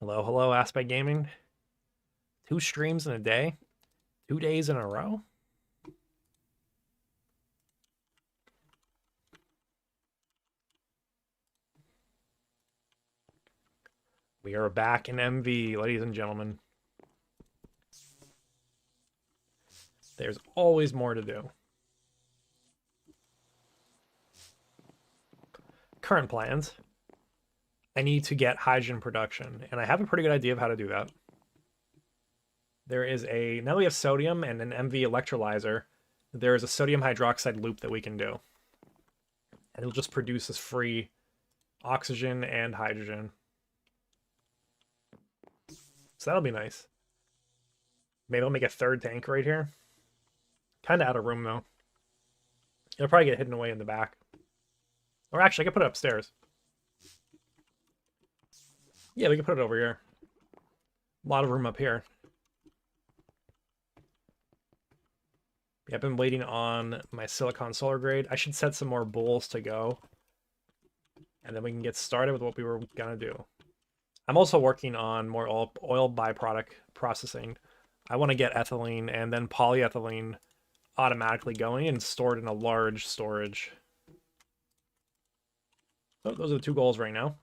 Hello, hello, Aspect Gaming. 2 streams in a day, 2 days in a row. We are back in MV, ladies and gentlemen. There's always more to do. Current plans. I need to get hydrogen production, and I have a pretty good idea of how to do that. Now that we have sodium and an MV electrolyzer, there is a sodium hydroxide loop that we can do. And it'll just produce this free oxygen and hydrogen. So that'll be nice. Maybe I'll make a third tank right here. Kind of out of room, though. It'll probably get hidden away in the back. Or actually, I could put it upstairs. Yeah, we can put it over here. A lot of room up here. Yeah, I've been waiting on my silicon solar grade. I should set some more bowls to go. And then we can get started with what we were going to do. I'm also working on more oil byproduct processing. I want to get ethylene and then polyethylene automatically going and stored in a large storage. So those are the 2 goals right now.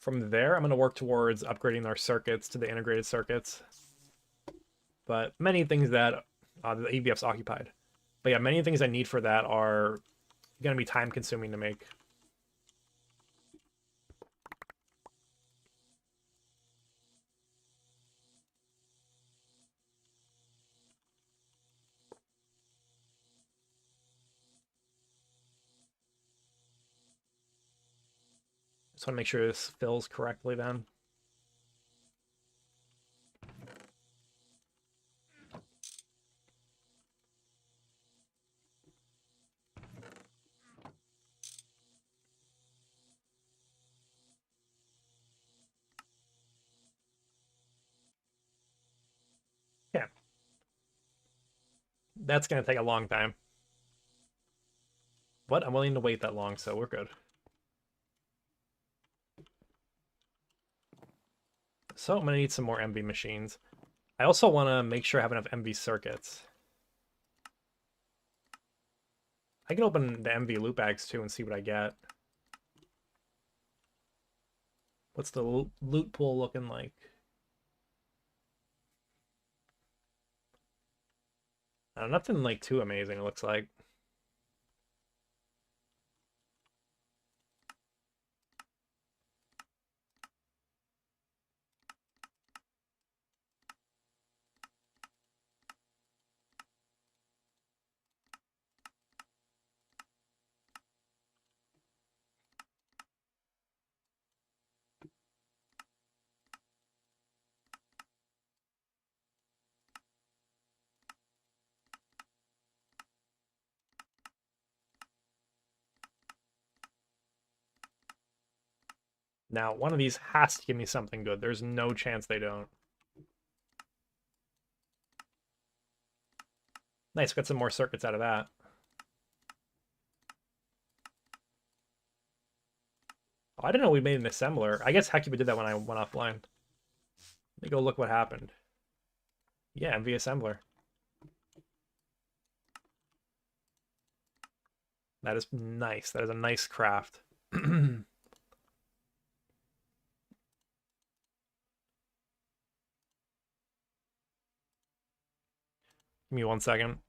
From there, I'm going to work towards upgrading our circuits to the integrated circuits. But many things that the EVF's occupied. But yeah, many things I need for that are going to be time consuming to make. Just want to make sure this fills correctly then. Yeah. That's going to take a long time. But I'm willing to wait that long, so we're good. So I'm going to need some more MV machines. I also want to make sure I have enough MV circuits. I can open the MV loop bags too and see what I get. What's the loot pool looking like? Nothing like too amazing, it looks like. Now, one of these has to give me something good. There's no chance they don't. Nice, got some more circuits out of that. Oh, I didn't know we made an assembler. I guess Hecuba did that when I went offline. Let me go look what happened. Yeah, MV assembler. That is nice. That is a nice craft. Give me 1 second.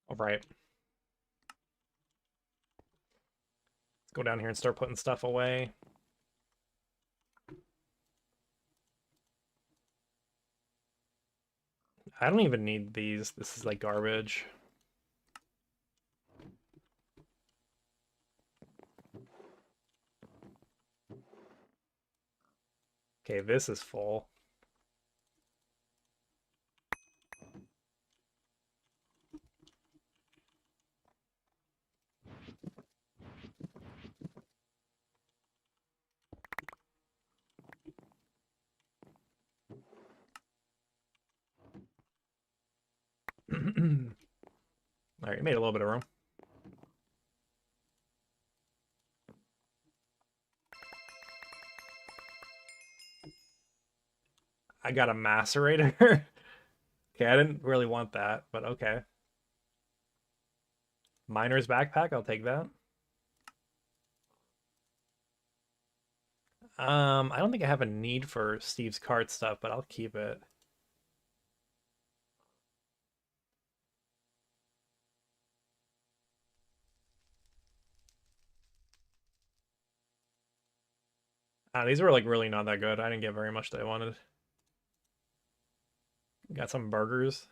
All right. Let's go down here and start putting stuff away. I don't even need these. This is like garbage. Okay, this is full. All right, made a little bit of room. I got a macerator. Okay, I didn't really want that, but okay. Miner's backpack, I'll take that. I don't think I have a need for Steve's cart stuff, but I'll keep it. These were like really not that good. I didn't get very much that I wanted. Got some burgers.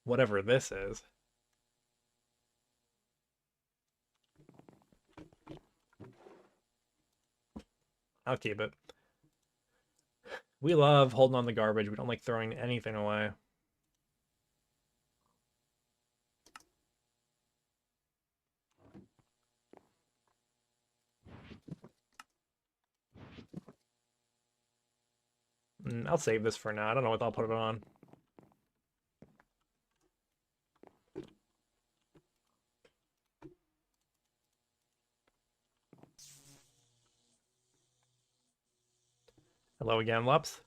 Whatever this is. I'll keep it. We love holding on the garbage. We don't like throwing anything away. I'll save this for now. I don't know what I'll put it on. Hello again, Lups.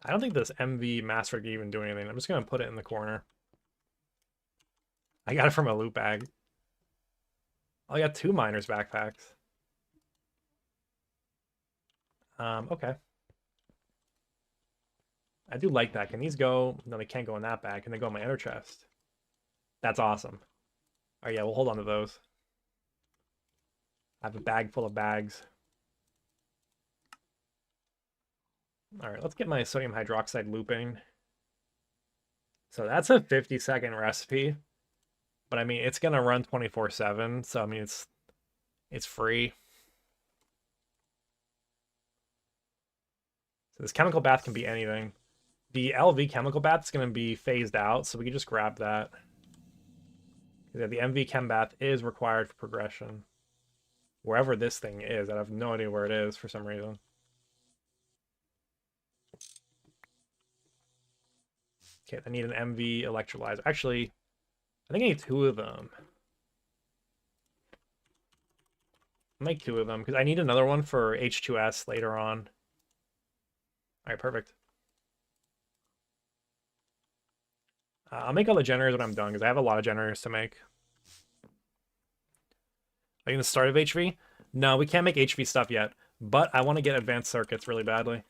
I don't think this MV master can even do anything. I'm just going to put it in the corner. I got it from a loot bag. Oh, I got 2 miners backpacks. Okay. I do like that. Can these go? No, they can't go in that bag. Can they go in my inner chest? That's awesome. Oh yeah, we'll hold on to those. I have a bag full of bags. All right, let's get my sodium hydroxide looping. So that's a 50-second recipe, but I mean it's gonna run 24/7. So I mean it's free. So this chemical bath can be anything. The LV chemical bath is gonna be phased out, so we can just grab that. Yeah, the MV chem bath is required for progression. Wherever this thing is, I have no idea where it is for some reason. Okay, I need an MV electrolyzer. Actually, I think I need 2 of them. I'll make 2 of them because I need another one for H2S later on. All right, perfect. I'll make all the generators when I'm done because I have a lot of generators to make. Are you going to start of HV? No, we can't make HV stuff yet, but I want to get advanced circuits really badly.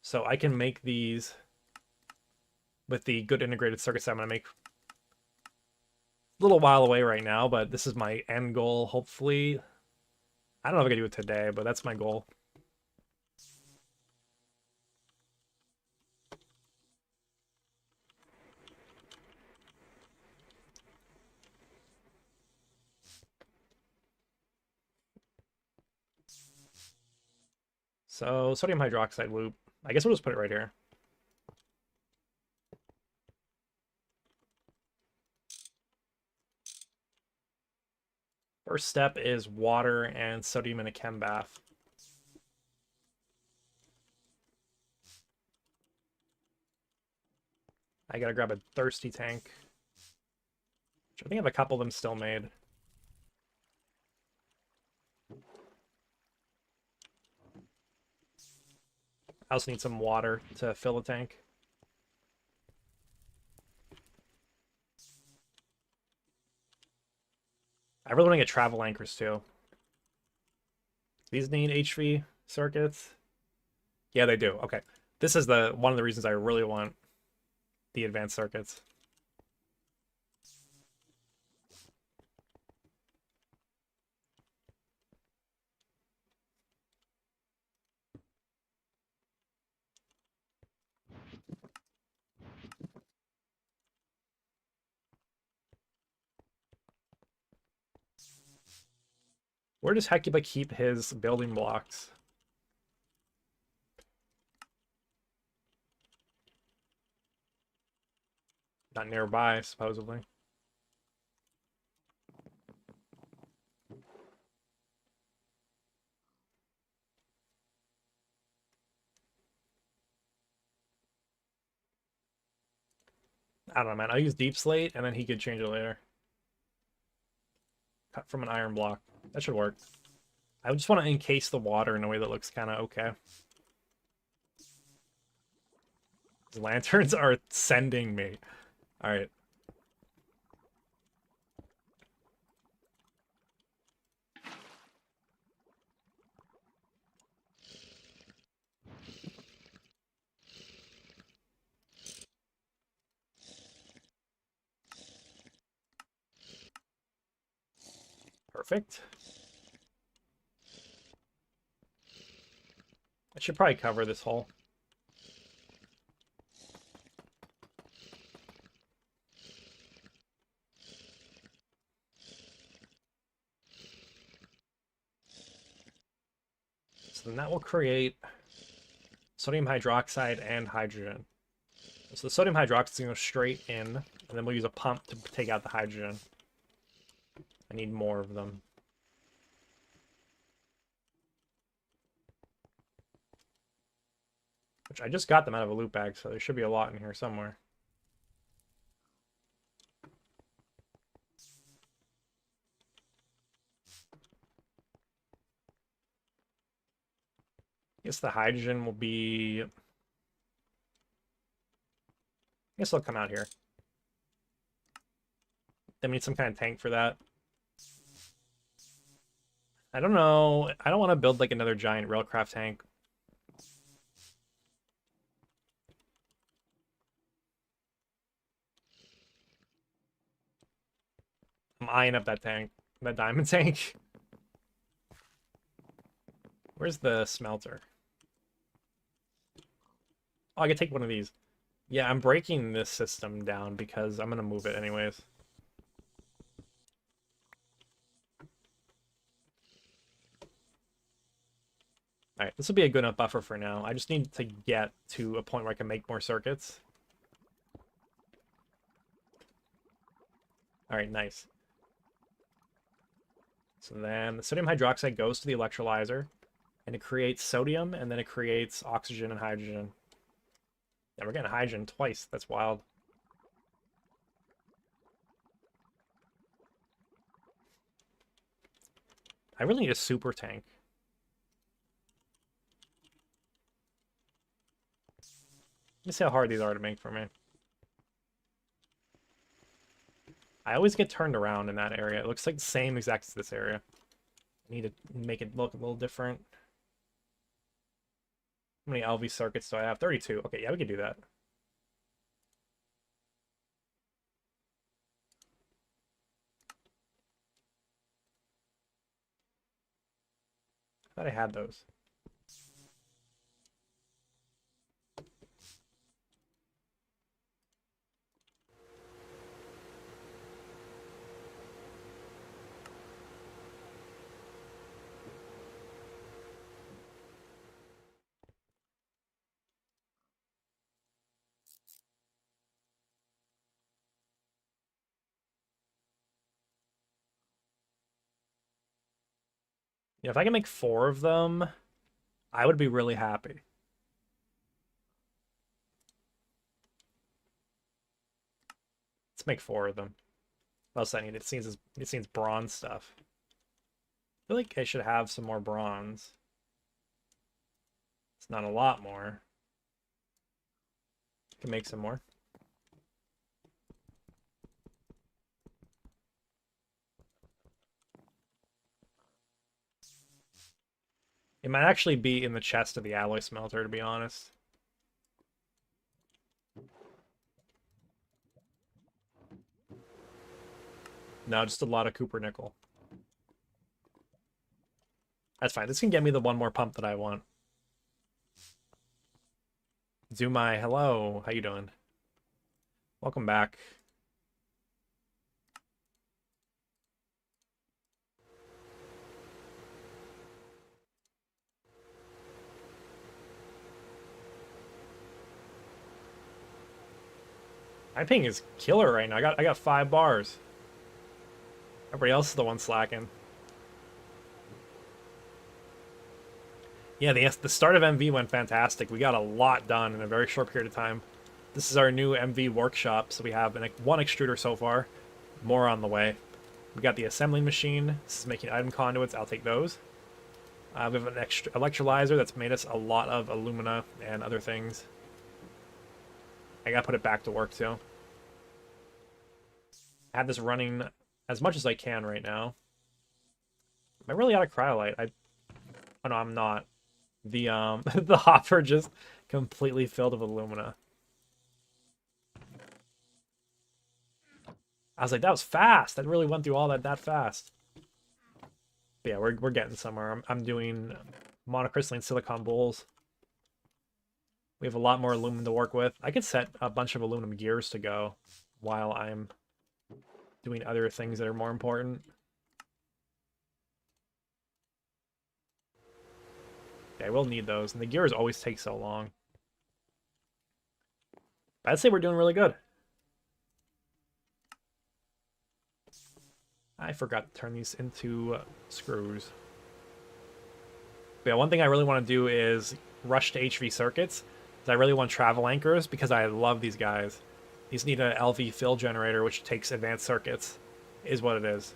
So I can make these with the good integrated circuits that I'm going to make. A little while away right now, but this is my end goal, hopefully. I don't know if I can do it today, but that's my goal. So sodium hydroxide loop. I guess we'll just put it right here. First step is water and sodium in a chem bath. I gotta grab a thirsty tank. Which I think I have a couple of them still made. I also need some water to fill the tank. I really want to get travel anchors too. These need HV circuits. Yeah, they do. Okay. This is the one of the reasons I really want the advanced circuits. Where does Hecuba keep his building blocks? Not nearby, supposedly. I don't know, man. I'll use deep slate, and then he could change it later. Cut from an iron block. That should work. I just want to encase the water in a way that looks kind of okay. These lanterns are sending me. All right. Perfect. I should probably cover this hole. So then that will create sodium hydroxide and hydrogen. So the sodium hydroxide is going to go straight in, and then we'll use a pump to take out the hydrogen. I need more of them. Which I just got them out of a loot bag, so there should be a lot in here somewhere. I guess the hydrogen will be... I guess they'll come out here. Then we need some kind of tank for that. I don't know. I don't want to build like another giant railcraft tank. I'm eyeing up that tank. That diamond tank. Where's the smelter? Oh, I could take one of these. Yeah, I'm breaking this system down because I'm going to move it anyways. Alright, this will be a good enough buffer for now. I just need to get to a point where I can make more circuits. Alright, nice. So then the sodium hydroxide goes to the electrolyzer, and it creates sodium, and then it creates oxygen and hydrogen. Yeah, we're getting hydrogen twice. That's wild. I really need a super tank. Let me see how hard these are to make for me. I always get turned around in that area. It looks like the same exact as this area. I need to make it look a little different. How many LV circuits do I have? 32. Okay, yeah, we could do that. I thought I had those. Yeah, if I can make 4 of them, I would be really happy. Let's make 4 of them. What else I need? It seems bronze stuff. I feel like I should have some more bronze. It's not a lot more. I can make some more. It might actually be in the chest of the alloy smelter, to be honest. No, just a lot of copper nickel. That's fine. This can get me the one more pump that I want. Zumai, hello. How you doing? Welcome back. My ping is killer right now. I got 5 bars. Everybody else is the one slacking. Yeah, the start of MV went fantastic. We got a lot done in a very short period of time. This is our new MV workshop, so we have one extruder so far. More on the way. We got the assembling machine. This is making item conduits. I'll take those. We have an electrolyzer that's made us a lot of alumina and other things. I gotta put it back to work too. I have this running as much as I can right now. Am I really out of cryolite? Oh no, I'm not. The the hopper just completely filled with alumina. I was like, that was fast. That really went through all that fast. But yeah, we're getting somewhere. I'm doing monocrystalline silicon bowls. We have a lot more aluminum to work with. I could set a bunch of aluminum gears to go while I'm doing other things that are more important. Yeah, we'll need those. And the gears always take so long. But I'd say we're doing really good. I forgot to turn these into screws. But yeah, one thing I really want to do is rush to HV circuits. I really want travel anchors because I love these guys. These need an LV fill generator, which takes advanced circuits, is what it is.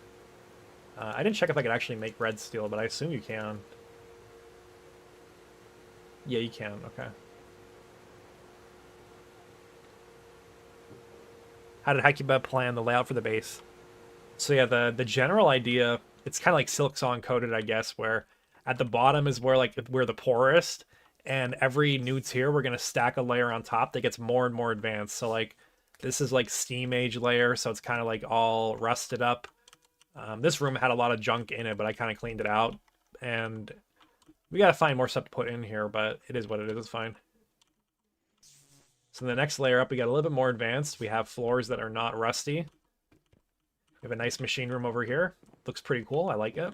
I didn't check if I could actually make red steel, but I assume you can. Yeah, you can. Okay. How did Hakuba plan the layout for the base? So yeah, the general idea, it's kind of like silk saw encoded, I guess, where at the bottom is where we're the poorest, and every new tier we're gonna stack a layer on top that gets more and more advanced. So like this is like steam age layer, so it's kind of like all rusted up. This room had a lot of junk in it, but I kind of cleaned it out, and we gotta find more stuff to put in here, but it is what it is. It's fine. So the next layer up, we got a little bit more advanced. We have floors that are not rusty. We have a nice machine room over here. Looks pretty cool. I like it.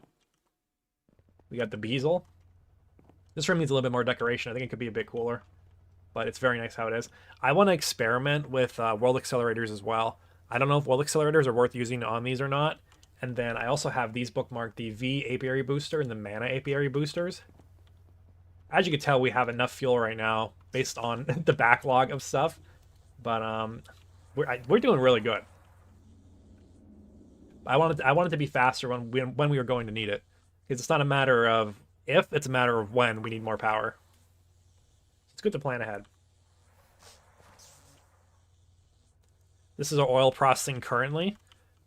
We got the bezel. This room needs a little bit more decoration. I think it could be a bit cooler, but it's very nice how it is. I want to experiment with world accelerators as well. I don't know if world accelerators are worth using on these or not. And then I also have these bookmarked, the V apiary booster and the mana apiary boosters. As you can tell, we have enough fuel right now based on the backlog of stuff, but we're doing really good. I wanted to be faster when we were going to need it, because it's not a matter of if, it's a matter of when we need more power. It's good to plan ahead. This is our oil processing currently.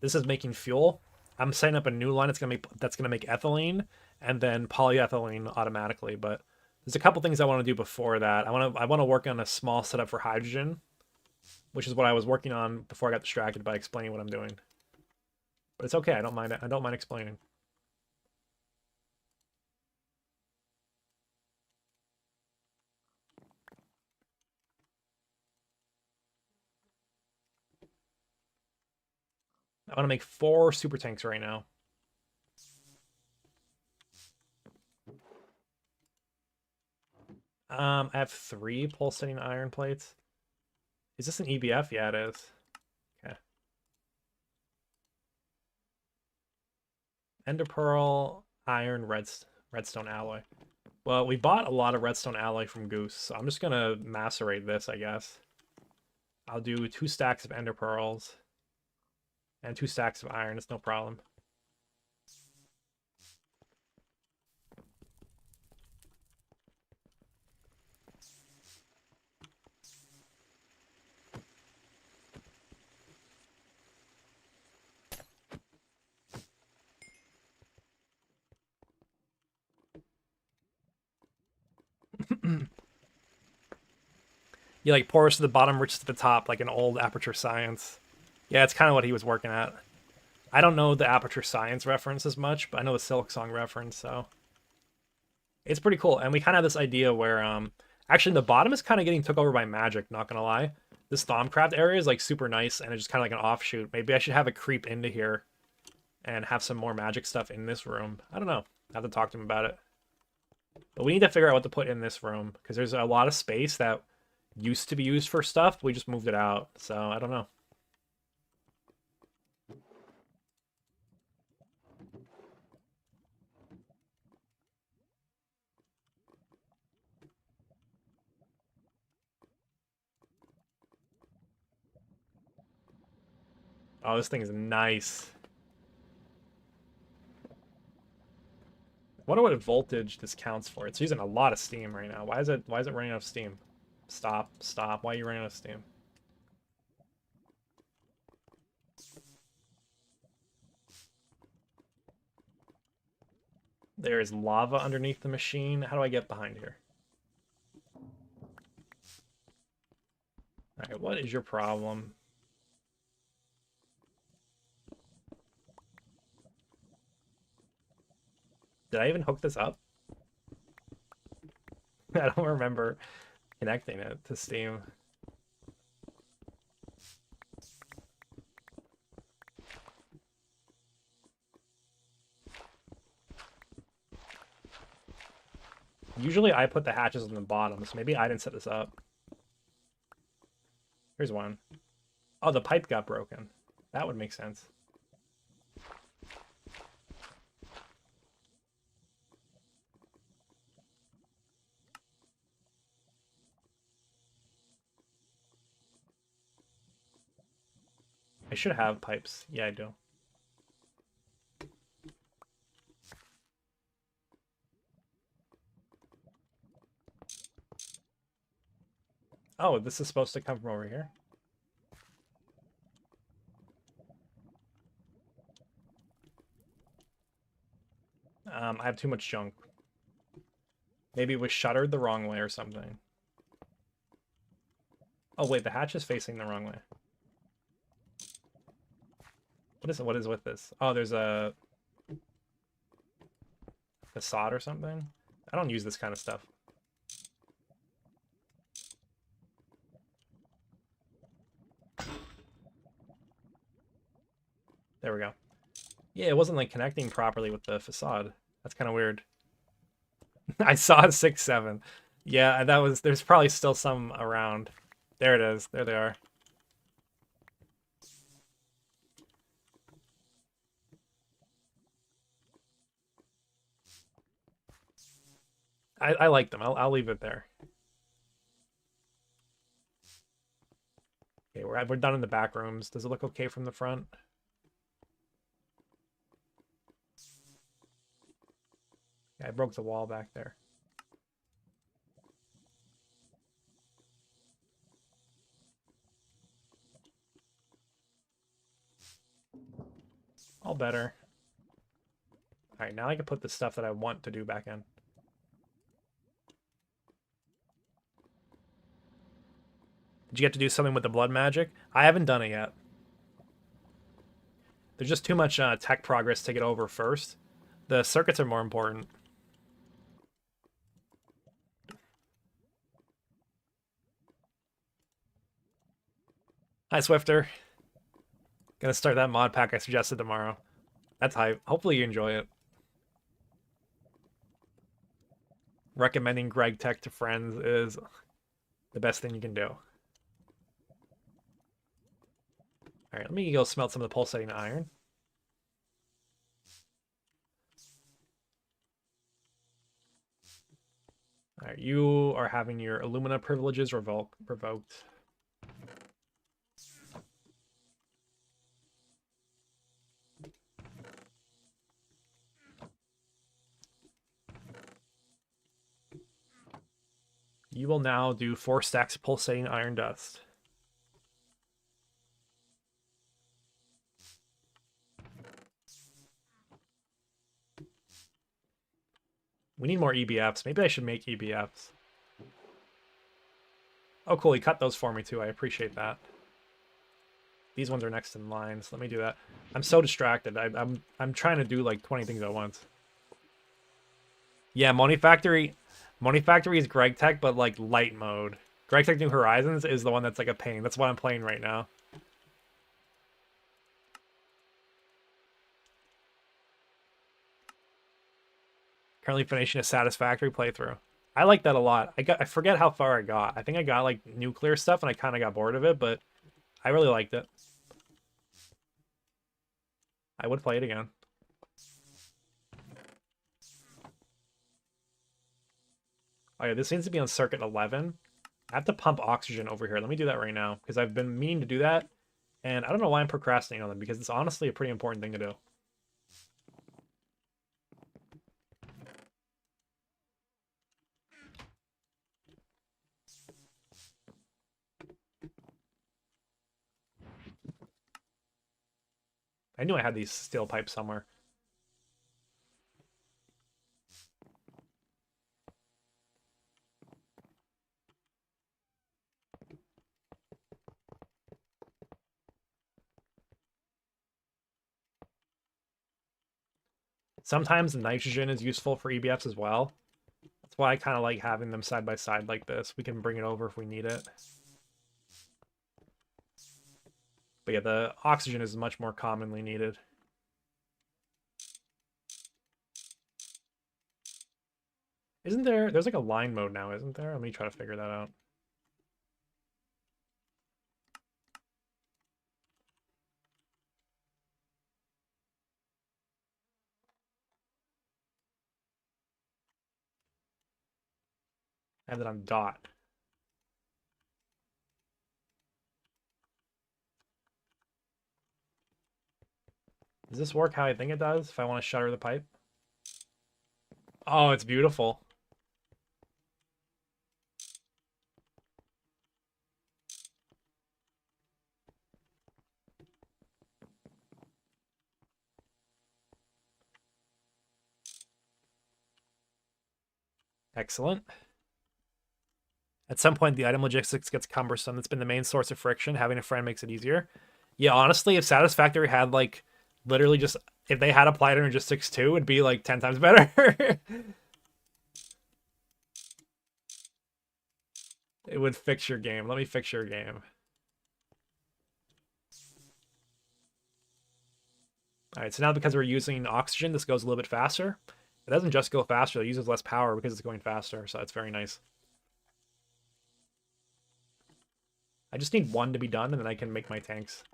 This is making fuel. I'm setting up a new line that's gonna make ethylene and then polyethylene automatically. But there's a couple things I want to do before that. I want to work on a small setup for hydrogen, which is what I was working on before I got distracted by explaining what I'm doing. But it's okay. I don't mind it. I don't mind explaining. I want to make 4 super tanks right now. I have 3 pulsating iron plates. Is this an EBF? Yeah, it is. Okay. Ender pearl, iron, redstone alloy. Well, we bought a lot of redstone alloy from Goose, so I'm just gonna macerate this, I guess. I'll do 2 stacks of ender pearls and 2 stacks of iron. It's no problem. You like porous to the bottom, rich to the top, like an old Aperture Science. Yeah, it's kind of what he was working at. I don't know the Aperture Science reference as much, but I know the Silk Song reference, so it's pretty cool. And we kind of have this idea where actually the bottom is kind of getting took over by magic, not gonna lie. This Thaumcraft area is like super nice, and it's just kind of like an offshoot. Maybe I should have a creep into here and have some more magic stuff in this room. I don't know. I have to talk to him about it. But we need to figure out what to put in this room, because there's a lot of space that used to be used for stuff. We just moved it out, so I don't know. Oh, this thing is nice. I wonder what voltage this counts for. It's using a lot of steam right now. Why is it running out of steam? Stop, stop. Why are you running out of steam? There is lava underneath the machine. How do I get behind here? Alright, what is your problem? Did I even hook this up? I don't remember connecting it to Steam. Usually I put the hatches on the bottom, so maybe I didn't set this up. Here's one. Oh, the pipe got broken. That would make sense. I should have pipes. Yeah, I do. Oh, this is supposed to come from over here. I have too much junk. Maybe it was shuttered the wrong way or something. Oh wait, the hatch is facing the wrong way. What is with this? Oh, there's a facade or something. I don't use this kind of stuff. There we go. Yeah, it wasn't like connecting properly with the facade. That's kind of weird. I saw a 6-7. Yeah, that was. There's probably still some around. There it is. There they are. I like them. I'll leave it there. Okay, we're done in the back rooms. Does it look okay from the front? Yeah, I broke the wall back there. All better. All right, now I can put the stuff that I want to do back in. Did you get to do something with the blood magic? I haven't done it yet. There's just too much tech progress to get over first. The circuits are more important. Hi, Swifter. Gonna start that mod pack I suggested tomorrow. That's hype. Hopefully you enjoy it. Recommending Greg Tech to friends is the best thing you can do. All right, let me go smelt some of the pulsating iron. All right, you are having your alumina privileges revoked. You will now do 4 stacks of pulsating iron dust. We need more EBFs. Maybe I should make EBFs. Oh, cool. He cut those for me, too. I appreciate that. These ones are next in line, so let me do that. I'm so distracted. I'm trying to do, like, 20 things at once. Yeah, Money Factory is Greg Tech, but, like, light mode. Greg Tech New Horizons is the one that's, like, a pain. That's what I'm playing right now. Currently finishing a satisfactory playthrough. I like that a lot. I forget how far I got. I think I got like nuclear stuff and I kind of got bored of it, but I really liked it. I would play it again. Oh yeah, this needs to be on circuit 11. I have to pump oxygen over here. Let me do that right now because I've been meaning to do that And I don't know why I'm procrastinating on them, because it's honestly a pretty important thing to do. I knew I had these steel pipes somewhere. Sometimes nitrogen is useful for EBFs as well. That's why I kind of like having them side by side like this. We can bring it over if we need it. But yeah, the oxygen is much more commonly needed. Isn't there? There's like a line mode now, isn't there? Let me try to figure that out. I have it on dot. Does this work how I think it does if I want to shutter the pipe? Oh, it's beautiful. Excellent. At some point, the item logistics gets cumbersome. That's been the main source of friction. Having a friend makes it easier. Yeah, honestly, if Satisfactory had like literally just if they had applied logistics too, it'd be like 10 times better. It would fix your game. Let me fix your game. All right, so now because we're using oxygen, this goes a little bit faster. It doesn't just go faster, it uses less power because it's going faster, so that's very nice. I just need one to be done, and then I can make my tanks.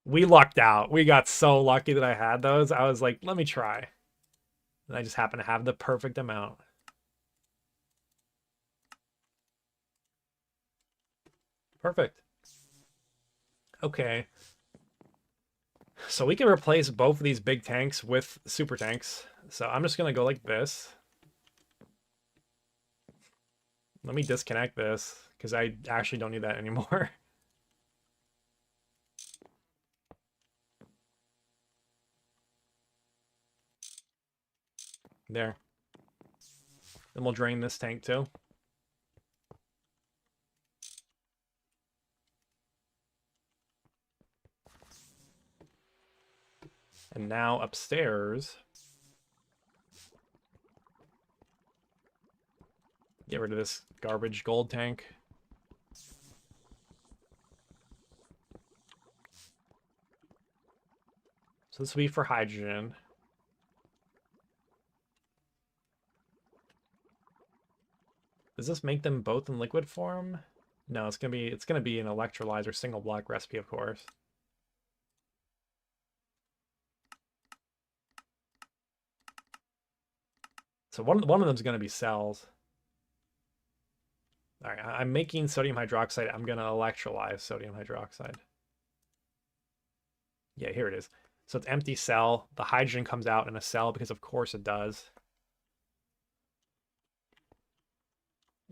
We lucked out. We got so lucky that I had those. I was like, let me try. And I just happen to have the perfect amount. Perfect. Okay. So we can replace both of these big tanks with super tanks. So I'm just going to go like this. Let me disconnect this because I actually don't need that anymore. There. Then we'll drain this tank too. And now upstairs, get rid of this garbage gold tank. So this will be for hydrogen. Does this make them both in liquid form? No, it's gonna be an electrolyzer single block recipe, of course. So one of them is gonna be cells. All right, I'm making sodium hydroxide. I'm gonna electrolyze sodium hydroxide. Yeah, here it is. So it's empty cell. The hydrogen comes out in a cell because of course it does.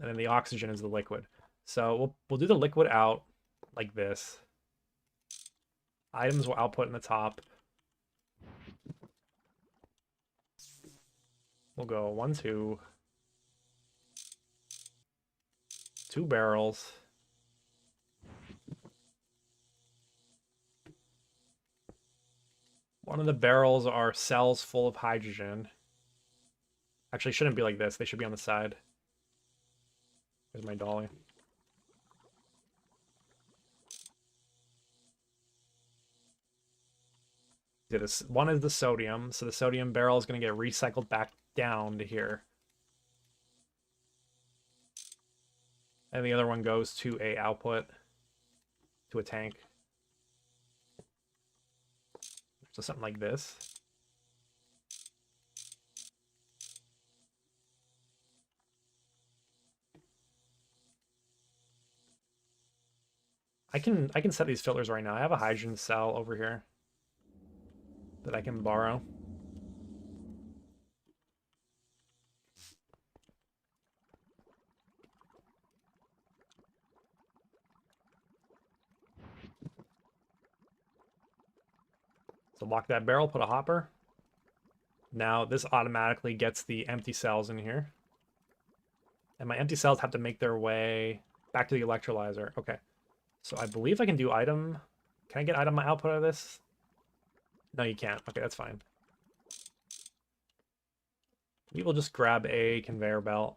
And then the oxygen is the liquid. So we'll do the liquid out like this. Items will output in the top. We'll go 1, 2. 2 barrels. One of the barrels are cells full of hydrogen. Actually, it shouldn't be like this. They should be on the side. There's my dolly. Yeah, this one is the sodium, so the sodium barrel is going to get recycled back down to here. And the other one goes to a output, to a tank. So something like this. I can set these filters right now. I have a hydrogen cell over here that I can borrow. So lock that barrel, put a hopper. Now this automatically gets the empty cells in here. And my empty cells have to make their way back to the electrolyzer. Okay. So I believe I can do item. Can I get item output out of this? No, you can't. Okay, that's fine. We will just grab a conveyor belt.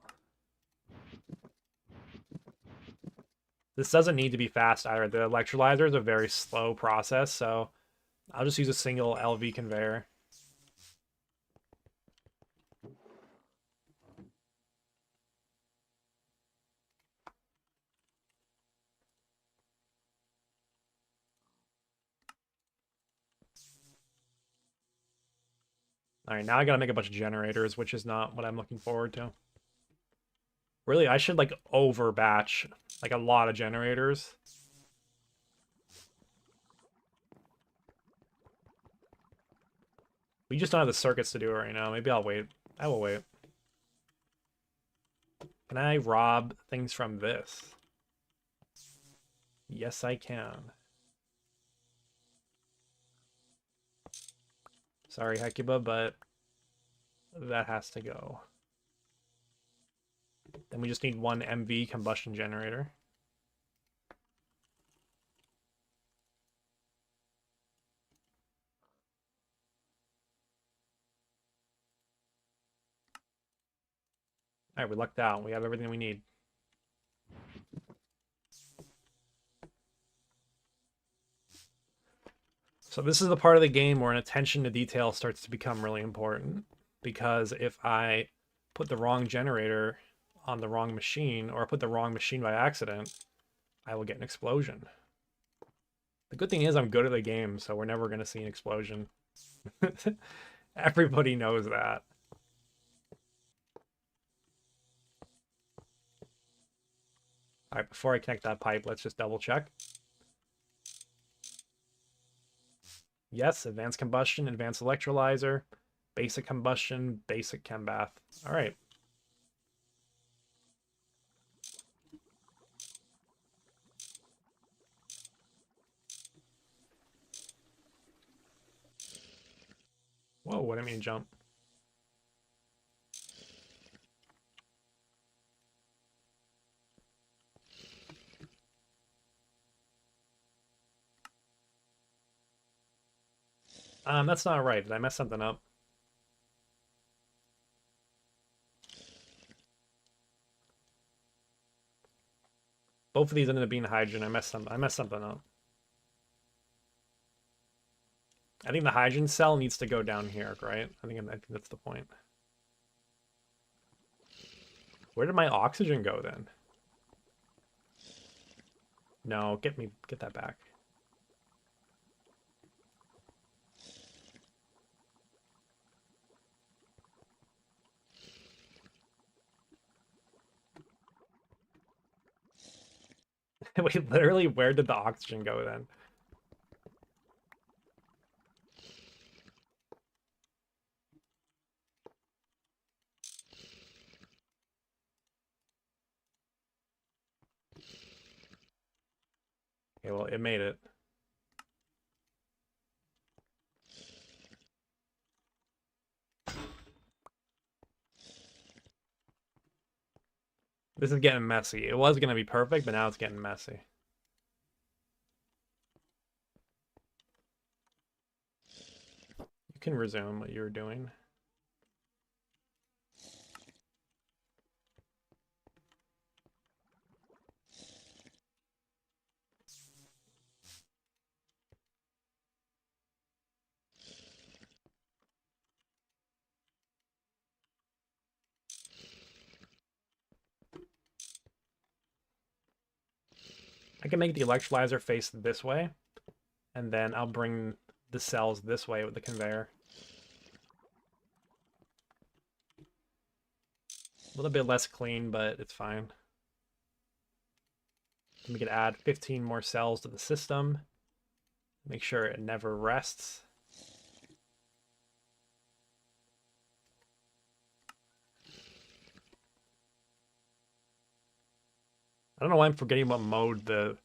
This doesn't need to be fast either. The electrolyzer is a very slow process, so I'll just use a single LV conveyor. All right, now I gotta make a bunch of generators, which is not what I'm looking forward to. Really, I should like over batch like a lot of generators. We just don't have the circuits to do it right now. Maybe I'll wait. I will wait. Can I rob things from this? Yes, I can. Sorry, Hecuba, but that has to go. Then we just need one MV combustion generator. All right, we lucked out. We have everything we need. So this is the part of the game where an attention to detail starts to become really important. Because if I put the wrong generator on the wrong machine, or I put the wrong machine by accident, I will get an explosion. The good thing is I'm good at the game, so we're never going to see an explosion. Everybody knows that. All right, before I connect that pipe, let's just double check. Yes, advanced combustion, advanced electrolyzer, basic combustion, basic chem bath. All right. Whoa, what did I mean jump? That's not right. Did I mess something up? Both of these ended up being hydrogen. I messed something up. I think the hydrogen cell needs to go down here, right? I think that's the point. Where did my oxygen go then? No, get that back. Wait, literally, where did the oxygen go then? Okay, well, it made it. This is getting messy. It was going to be perfect, but now it's getting messy. You can resume what you were doing. I can make the electrolyzer face this way, and then I'll bring the cells this way with the conveyor. A little bit less clean, but it's fine. We can add 15 more cells to the system. Make sure it never rests. I don't know why I'm forgetting what mode the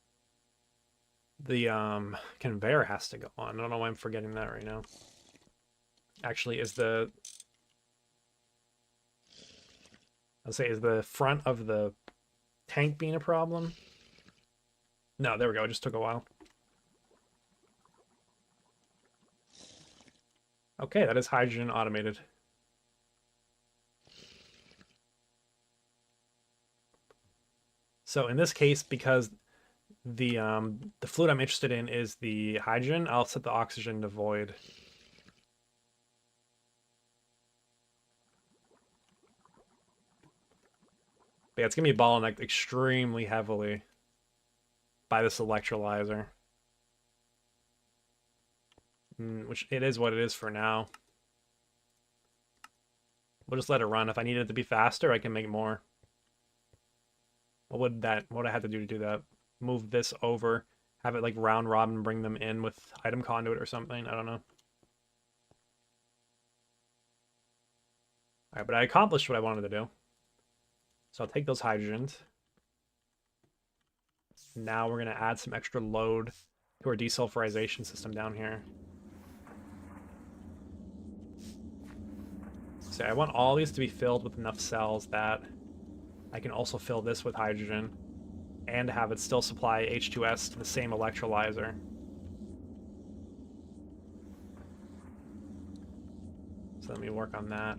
conveyor has to go on. I don't know why I'm forgetting that right now. Actually, is the front of the tank being a problem? No, there we go. It just took a while. Okay, that is hydrogen automated. So in this case, because the fluid I'm interested in is the hydrogen, I'll set the oxygen to void. But yeah, it's gonna be bottlenecked extremely heavily by this electrolyzer. Which it is what it is for now. We'll just let it run. If I need it to be faster, I can make more. What would I have to do that? Move this over, have it like round robin, bring them in with item conduit or something. I don't know. All right, but I accomplished what I wanted to do. So I'll take those hydrogens. Now we're gonna add some extra load to our desulfurization system down here. So I want all these to be filled with enough cells that I can also fill this with hydrogen and have it still supply H2S to the same electrolyzer. So let me work on that.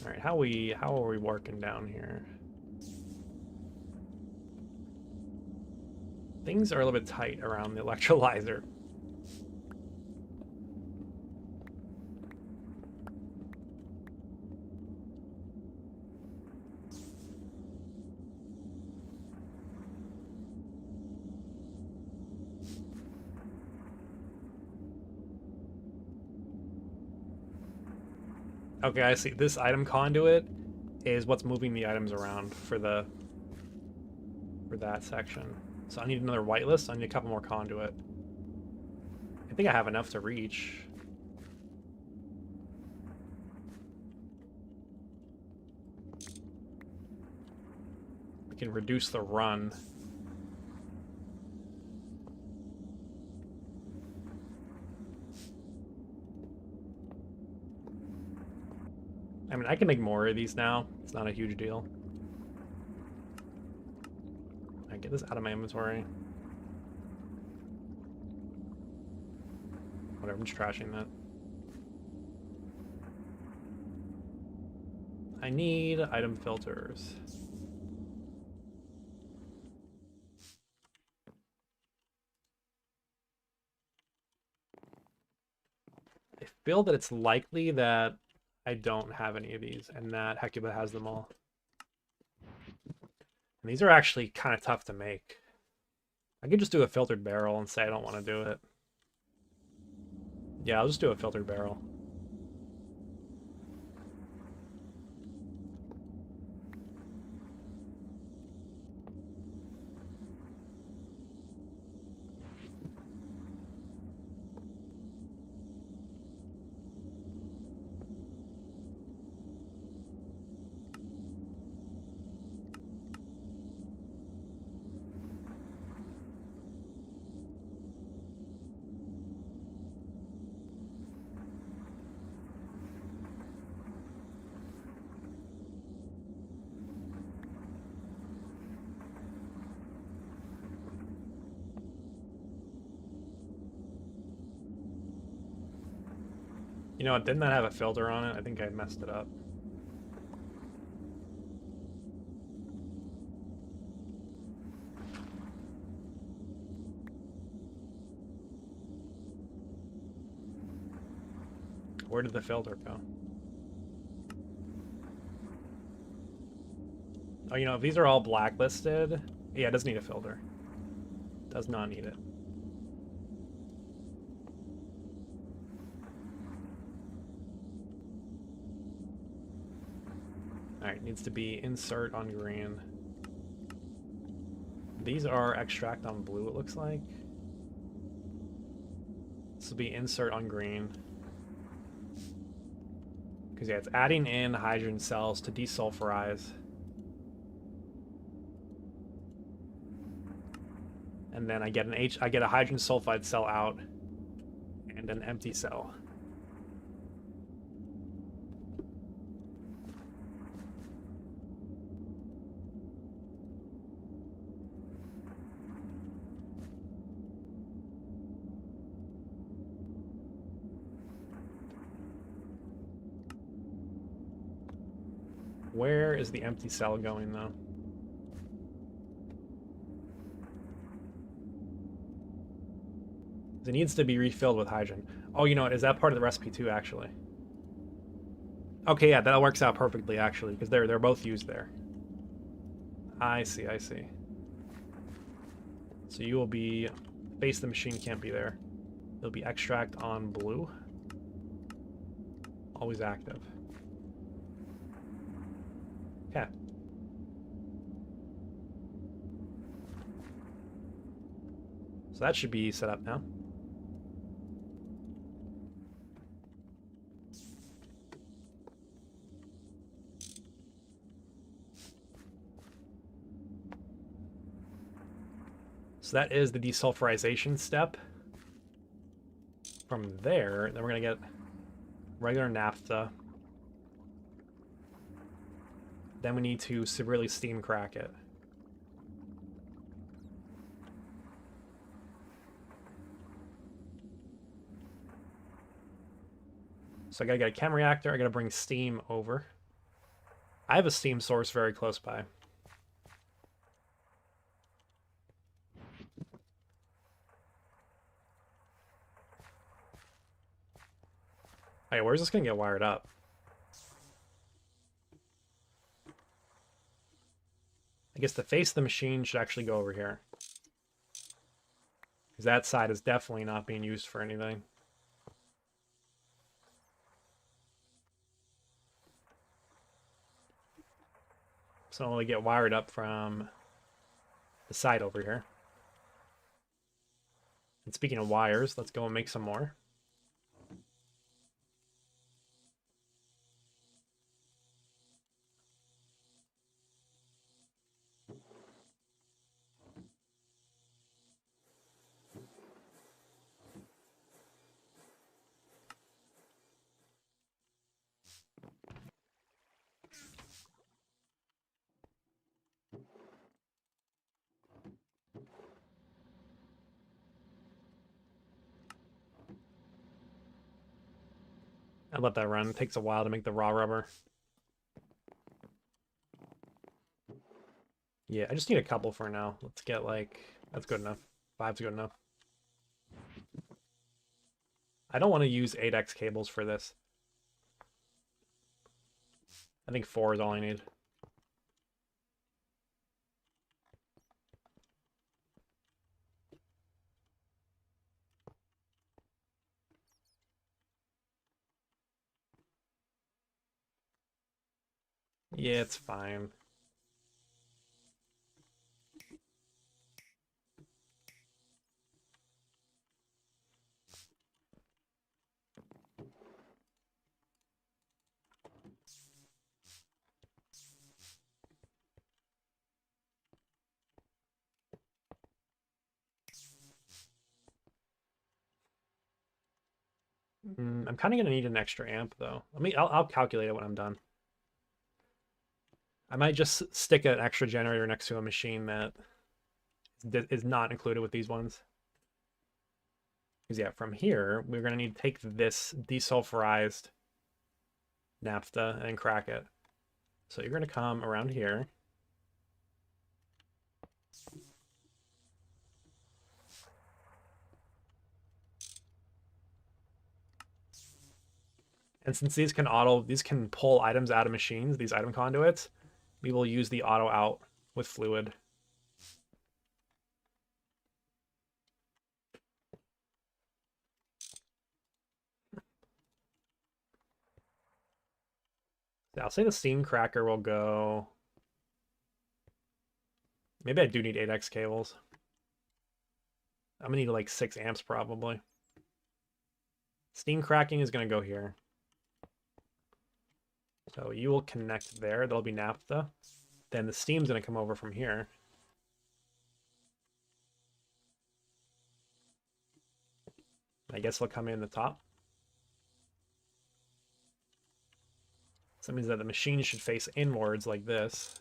All right, how are we working down here? Things are a little bit tight around the electrolyzer. Okay, I see. This item conduit is what's moving the items around for that section. So I need another whitelist. I need a couple more conduit. I think I have enough to reach. We can reduce the run. I mean, I can make more of these now. It's not a huge deal. I get this out of my inventory. Whatever, I'm just trashing that. I need item filters. I feel that it's likely that I don't have any of these and that Hecuba has them all. And these are actually kind of tough to make. I could just do a filtered barrel and say I don't want to do it. Yeah, I'll just do a filtered barrel. You know what, didn't that have a filter on it? I think I messed it up. Where did the filter go? Oh, you know, if these are all blacklisted, yeah, it does need a filter. Does not need it. Alright, needs to be insert on green. These are extract on blue, it looks like. This will be insert on green. Because, yeah, it's adding in hydrogen cells to desulfurize. And then I get a hydrogen sulfide cell out and an empty cell. Where is the empty cell going, though? It needs to be refilled with hydrogen. Oh, you know what? Is that part of the recipe too, actually? Okay, yeah, that works out perfectly, actually, because they're both used there. I see, I see. So you will be... Face the machine can't be there. It'll be extract on blue. Always active. Okay. So that should be set up now. So that is the desulfurization step. From there, then we're going to get regular naphtha. Then we need to severely steam crack it. So I gotta get a chem reactor, I gotta bring steam over. I have a steam source very close by. Hey, where's this gonna get wired up? I guess the face of the machine should actually go over here. Because that side is definitely not being used for anything. So I'll only get wired up from the side over here. And speaking of wires, let's go and make some more. I'll let that run. It takes a while to make the raw rubber. Yeah, I just need a couple for now. Let's get like... That's good enough. 5's good enough. I don't want to use 8x cables for this. I think 4 is all I need. Yeah, it's fine. I'm kind of gonna need an extra amp though. I'll calculate it when I'm done. I might just stick an extra generator next to a machine that is not included with these ones. Because yeah, from here we're gonna need to take this desulfurized naphtha and crack it. So you're gonna come around here. And since these can pull items out of machines, these item conduits, we will use the auto out with fluid. Yeah, I'll say the steam cracker will go. Maybe I do need 8x cables. I'm gonna need like 6 amps probably. Steam cracking is gonna go here. So you will connect there. There'll be naphtha. Then the steam's gonna come over from here. I guess it'll come in the top. So that means that the machine should face inwards like this.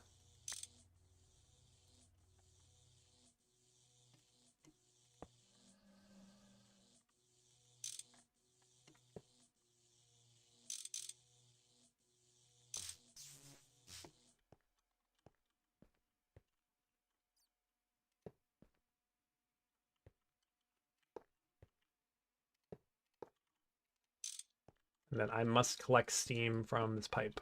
And then I must collect steam from this pipe.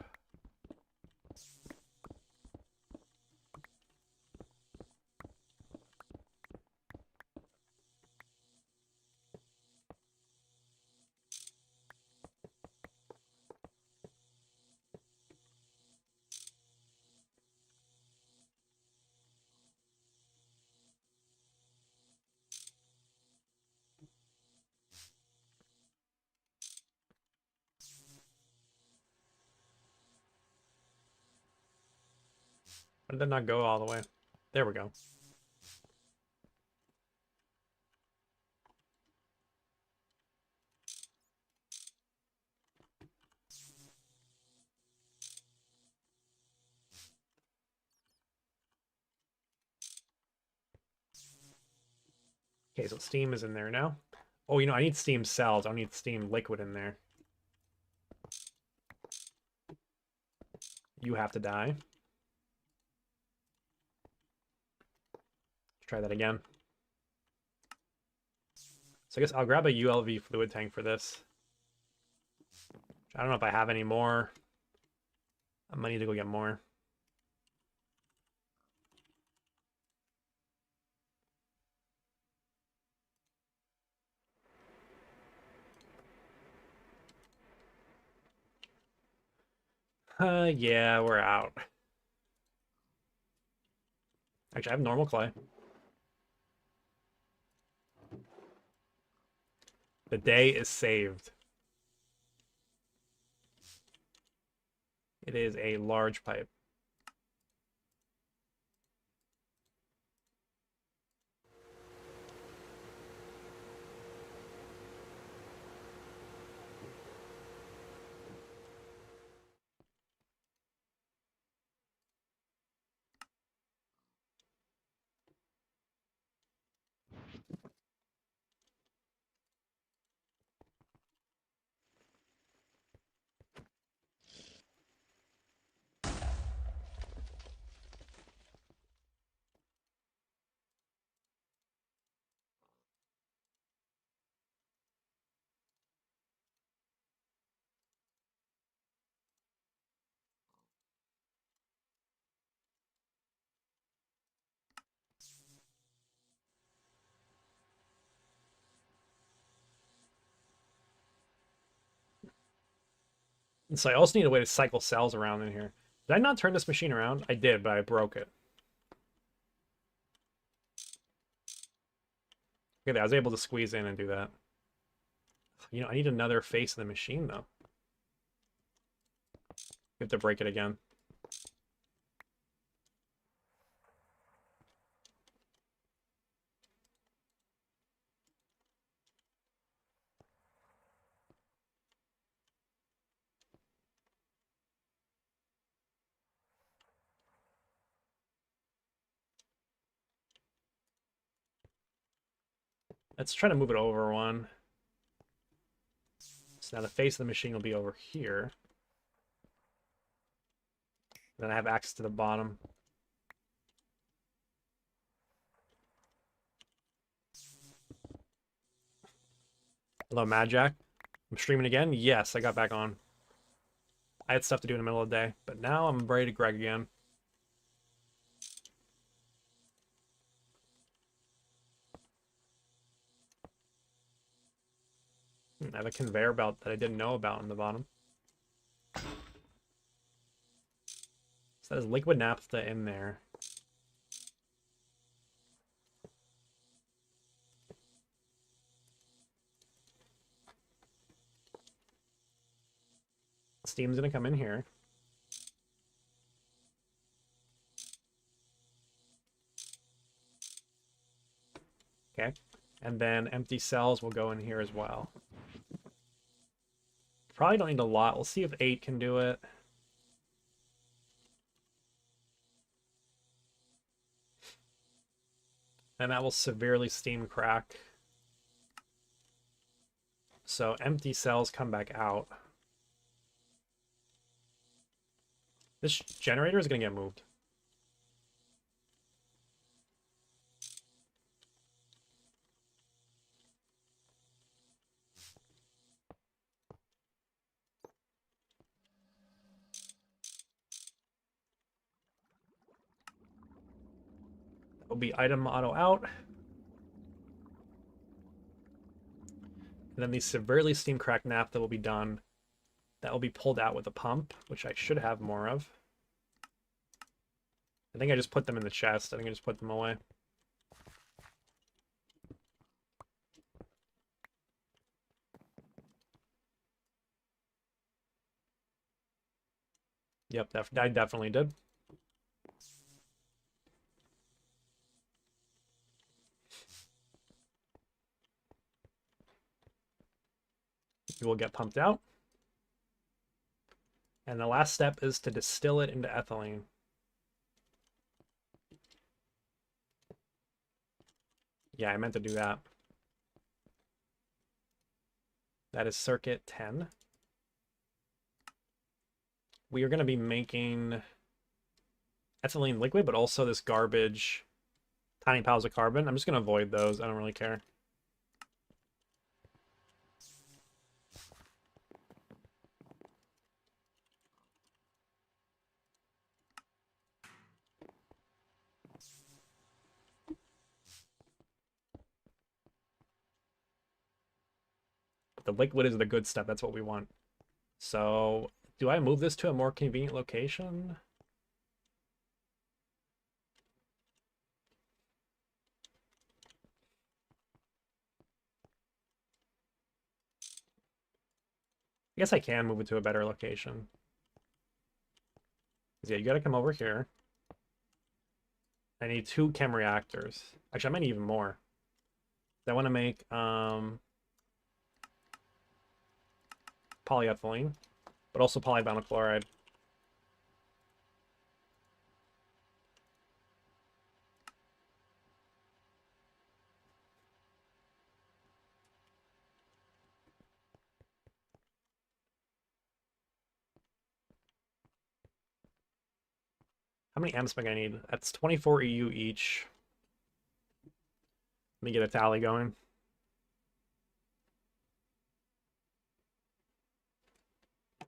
Why did that not go all the way? There we go. Okay, so steam is in there now. Oh, I need steam cells. I don't need steam liquid in there. You have to die. Let's try that again. So I guess I'll grab a ULV fluid tank for this. I don't know if I have any more. I might need to go get more. Yeah, we're out. Actually, I have normal clay. The day is saved. It is a large pipe. And so I also need a way to cycle cells around in here. Did I not turn this machine around? I did, but I broke it. Okay, I was able to squeeze in and do that. I need another face of the machine, though. We have to break it again. Let's try to move it over one. So now the face of the machine will be over here. Then I have access to the bottom. Hello, Mad Jack. I'm streaming again? Yes, I got back on. I had stuff to do in the middle of the day, but now I'm ready to Greg again. I have a conveyor belt that I didn't know about on the bottom. So there's liquid naphtha in there. Steam's gonna come in here. Okay. And then empty cells will go in here as well. Probably don't need a lot. We'll see if 8 can do it. And that will severely steam crack. So empty cells come back out. This generator is going to get moved. That will be item auto out. And then the severely steam cracked naphtha will be done. That will be pulled out with a pump, which I should have more of. I think I just put them in the chest. I think I just put them away. Yep, I definitely did. It will get pumped out. And the last step is to distill it into ethylene. Yeah, I meant to do that. That is circuit 10. We are going to be making ethylene liquid, but also this garbage, tiny piles of carbon. I'm just going to avoid those. I don't really care. The liquid is the good stuff. That's what we want. So do I move this to a more convenient location? I guess I can move it to a better location. Yeah, you got to come over here. I need 2 chem reactors. Actually, I might need even more. I want to make polyethylene, but also polyvinyl chloride. How many amps am I going to need? That's 24 EU each. Let me get a tally going.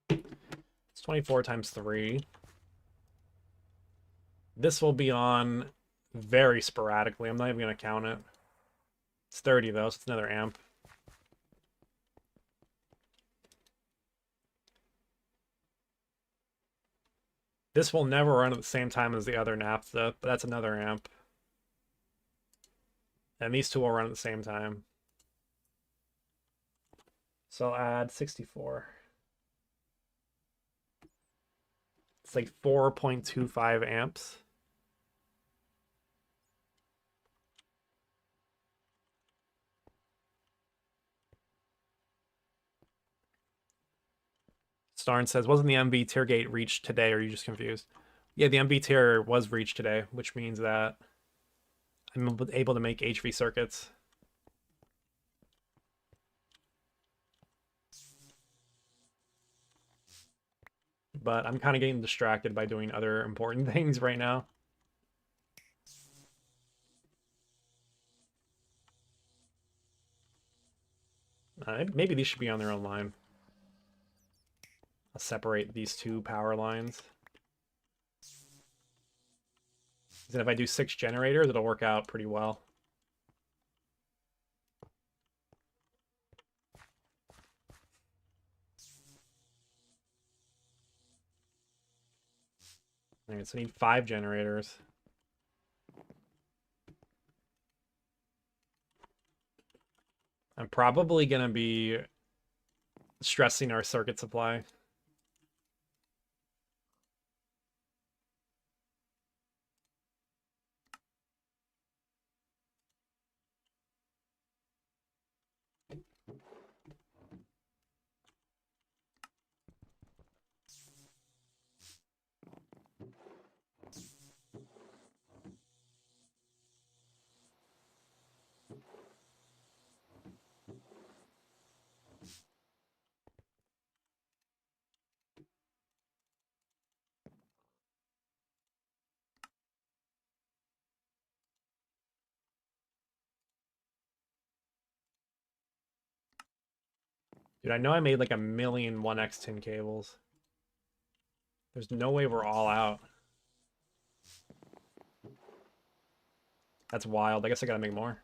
It's 24 times 3. This will be on very sporadically. I'm not even going to count it. It's 30 though, so it's another amp. This will never run at the same time as the other naphtha, but that's another amp. And these two will run at the same time. So I'll add 64. It's like 4.25 amps. Starn says, wasn't the MV tier gate reached today, or are you just confused? Yeah, the MV tier was reached today, which means that I'm able to make HV circuits. But I'm kind of getting distracted by doing other important things right now. Maybe these should be on their own line. I'll separate these two power lines. And if I do 6 generators, it'll work out pretty well. All right, so I need 5 generators. I'm probably going to be stressing our circuit supply. Dude, I know I made like a million 1x tin cables. There's no way we're all out. That's wild. I guess I gotta make more.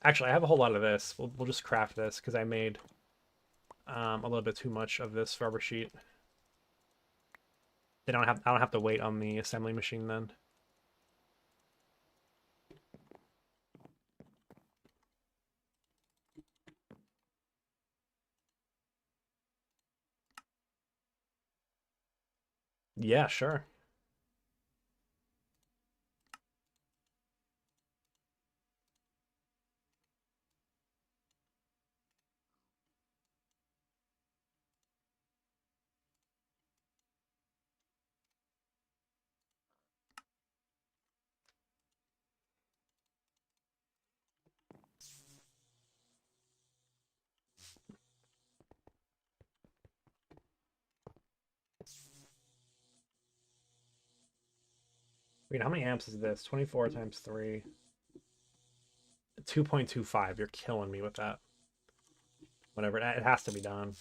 Actually, I have a whole lot of this. We'll just craft this because I made a little bit too much of this rubber sheet. I don't have to wait on the assembly machine then. Yeah, sure. Wait, how many amps is this? 24 times 3. 2.25. You're killing me with that. Whatever. It has to be done.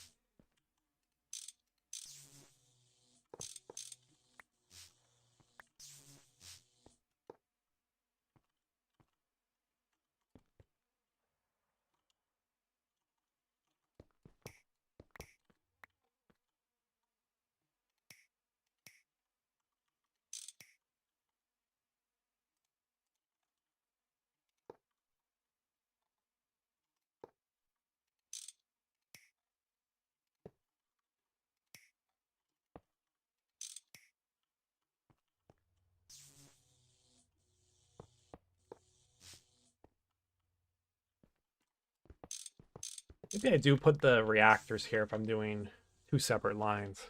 Maybe I do put the reactors here if I'm doing 2 separate lines.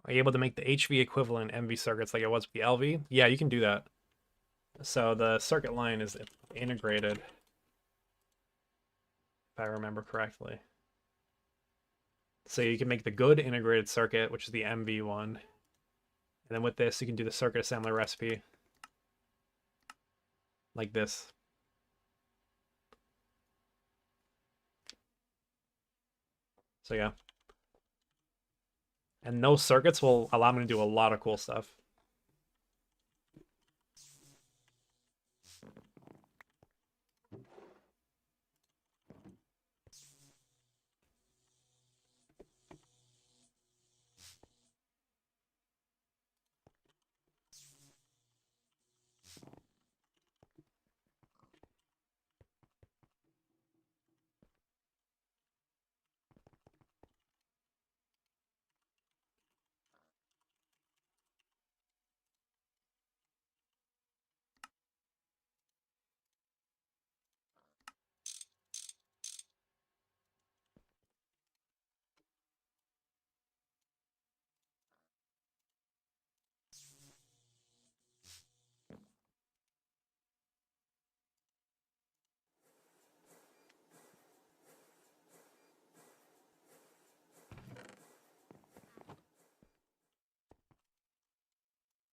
Are you able to make the HV equivalent MV circuits like it was with the LV? Yeah, you can do that. So the circuit line is integrated, if I remember correctly. So you can make the good integrated circuit, which is the MV one. And then with this, you can do the circuit assembly recipe like this. So yeah. And those circuits will allow me to do a lot of cool stuff.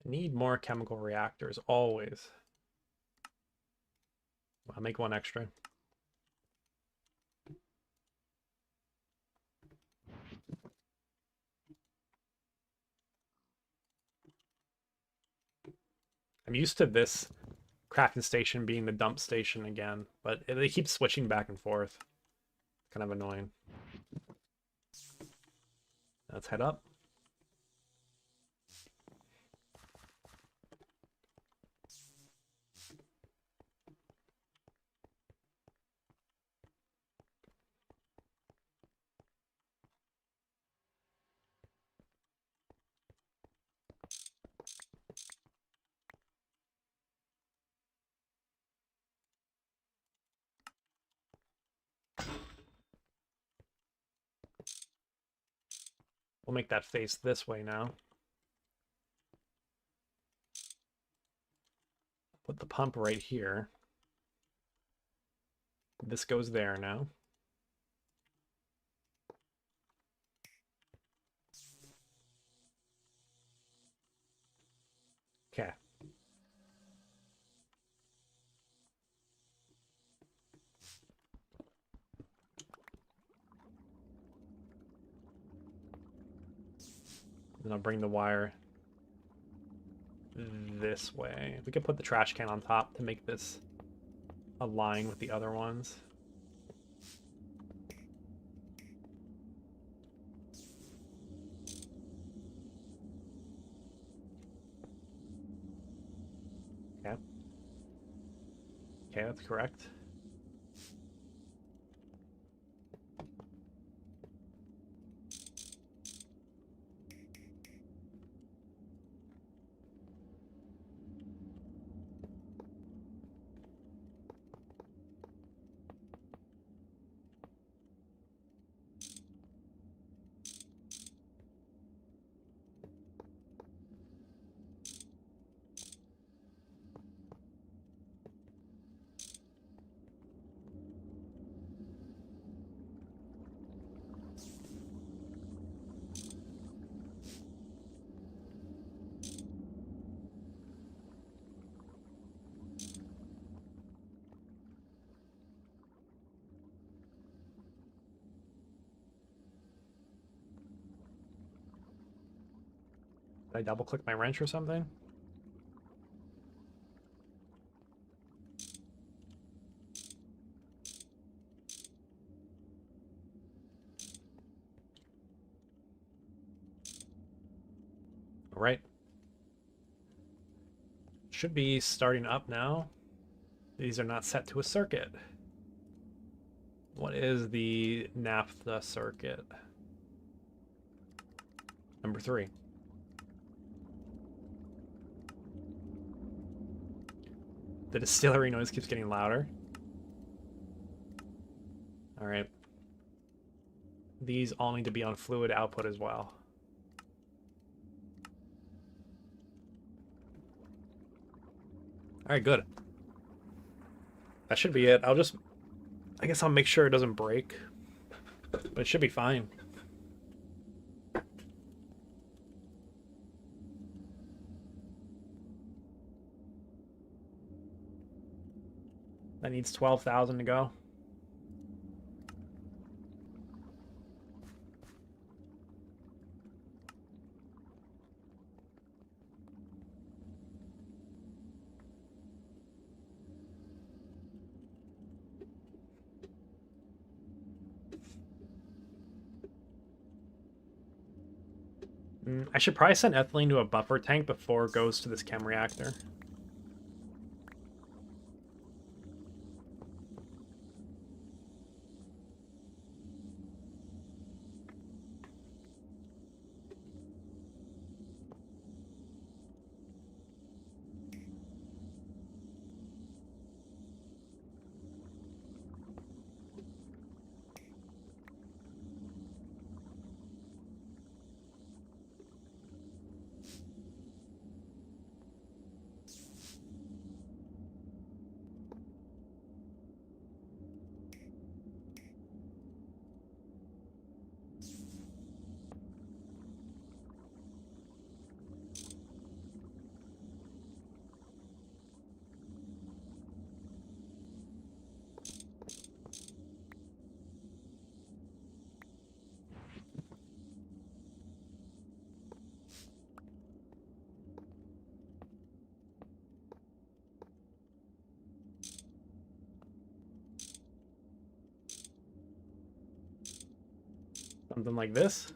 Need more chemical reactors, always. I'll make one extra. I'm used to this crafting station being the dump station again, but they keep switching back and forth. Kind of annoying. Let's head up. We'll make that face this way now. Put the pump right here. This goes there now. Okay. Then I'll bring the wire this way. We could put the trash can on top to make this align with the other ones. Okay. Okay, that's correct. Did I double click my wrench or something? All right. Should be starting up now. These are not set to a circuit. What is the naphtha circuit? Number 3. The distillery noise keeps getting louder. All right. These all need to be on fluid output as well. All right, good. That should be it. I guess I'll make sure it doesn't break, but it should be fine. That needs 12,000 to go. I should probably send ethylene to a buffer tank before it goes to this chem reactor. Something like this.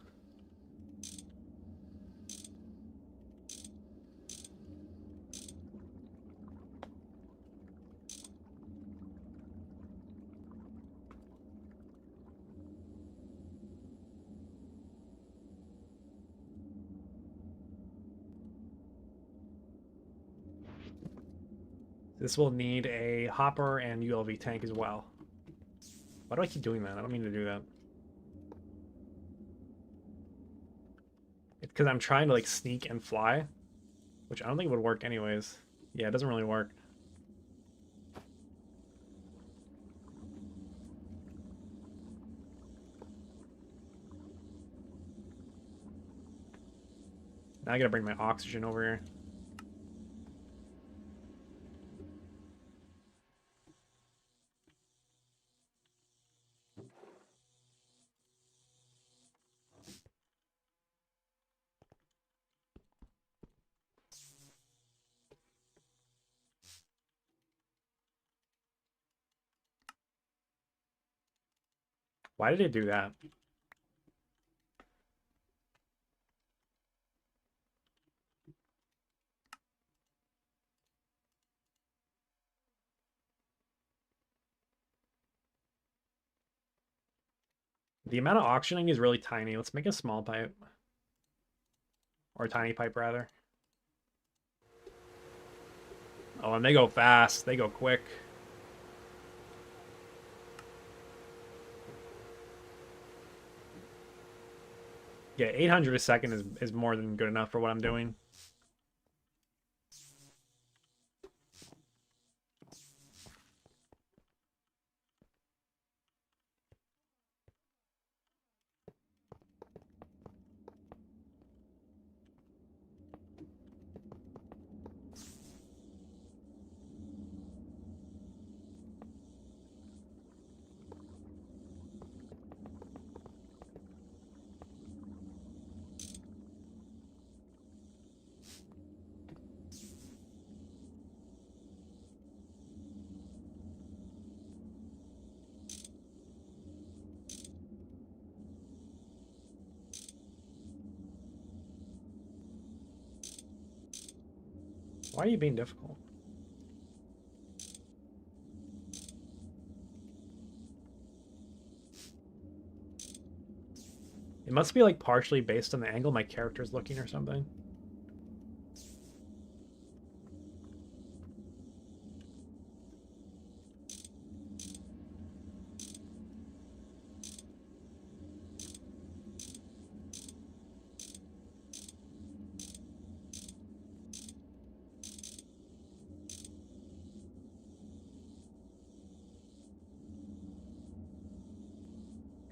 This will need a hopper and ULV tank as well. Why do I keep doing that? I don't mean to do that. It's because I'm trying to like sneak and fly, which I don't think would work anyways. Yeah, it doesn't really work. Now I gotta bring my oxygen over here. Why did it do that? The amount of oxygen I need is really tiny. Let's make a small pipe. Or a tiny pipe, rather. Oh, and they go fast. They go quick. Yeah, 800 a second is more than good enough for what I'm doing. Why are you being difficult? It must be like partially based on the angle my character's looking or something.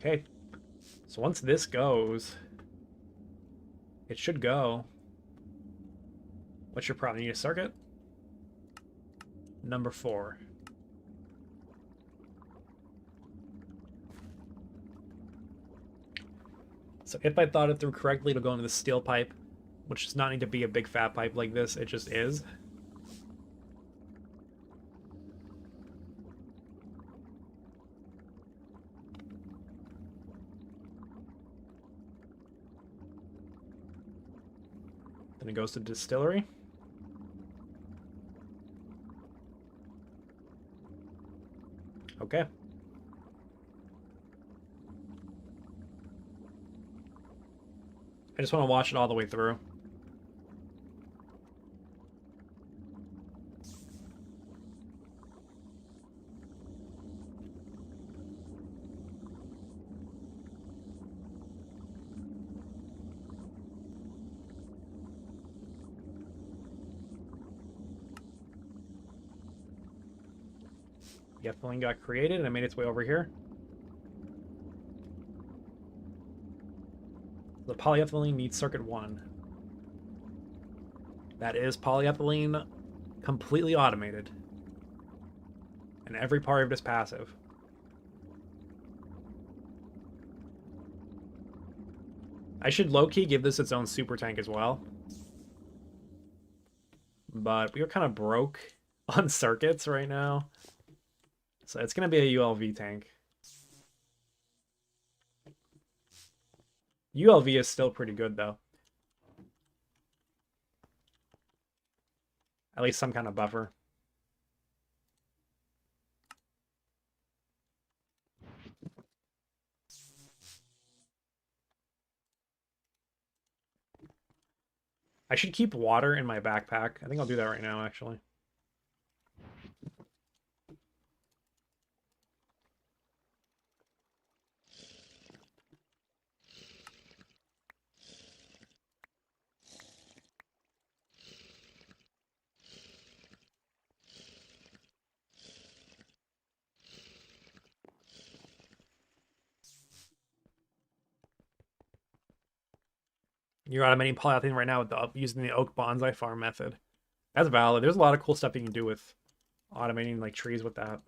Okay, so once this goes, it should go. What's your problem? You need a circuit? Number 4. So if I thought it through correctly, it'll go into the steel pipe, which does not need to be a big fat pipe like this. It just is. Then it goes to distillery. Okay. I just want to watch it all the way through. The ethylene got created and it made its way over here. The polyethylene needs circuit 1. That is polyethylene completely automated. And every part of it is passive. I should low-key give this its own super tank as well. But we are kind of broke on circuits right now. So it's going to be a ULV tank. ULV is still pretty good though. At least some kind of buffer. I should keep water in my backpack. I think I'll do that right now, actually. You're automating polyethylene right now with using the oak bonsai farm method. That's valid. There's a lot of cool stuff you can do with automating like trees with that.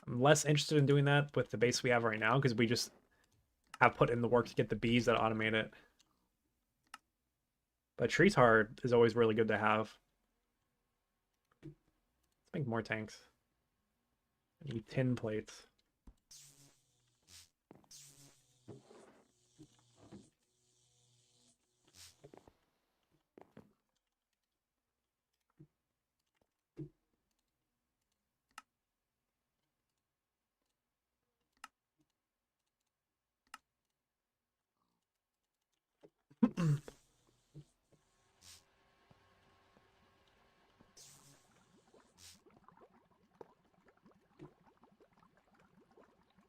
I'm less interested in doing that with the base we have right now because we just have put in the work to get the bees that automate it. But trees hard is always really good to have. Let's make more tanks. I need tin plates.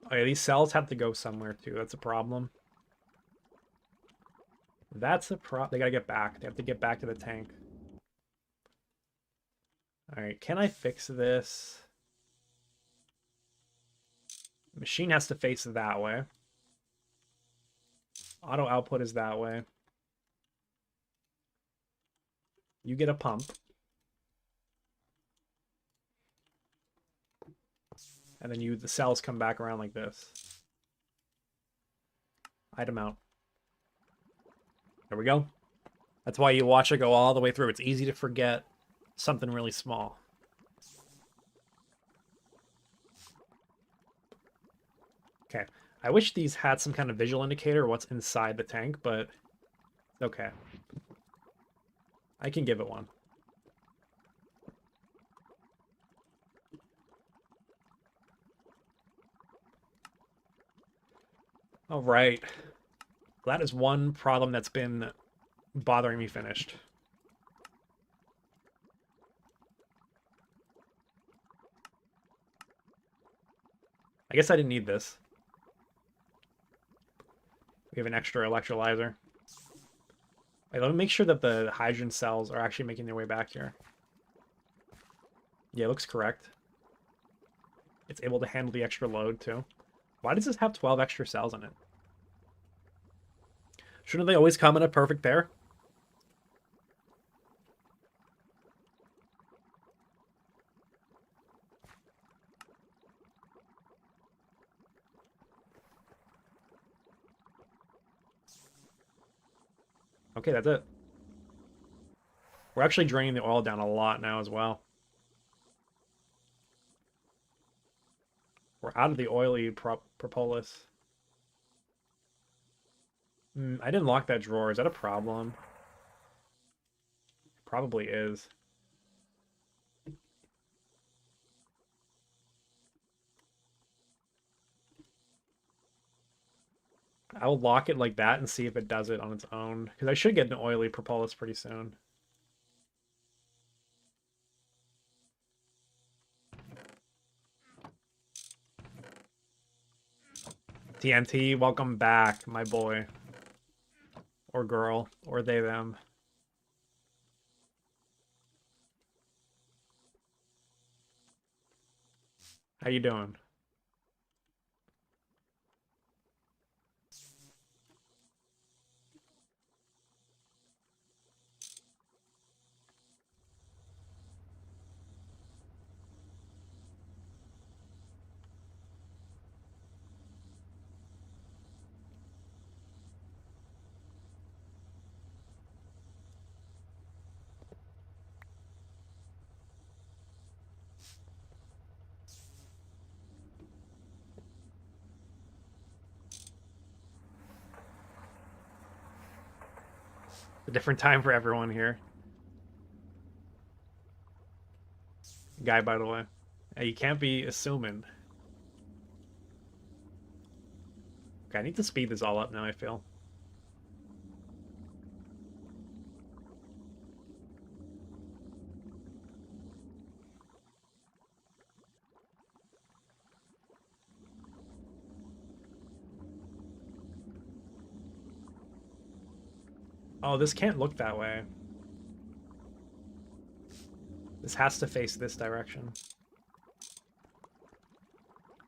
Oh yeah, these cells have to go somewhere too. That's a problem. That's a problem. They gotta get back. They have to get back to the tank. All right, can I fix this? Machine has to face that way. Auto output is that way. You get a pump. And then the cells come back around like this. Item out. There we go. That's why you watch it go all the way through. It's easy to forget something really small. Okay. I wish these had some kind of visual indicator of what's inside the tank, but okay. I can give it one. All right. That is one problem that's been bothering me finished. I guess I didn't need this. We have an extra electrolyzer. Wait, let me make sure that the hydrogen cells are actually making their way back here. Yeah, it looks correct. It's able to handle the extra load, too. Why does this have 12 extra cells in it? Shouldn't they always come in a perfect pair? Okay, that's it. We're actually draining the oil down a lot now as well. We're out of the oily propolis. I didn't lock that drawer. Is that a problem? Probably is. I'll lock it like that and see if it does it on its own. Because I should get an oily propolis pretty soon. TNT, welcome back, my boy. Or girl. Or they, them. How you doing? A different time for everyone here. Guy, by the way. You can't be assuming. Okay, I need to speed this all up now, I feel. Oh, this can't look that way. This has to face this direction.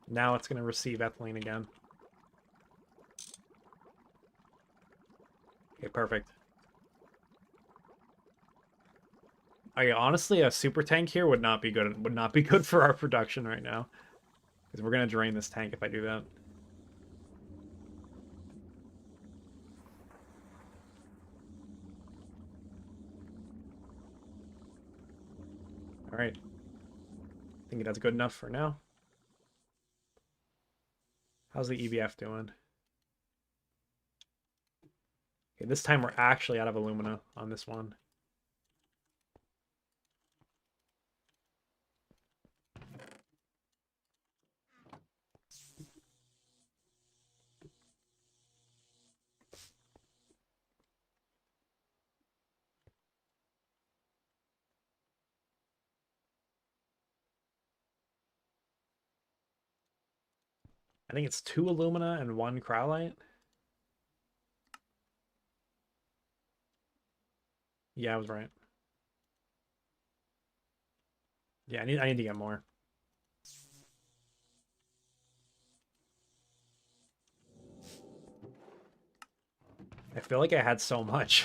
Now it's going to receive ethylene again. Okay, perfect. Okay, honestly, a super tank here would not be good. Would not be good for our production right now, because we're going to drain this tank if I do that. All right. I think that's good enough for now. How's the EVF doing? Okay, this time we're actually out of alumina on this one. I think it's 2 alumina and 1 cryolite. Yeah, I was right. Yeah, I need to get more. I feel like I had so much.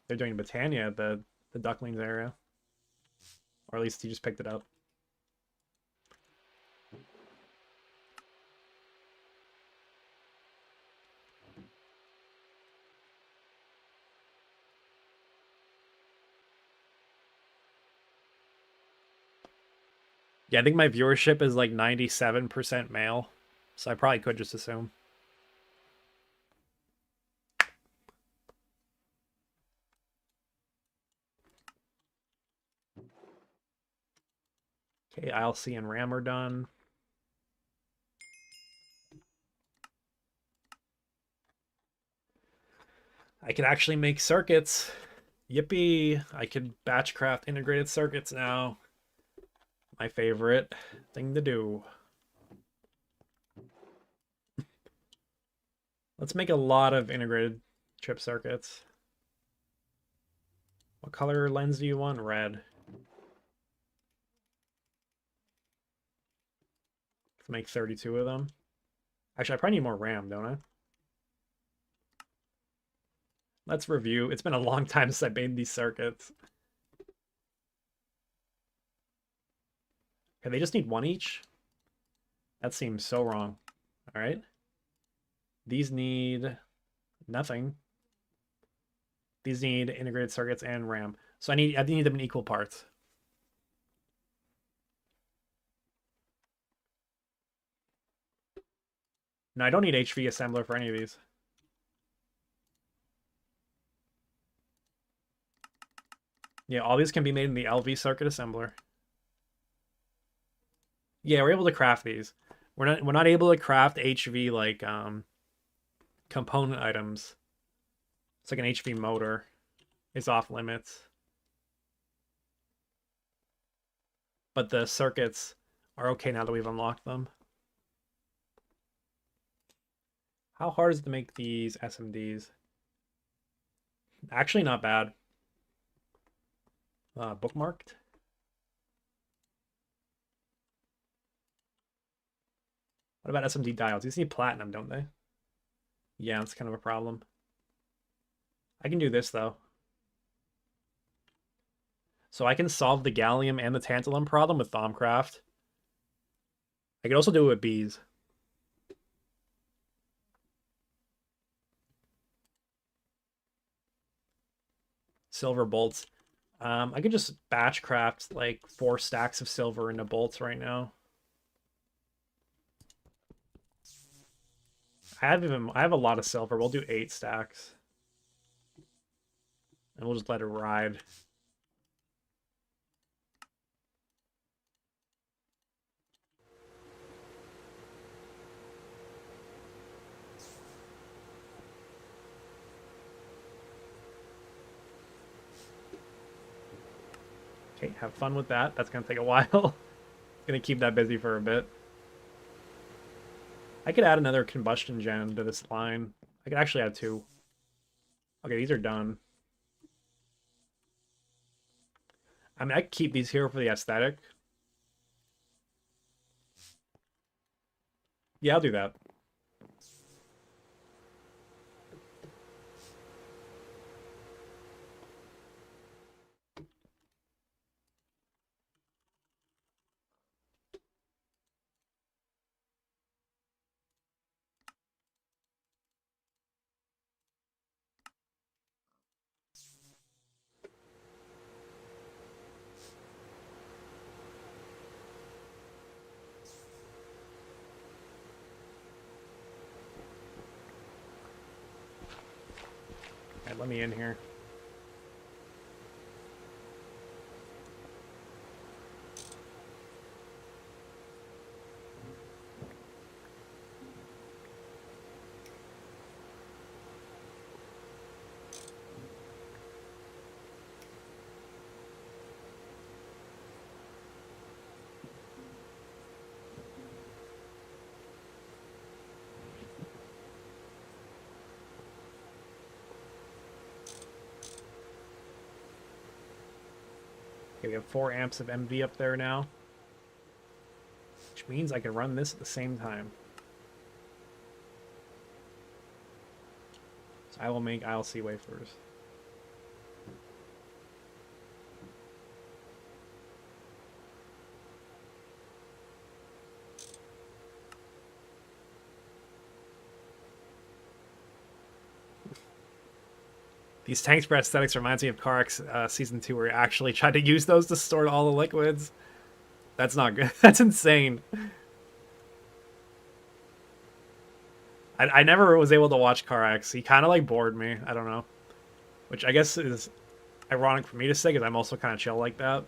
They're doing Botania at the Ducklings area. Or at least he just picked it up. Yeah, I think my viewership is like 97% male. So I probably could just assume. Okay, ILC and RAM are done. I could actually make circuits. Yippee! I could batch craft integrated circuits now. My favorite thing to do. Let's make a lot of integrated chip circuits. What color lens do you want? Red. Let's make 32 of them. Actually, I probably need more RAM, don't I? Let's review. It's been a long time since I made these circuits. Okay, they just need 1 each? That seems so wrong. All right. These need nothing. These need integrated circuits and RAM. So I need them in equal parts. No, I don't need HV assembler for any of these. Yeah, all these can be made in the LV circuit assembler. Yeah, we're able to craft these. We're not able to craft HV like component items. It's like an HV motor is off limits. But the circuits are okay now that we've unlocked them. How hard is it to make these SMDs? Actually, not bad. Bookmarked. What about SMD diodes? These need platinum, don't they? Yeah, that's kind of a problem. I can do this, though. So I can solve the gallium and the tantalum problem with Thaumcraft. I could also do it with bees. Silver bolts. I could just batch craft like 4 stacks of silver into bolts right now. I have a lot of silver. We'll do 8 stacks. And we'll just let it ride. Okay, have fun with that. That's gonna take a while. Gonna keep that busy for a bit. I could add another combustion gen to this line. I could actually add 2. Okay, these are done. I mean, I could keep these here for the aesthetic. Yeah, I'll do that. Alright, let me in here. Okay, we have 4 amps of MV up there now. Which means I can run this at the same time. So I will make ILC wafers. These tanks for aesthetics reminds me of CarX Season 2, where you actually tried to use those to store all the liquids. That's not good. That's insane. I never was able to watch CarX. He kind of like bored me. I don't know. Which I guess is ironic for me to say, because I'm also kind of chill like that.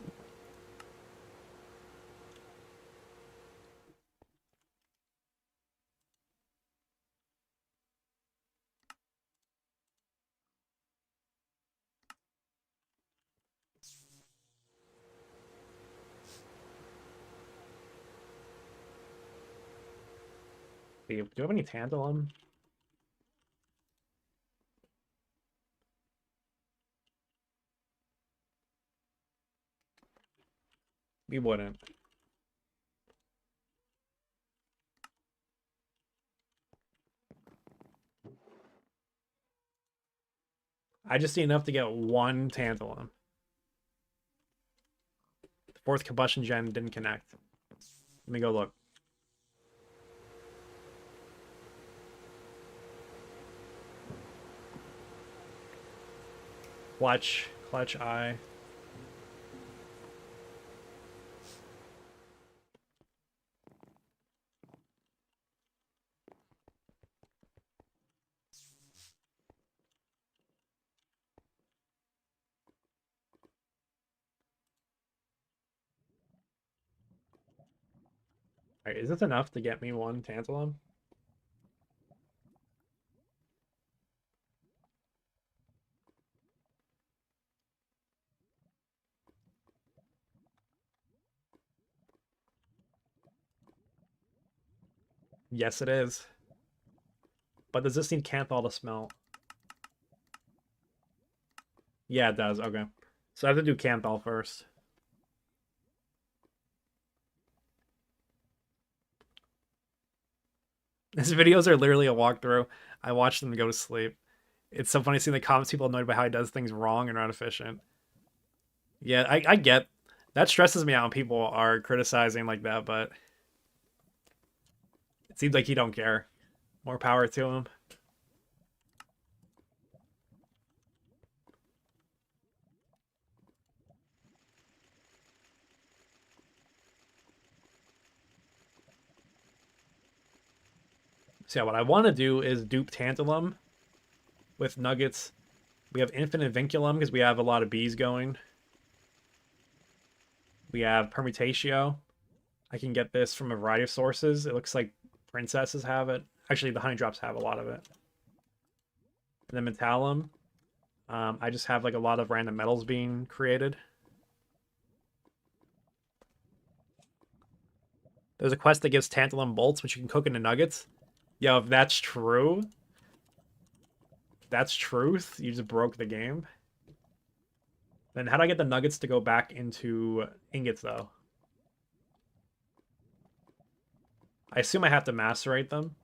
Do you have any tantalum? We wouldn't. I just need enough to get 1 tantalum. The 4th combustion gen didn't connect. Let me go look. Clutch I. Alright, is this enough to get me 1 tantalum? Yes, it is. But does this need Canthal to smelt? Yeah, it does. Okay. So I have to do Canthal first. These videos are literally a walkthrough. I watch them go to sleep. It's so funny seeing the comments, people annoyed by how he does things wrong and not efficient. Yeah, I get that. Stresses me out when people are criticizing like that, but it seems like he don't care. More power to him. So yeah, what I want to do is dupe tantalum with nuggets. We have infinite vinculum because we have a lot of bees going. We have permutatio. I can get this from a variety of sources. It looks like princesses have it. Actually, the honey drops have a lot of it. And then metallum. I just have like a lot of random metals being created. There's a quest that gives tantalum bolts, which you can cook into nuggets. Yo, if that's true, if that's truth, you just broke the game. Then how do I get the nuggets to go back into ingots, though? I assume I have to macerate them.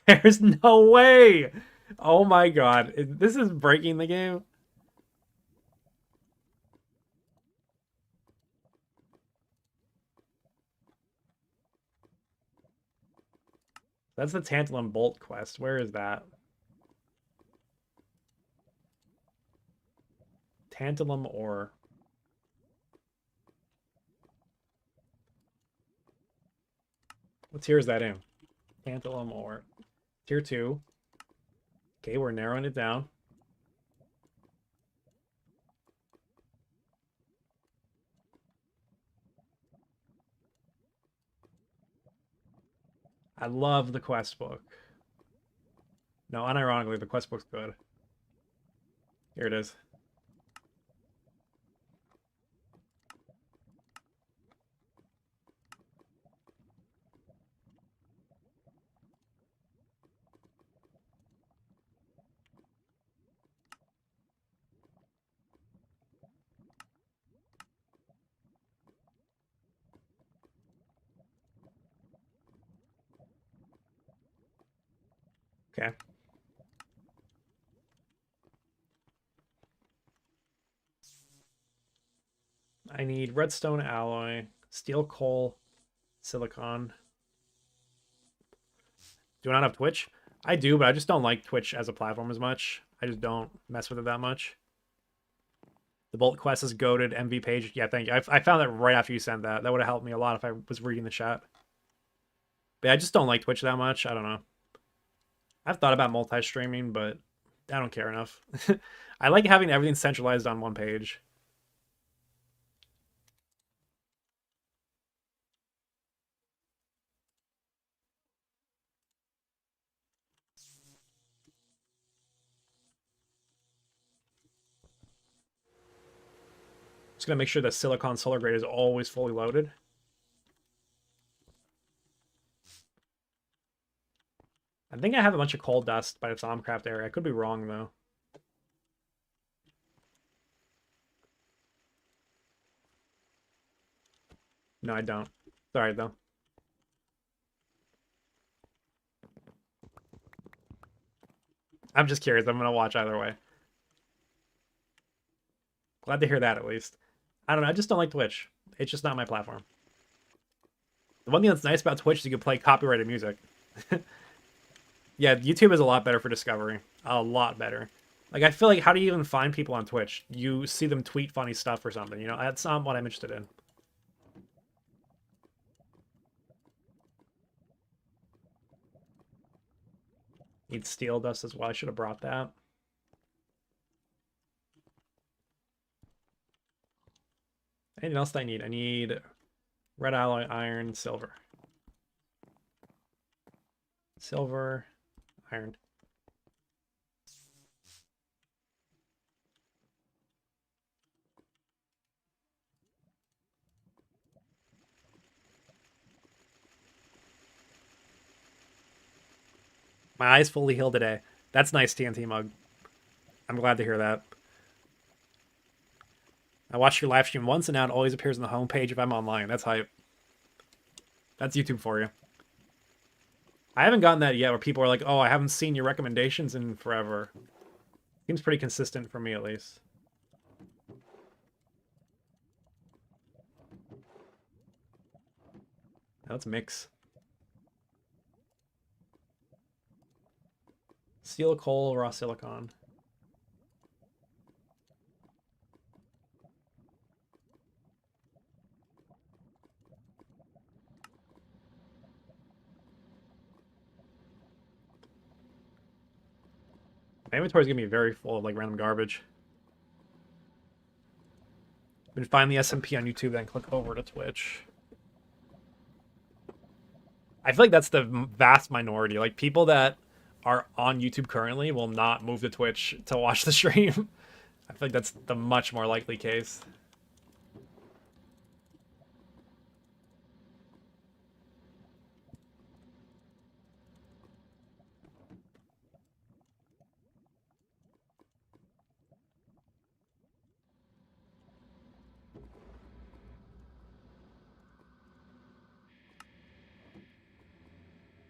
There's no way! Oh my god. This is breaking the game. That's the tantalum bolt quest. Where is that? Tantalum ore. What tier is that in? Tantalum ore. Tier 2. Okay, we're narrowing it down. I love the quest book. No, unironically, the quest book's good. Here it is. Okay. I need redstone alloy, steel coal, silicon. Do I not have Twitch? I do, but I just don't like Twitch as a platform as much. I just don't mess with it that much. The Bolt Quest is goated. MV page. Yeah, thank you. I found that right after you sent that. That would have helped me a lot if I was reading the chat. But yeah, I just don't like Twitch that much. I don't know. I've thought about multi-streaming, but I don't care enough. I like having everything centralized on one page. Just gonna make sure that silicon solar grade is always fully loaded. I think I have a bunch of coal dust by the Thaumcraft area. I could be wrong though. No, I don't. Sorry though. I'm just curious. I'm gonna watch either way. Glad to hear that at least. I don't know. I just don't like Twitch. It's just not my platform. The one thing that's nice about Twitch is you can play copyrighted music. Yeah, YouTube is a lot better for discovery. A lot better. Like, I feel like, how do you even find people on Twitch? You see them tweet funny stuff or something, you know? That's not what I'm interested in. Need steel dust as well. I should have brought that. Anything else that I need? I need red alloy, iron, silver. Silver, iron. My eyes fully healed today. That's nice, TNT Mug. I'm glad to hear that. I watched your live stream once, and now it always appears on the homepage if I'm online. That's hype. That's YouTube for you. I haven't gotten that yet where people are like, oh, I haven't seen your recommendations in forever. Seems pretty consistent for me, at least. Now let's mix. Steel, coal, raw silicon. My inventory's gonna be very full of like random garbage. You can find the SMP on YouTube, then click over to Twitch. I feel like that's the vast minority. Like people that are on YouTube currently will not move to Twitch to watch the stream. I feel like that's the much more likely case.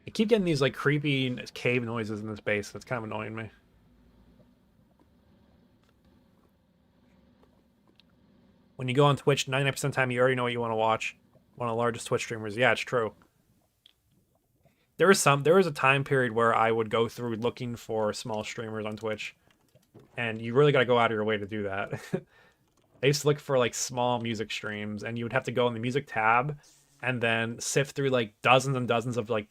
I keep getting these like creepy cave noises in this base. That's kind of annoying me. When you go on Twitch, 99% of the time you already know what you want to watch. One of the largest Twitch streamers. Yeah, it's true. There was a time period where I would go through looking for small streamers on Twitch, and you really got to go out of your way to do that. I used to look for like small music streams, and you would have to go in the music tab and then sift through like dozens and dozens of like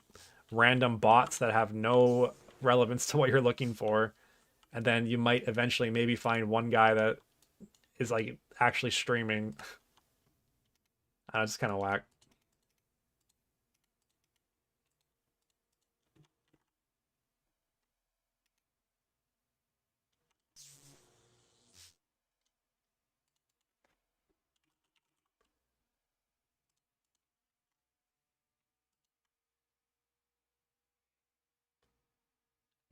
random bots that have no relevance to what you're looking for. And then you might eventually maybe find one guy that is like actually streaming. It's kind of whack.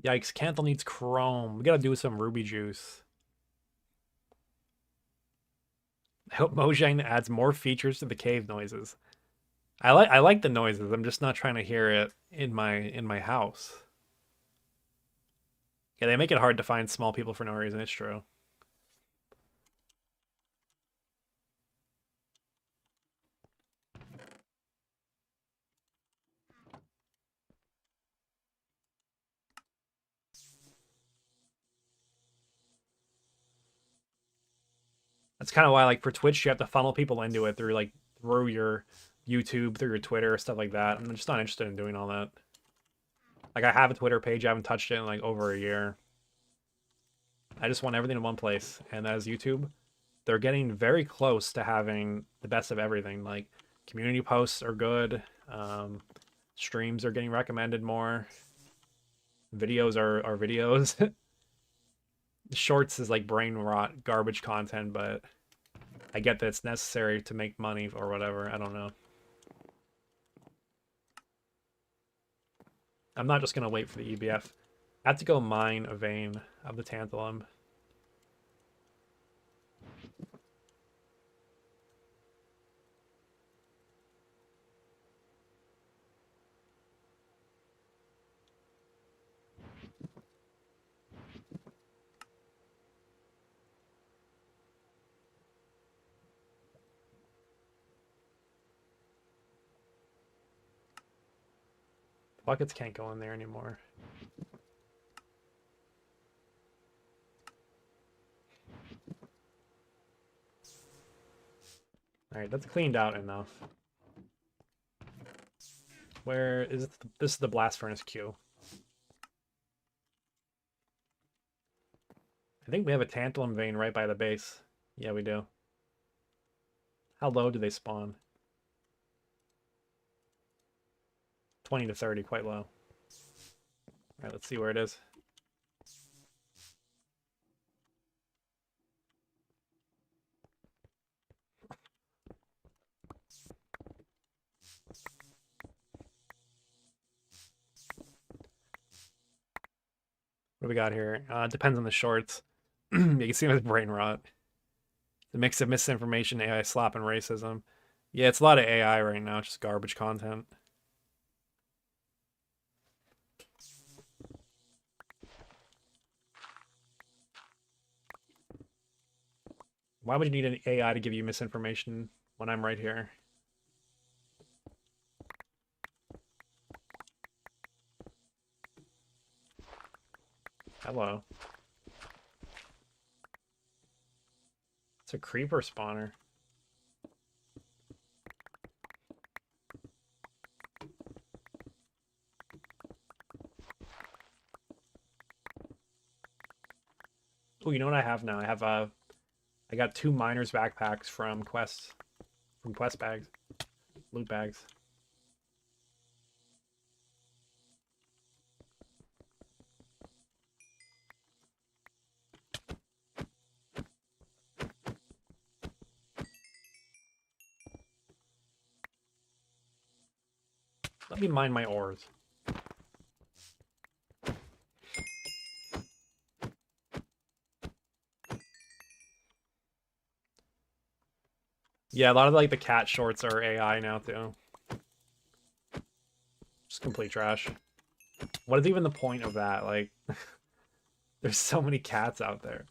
Yikes, Canthal needs chrome. We gotta do some ruby juice. I hope Mojang adds more features to the cave noises. I like the noises. I'm just not trying to hear it in my house. Yeah, they make it hard to find small people for no reason. It's true. That's kind of why, like, for Twitch, you have to funnel people into it through your YouTube, through your Twitter, stuff like that. I'm just not interested in doing all that. Like, I have a Twitter page. I haven't touched it in like over a year. I just want everything in one place. And as YouTube, they're getting very close to having the best of everything. Like, community posts are good. Streams are getting recommended more. Videos are videos. Shorts is like brain rot, garbage content, but I get that it's necessary to make money or whatever. I don't know. I'm not just gonna wait for the EBF. I have to go mine a vein of the tantalum. Buckets can't go in there anymore. Alright, that's cleaned out enough. Where is it? This is the blast furnace queue. I think we have a tantalum vein right by the base. Yeah, we do. How low do they spawn? 20 to 30, quite low. Alright, let's see where it is. What do we got here? It depends on the shorts. You can see with brain rot. The mix of misinformation, AI slop, and racism. Yeah, it's a lot of AI right now, just garbage content. Why would you need an AI to give you misinformation when I'm right here? Hello. It's a creeper spawner. Ooh, you know what I have now? I have I got 2 miners backpacks from quest bags, loot bags. Let me mine my ores. Yeah, a lot of like the cat shorts are AI now too. Just complete trash. What is even the point of that? Like, there's so many cats out there.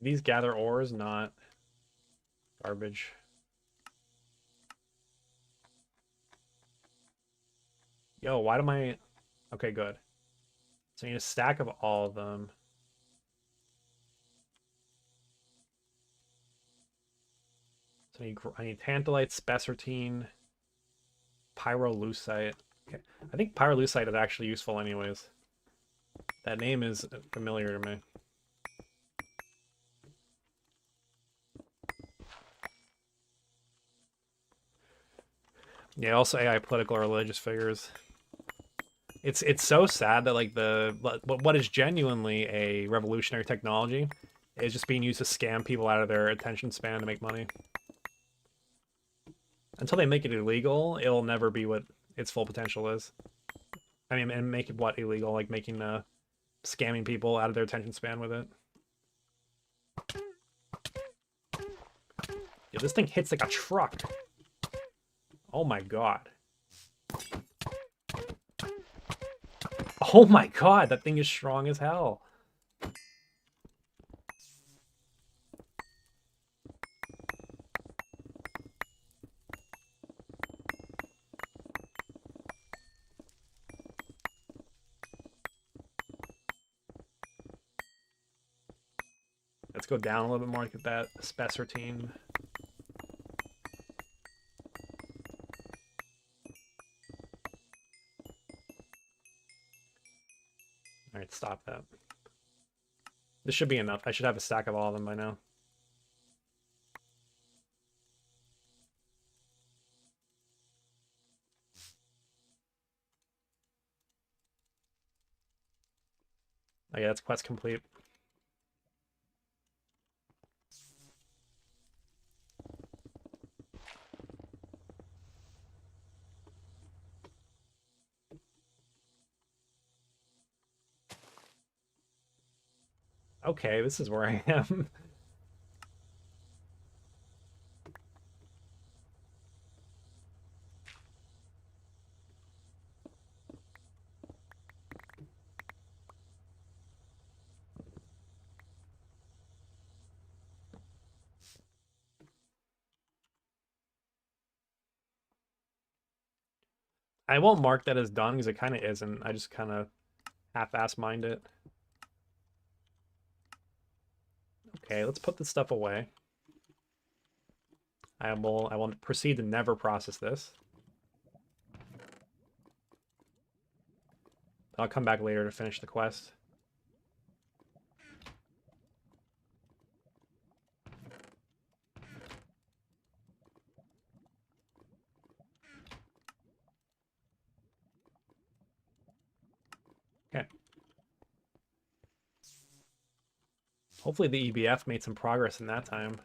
These gather ores, not garbage. Yo, why do I... Okay, good. So I need a stack of all of them. So I need tantalite, spessartine, pyrolusite. Okay. I think pyrolusite is actually useful anyways. That name is familiar to me. Yeah, also AI political or religious figures. It's so sad that like what is genuinely a revolutionary technology is just being used to scam people out of their attention span to make money. Until they make it illegal, it'll never be what its full potential is. I mean, and make it what illegal, like making scamming people out of their attention span with it. Yo, this thing hits like a truck. Oh my god. Oh my god, that thing is strong as hell. Let's go down a little bit more to get that spessartine. Alright, stop that. This should be enough. I should have a stack of all of them by now. Oh yeah, that's quest complete. Okay, this is where I am. I won't mark that as done because it kind of isn't. I just kind of half-ass mind it. Okay, let's put this stuff away. I will proceed to never process this. I'll come back later to finish the quest. Hopefully the EBF made some progress in that time.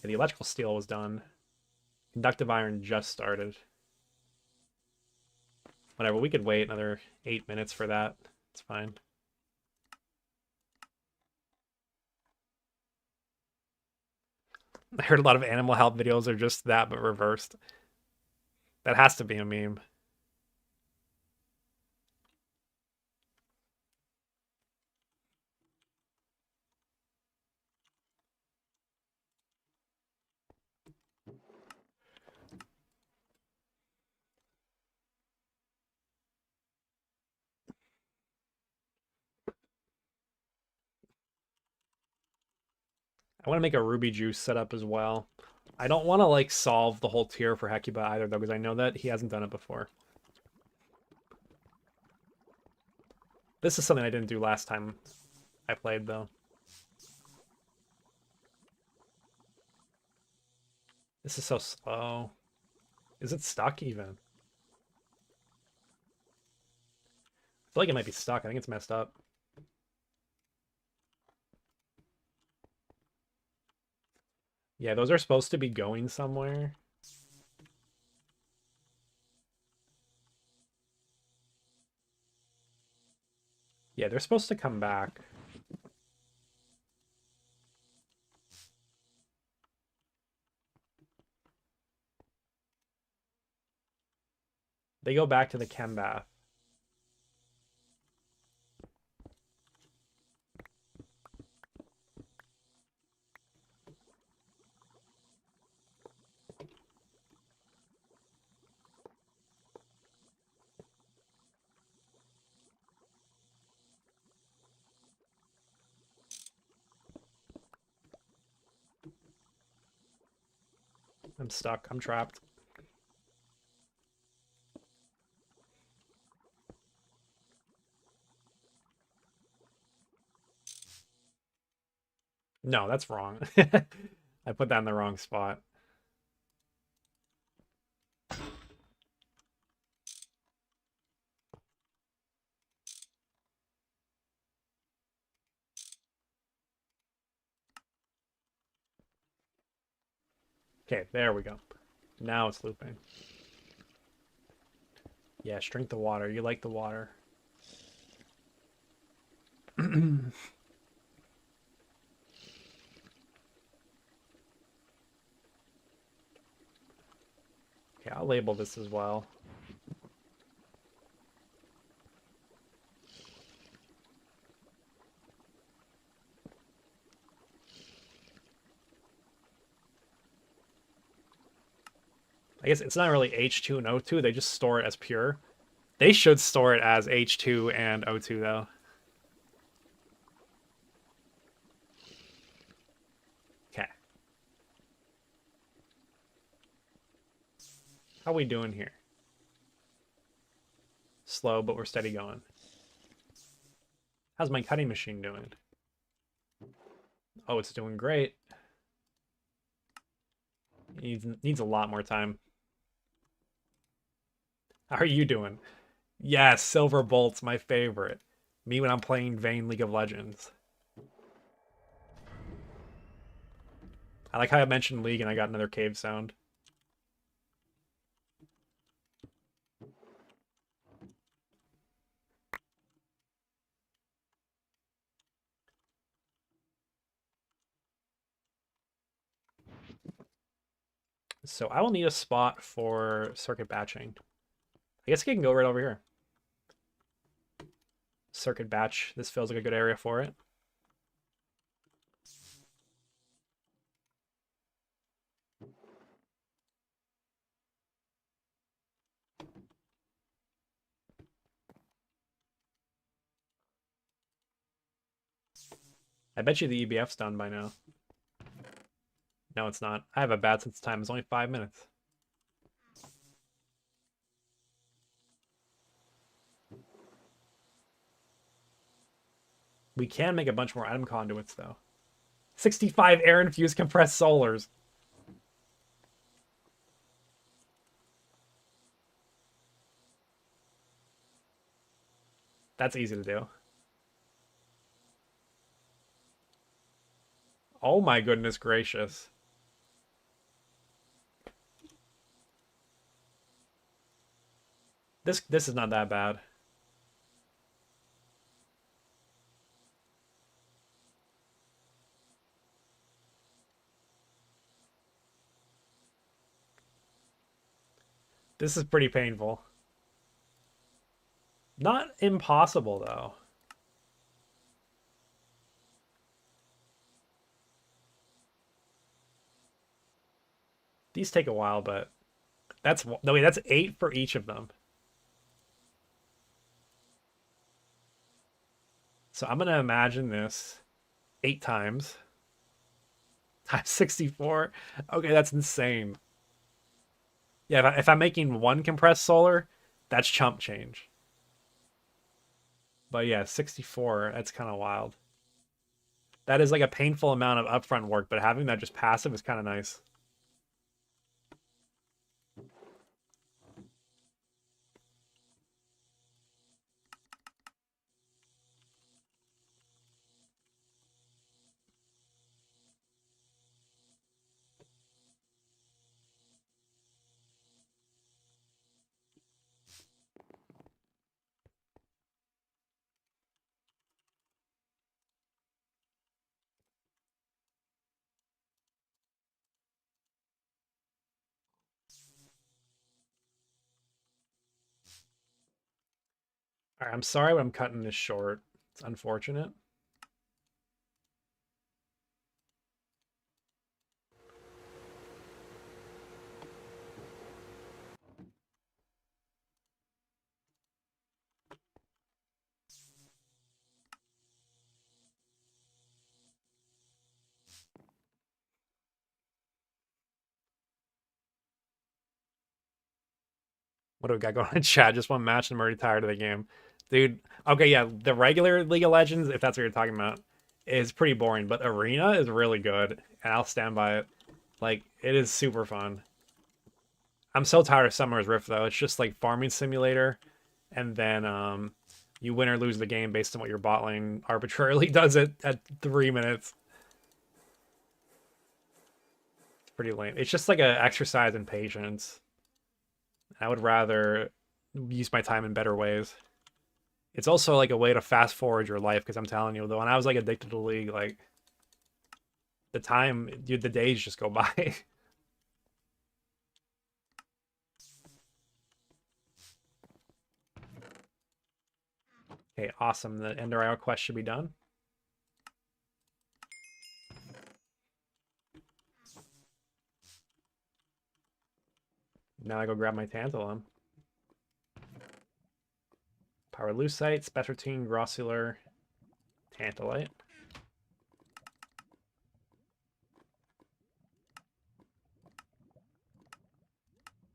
Yeah, the electrical steel was done. Conductive iron just started. Whatever, we could wait another 8 minutes for that. It's fine. I heard a lot of animal health videos are just that, but reversed. That has to be a meme. I want to make a ruby juice setup as well. I don't want to like solve the whole tier for Hecuba either though, because I know that he hasn't done it before. This is something I didn't do last time I played though. This is so slow. Is it stuck even? I feel like it might be stuck. I think it's messed up. Yeah, those are supposed to be going somewhere. Yeah, they're supposed to come back. They go back to the chem bath. I'm stuck. I'm trapped. No, that's wrong. I put that in the wrong spot. Okay, there we go. Now it's looping. Yeah, drink the water. You like the water. Okay, I'll label this as well. I guess it's not really H2 and O2. They just store it as pure. They should store it as H2 and O2, though. Okay. How we doing here? Slow, but we're steady going. How's my cutting machine doing? Oh, it's doing great. It needs a lot more time. How are you doing? Yes, Silver Bolt's my favorite. Me when I'm playing Vayne League of Legends. I like how I mentioned League and I got another cave sound. So I will need a spot for circuit batching. I guess I can go right over here. Circuit batch. This feels like a good area for it. I bet you the EBF's done by now. No, it's not. I have a bad sense of time. It's only 5 minutes. We can make a bunch more atom conduits, though. 65 air-infused compressed solars. That's easy to do. Oh my goodness gracious. This is not that bad. This is pretty painful. Not impossible though. These take a while, but that's no wait, that's 8 for each of them. So I'm gonna imagine this 8 times times 64. Okay, that's insane. Yeah, if I'm making one compressed solar, that's chump change. But yeah, 64, that's kind of wild. That is like a painful amount of upfront work, but having that just passive is kind of nice. All right, I'm sorry, but I'm cutting this short. It's unfortunate. What do we got going in chat? Just one match and I'm already tired of the game. Dude, okay, yeah, the regular League of Legends, if that's what you're talking about, is pretty boring, but Arena is really good, and I'll stand by it. Like, it is super fun. I'm so tired of Summer's Rift, though. It's just like farming simulator, and then you win or lose the game based on what your bot lane arbitrarily does it at 3 minutes. It's pretty lame. It's just like an exercise in patience. I would rather use my time in better ways. It's also like a way to fast forward your life because I'm telling you, though, when I was like addicted to League, like the time, dude, the days just go by. Okay, awesome. The Ender IO quest should be done. Now I go grab my Tantalum. Power Lucite, Spectrotine, Grossular, Tantalite.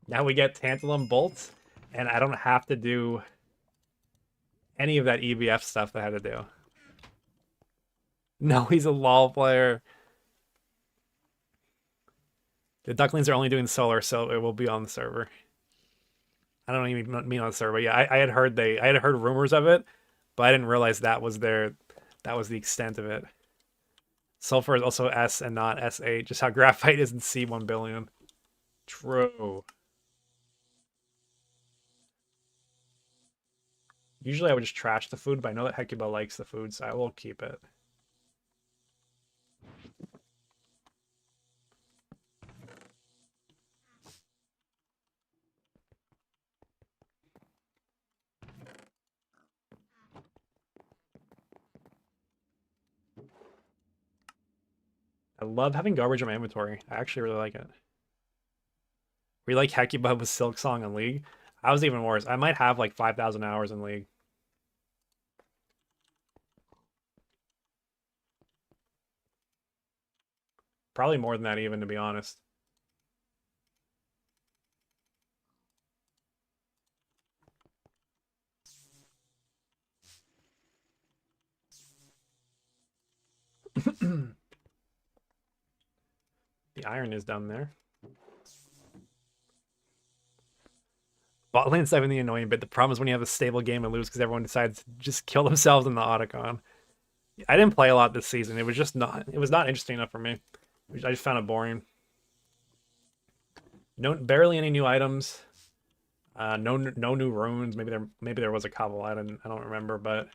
Now we get Tantalum Bolts, and I don't have to do any of that EBF stuff that I had to do. No, he's a LOL player. The Ducklings are only doing solar, so it will be on the server. I don't even mean on the server. Yeah, I had heard I had heard rumors of it, but I didn't realize that was the extent of it. Sulfur is also S and not S8, just how graphite is in C1 billion. True. Usually I would just trash the food, but I know that Hecuba likes the food, so I will keep it. I love having garbage in my inventory. I actually really like it. We like Hecuba with Silk Song in League. I was even worse. I might have like 5,000 hours in League. Probably more than that even, to be honest. The iron is down there. Bot lane's having the annoying bit. The problem is when you have a stable game and lose because everyone decides to just kill themselves in the Otacon. I didn't play a lot this season. It was just not. It was not interesting enough for me. I just found it boring. No, barely any new items. No new runes. Maybe there was a couple. I don't remember, but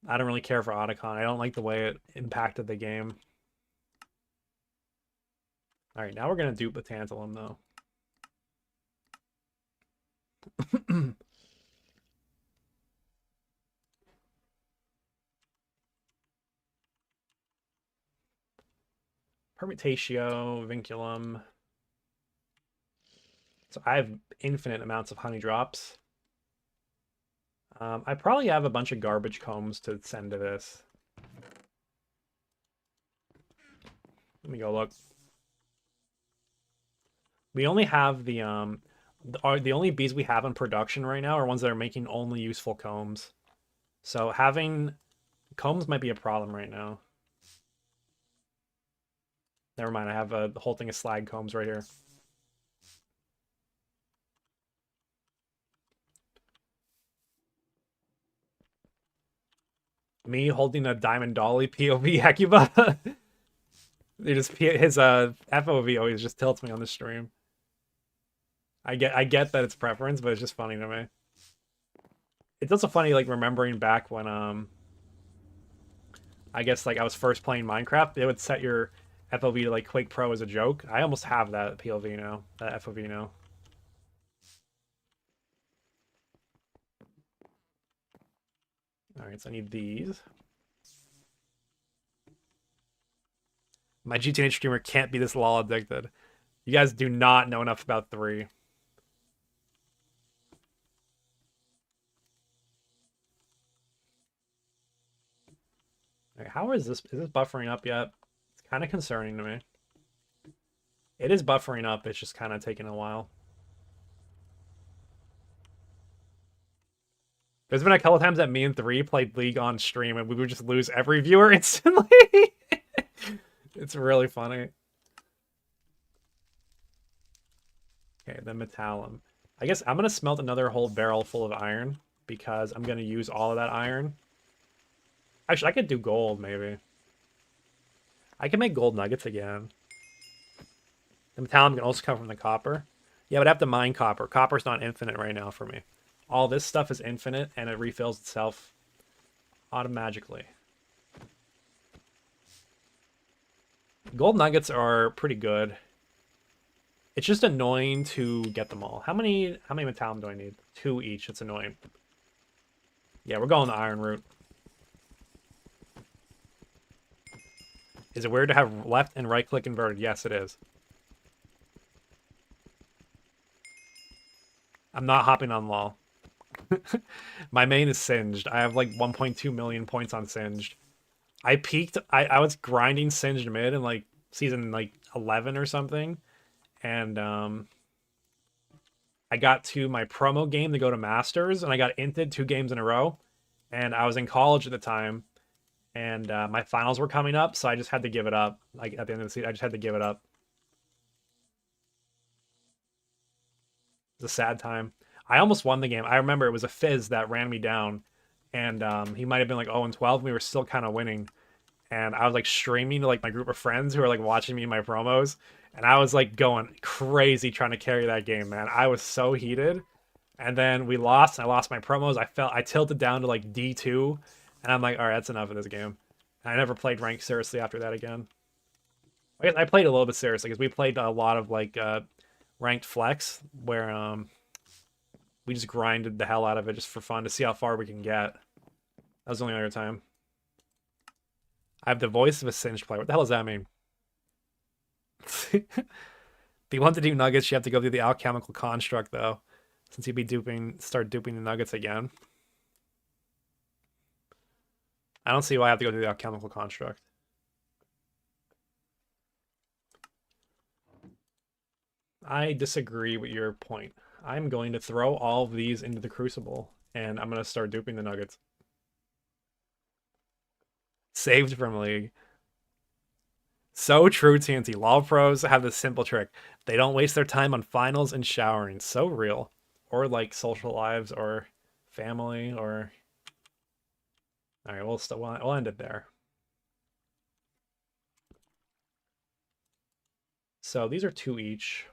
I don't really care for Otacon. I don't like the way it impacted the game. All right, now we're gonna dupe the Tantalum though. Permutatio, Vinculum. So I have infinite amounts of honey drops. I probably have a bunch of garbage combs to send to this. Let me go look. We only have the only bees we have in production right now are ones that are making only useful combs. So having combs might be a problem right now. Never mind, I have the whole thing of slag combs right here. Me holding a Diamond Dolly POV Hecuba. His FOV always just tilts me on the stream. I get that it's preference, but it's just funny to me. It's also funny like remembering back when I guess like I was first playing Minecraft, they would set your FOV to like Quake Pro as a joke. I almost have that POV now, that FOV now. All right, so I need these. My GTNH streamer can't be this LOL addicted. You guys do not know enough about 3. Right, how is this? Is this buffering up yet? It's kind of concerning to me. It is buffering up. It's just kind of taking a while. There's been a couple times that me and 3 played League on stream and we would just lose every viewer instantly. It's really funny. Okay, the Metallum. I guess I'm going to smelt another whole barrel full of iron because I'm going to use all of that iron. Actually, I could do gold, maybe. I can make gold nuggets again. The Metallum can also come from the copper. Yeah, but I have to mine copper. Copper's not infinite right now for me. All this stuff is infinite, and it refills itself automatically. Gold nuggets are pretty good. It's just annoying to get them all. How many Metallum do I need? 2 each. It's annoying. Yeah, we're going the iron route. Is it weird to have left and right click inverted? Yes, it is. I'm not hopping on LOL. My main is Singed. I have like 1.2 million points on Singed. I peaked. I was grinding Singed mid in like season like 11 or something, and I got to my promo game to go to Masters, and I got inted 2 games in a row, and I was in college at the time, and my finals were coming up, so I just had to give it up. Like at the end of the season, I just had to give it up. It's a sad time. I almost won the game. I remember it was a Fizz that ran me down, and he might have been like 0-12. We were still kind of winning, and I was like streaming to like my group of friends who were like watching me in my promos, and I was like going crazy trying to carry that game, man. I was so heated, and then we lost. I lost my promos. I tilted down to like D2, and I'm like, all right, that's enough of this game. And I never played ranked seriously after that again. I played a little bit seriously because we played a lot of like ranked flex where we just grinded the hell out of it just for fun to see how far we can get. That was the only other time. I have the voice of a Singed player. What the hell does that mean? If you want to do nuggets, you have to go through the alchemical construct, though, since you'd be start duping the nuggets again. I don't see why I have to go through the alchemical construct. I disagree with your point. I'm going to throw all of these into the crucible, and I'm going to start duping the nuggets. Saved from League. So true, TNT. LoL pros have this simple trick. They don't waste their time on finals and showering. So real. Or like social lives or family or... All right, we'll end it there. So these are 2 each.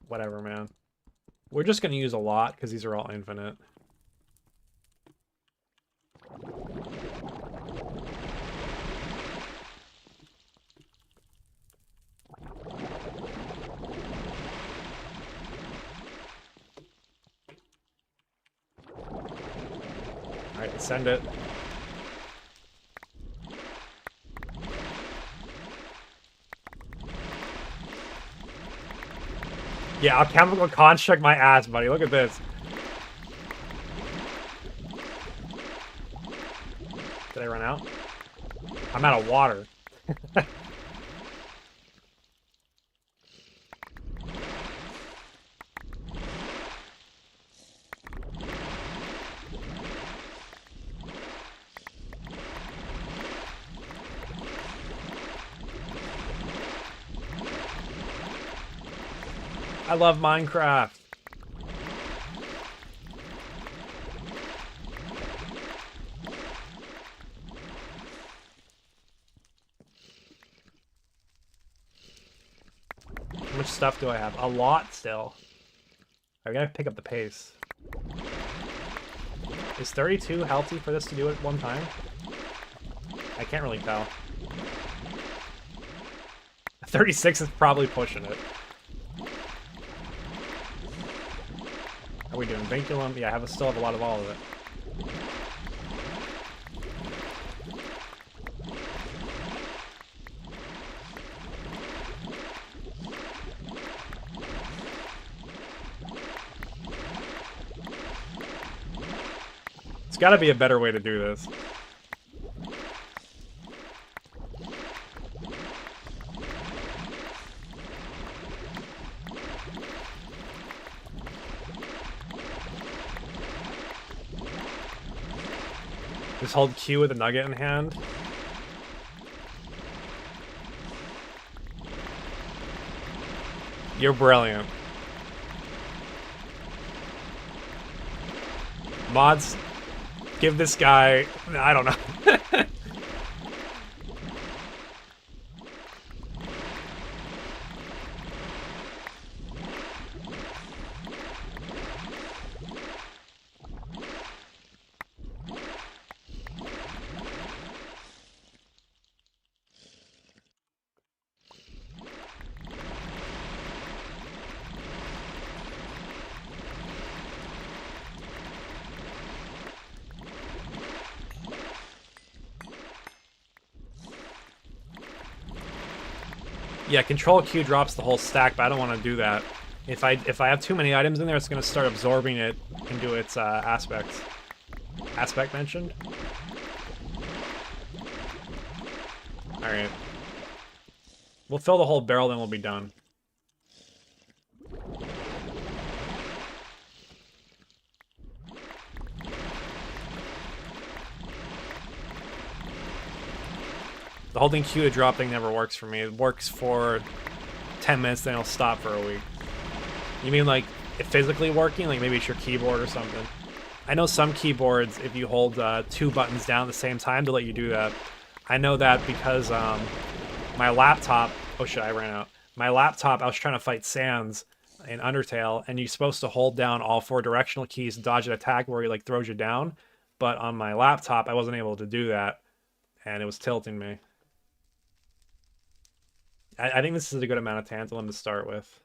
Whatever, man. We're just gonna use a lot because these are all infinite. All right, send it. Yeah, I'll chemical construct my ass, buddy. Look at this. Did I run out? I'm out of water. I love Minecraft. How much stuff do I have? A lot still. I gotta pick up the pace. Is 32 healthy for this to do it one time? I can't really tell. 36 is probably pushing it. Are we doing vinculum? Yeah, still have a lot of all of it. It's got to be a better way to do this. Just hold Q with a nugget in hand. You're brilliant. Mods, give this guy... I don't know. Yeah, Control Q drops the whole stack, but I don't want to do that. If I have too many items in there, it's going to start absorbing it into its aspects. Aspect mentioned? Alright. We'll fill the whole barrel, then we'll be done. The holding Q to drop thing never works for me. It works for 10 minutes, then it'll stop for a week. You mean like physically working? Like maybe it's your keyboard or something? I know some keyboards, if you hold 2 buttons down at the same time, to let you do that. I know that because my laptop... Oh shit, I ran out. My laptop, I was trying to fight Sans in Undertale, and you're supposed to hold down all 4 directional keys to dodge an attack where he like throws you down. But on my laptop, I wasn't able to do that, and it was tilting me. I think this is a good amount of tantalum to start with.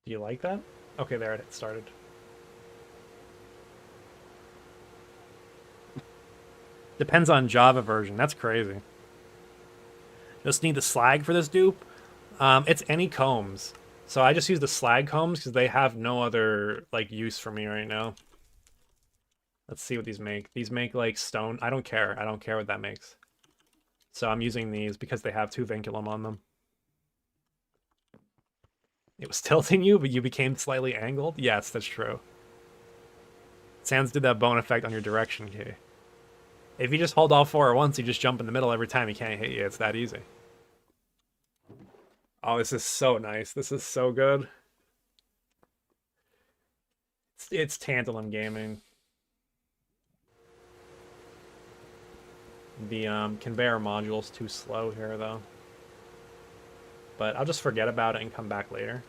Do you like that? Okay, there it started. Depends on Java version. That's crazy. Just need the slag for this dupe. It's any combs. So I just use the slag combs because they have no other like use for me right now. Let's see what these make. These make like stone. I don't care. I don't care what that makes. So I'm using these because they have 2 vinculum on them. It was tilting you, but you became slightly angled? Yes, that's true. Sans did that bone effect on your direction key. If you just hold all 4 at once, you just jump in the middle every time. He can't hit you. It's that easy. Oh, this is so nice. This is so good. It's Tantalum gaming. The conveyor module's too slow here, though. But I'll just forget about it and come back later.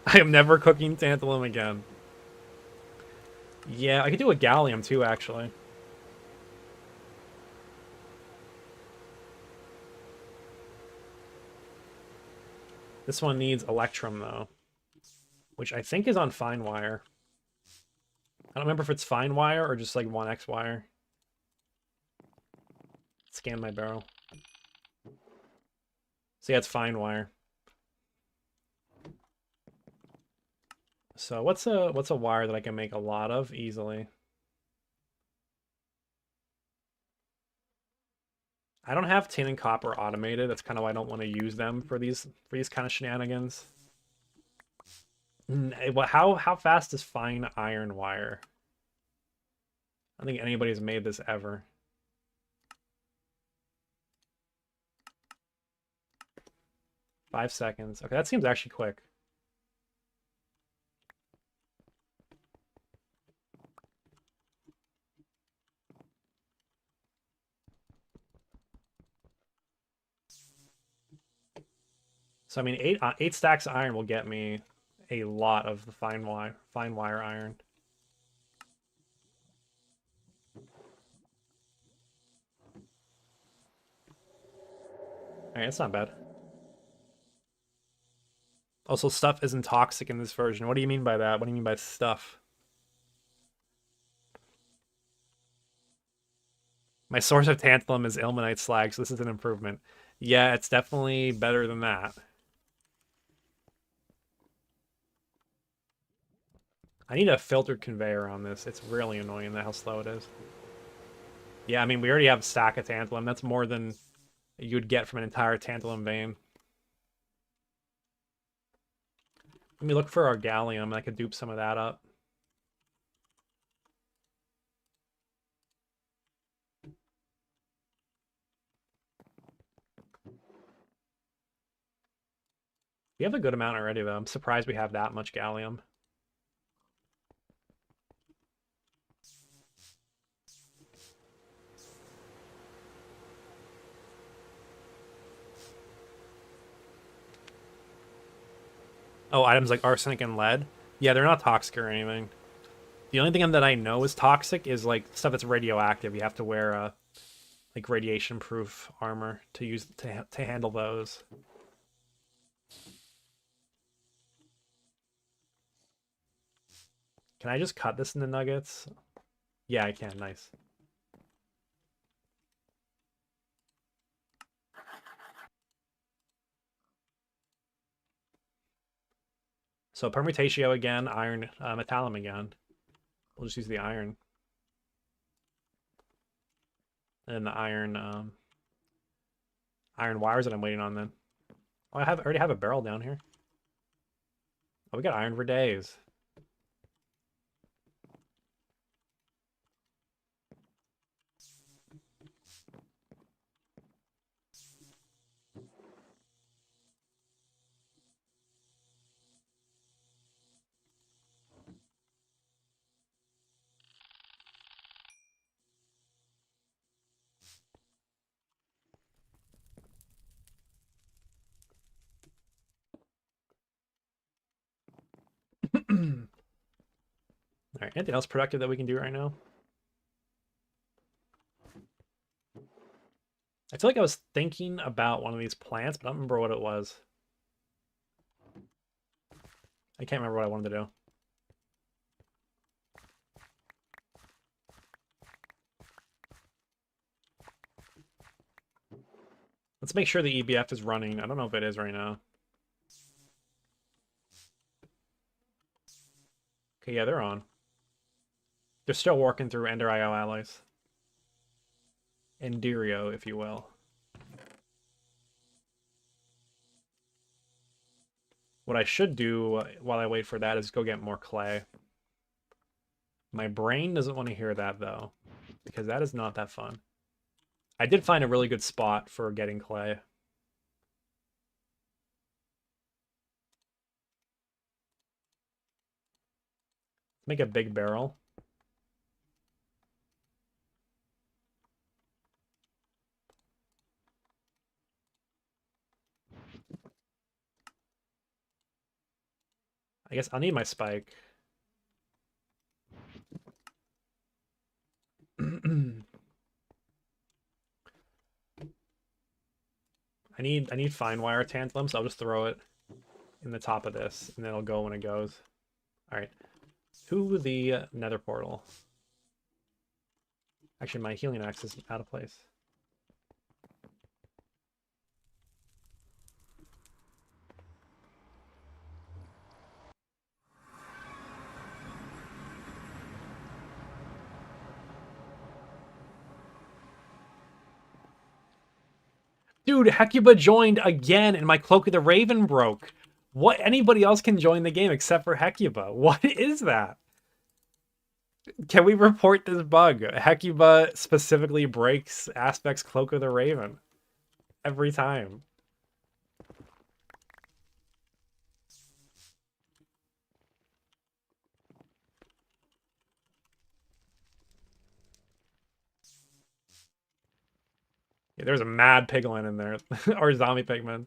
I am never cooking tantalum again. Yeah, I could do a gallium too, actually. This one needs electrum, though, which I think is on fine wire. I don't remember if it's fine wire or just like 1x wire. Scan my barrel. So yeah, it's fine wire. So what's a wire that I can make a lot of easily? I don't have tin and copper automated. That's kind of why I don't want to use them for these kind of shenanigans. How fast is fine iron wire? I don't think anybody's made this ever. Five seconds. Okay, that seems actually quick. So I mean, eight stacks of iron will get me a lot of the fine wire iron. All right, that's not bad. Also, stuff isn't toxic in this version. What do you mean by that? What do you mean by stuff? My source of tantalum is ilmenite slag, so this is an improvement. Yeah, it's definitely better than that. I need a filtered conveyor on this. It's really annoying how slow it is. Yeah, I mean, we already have a stack of tantalum. That's more than you'd get from an entire tantalum vein. Let me look for our gallium. I could dupe some of that up. We have a good amount already, though. I'm surprised we have that much gallium. Oh, items like arsenic and lead? Yeah, they're not toxic or anything. The only thing that I know is toxic is like stuff that's radioactive. You have to wear like radiation-proof armor to use to handle those. Can I just cut this into nuggets? Yeah, I can. Nice. So permutatio again, iron, metallum again. We'll just use the iron. And the iron wires that I'm waiting on then. Oh, I already have a barrel down here. Oh, we got iron for days. All right, anything else productive that we can do right now? I feel like I was thinking about one of these plants, but I don't remember what it was. I can't remember what I wanted to do. Let's make sure the EBF is running. I don't know if it is right now. Okay, yeah, they're on. They're still working through Ender IO alloys. Enderio, if you will. What I should do while I wait for that is go get more clay. My brain doesn't want to hear that, though, because that is not that fun. I did find a really good spot for getting clay. Make a big barrel. I guess I'll need my spike. I need fine wire tantalum, so I'll just throw it in the top of this, and then it'll go when it goes. All right. To the nether portal. Actually, my healing axe is out of place. Dude, Hecuba joined again, and my Cloak of the Raven broke. What? Anybody else can join the game except for Hecuba. What is that? Can we report this bug? Hecuba specifically breaks Aspect's Cloak of the Raven. Every time. Yeah, there's a mad piglin in there. Or zombie pigman.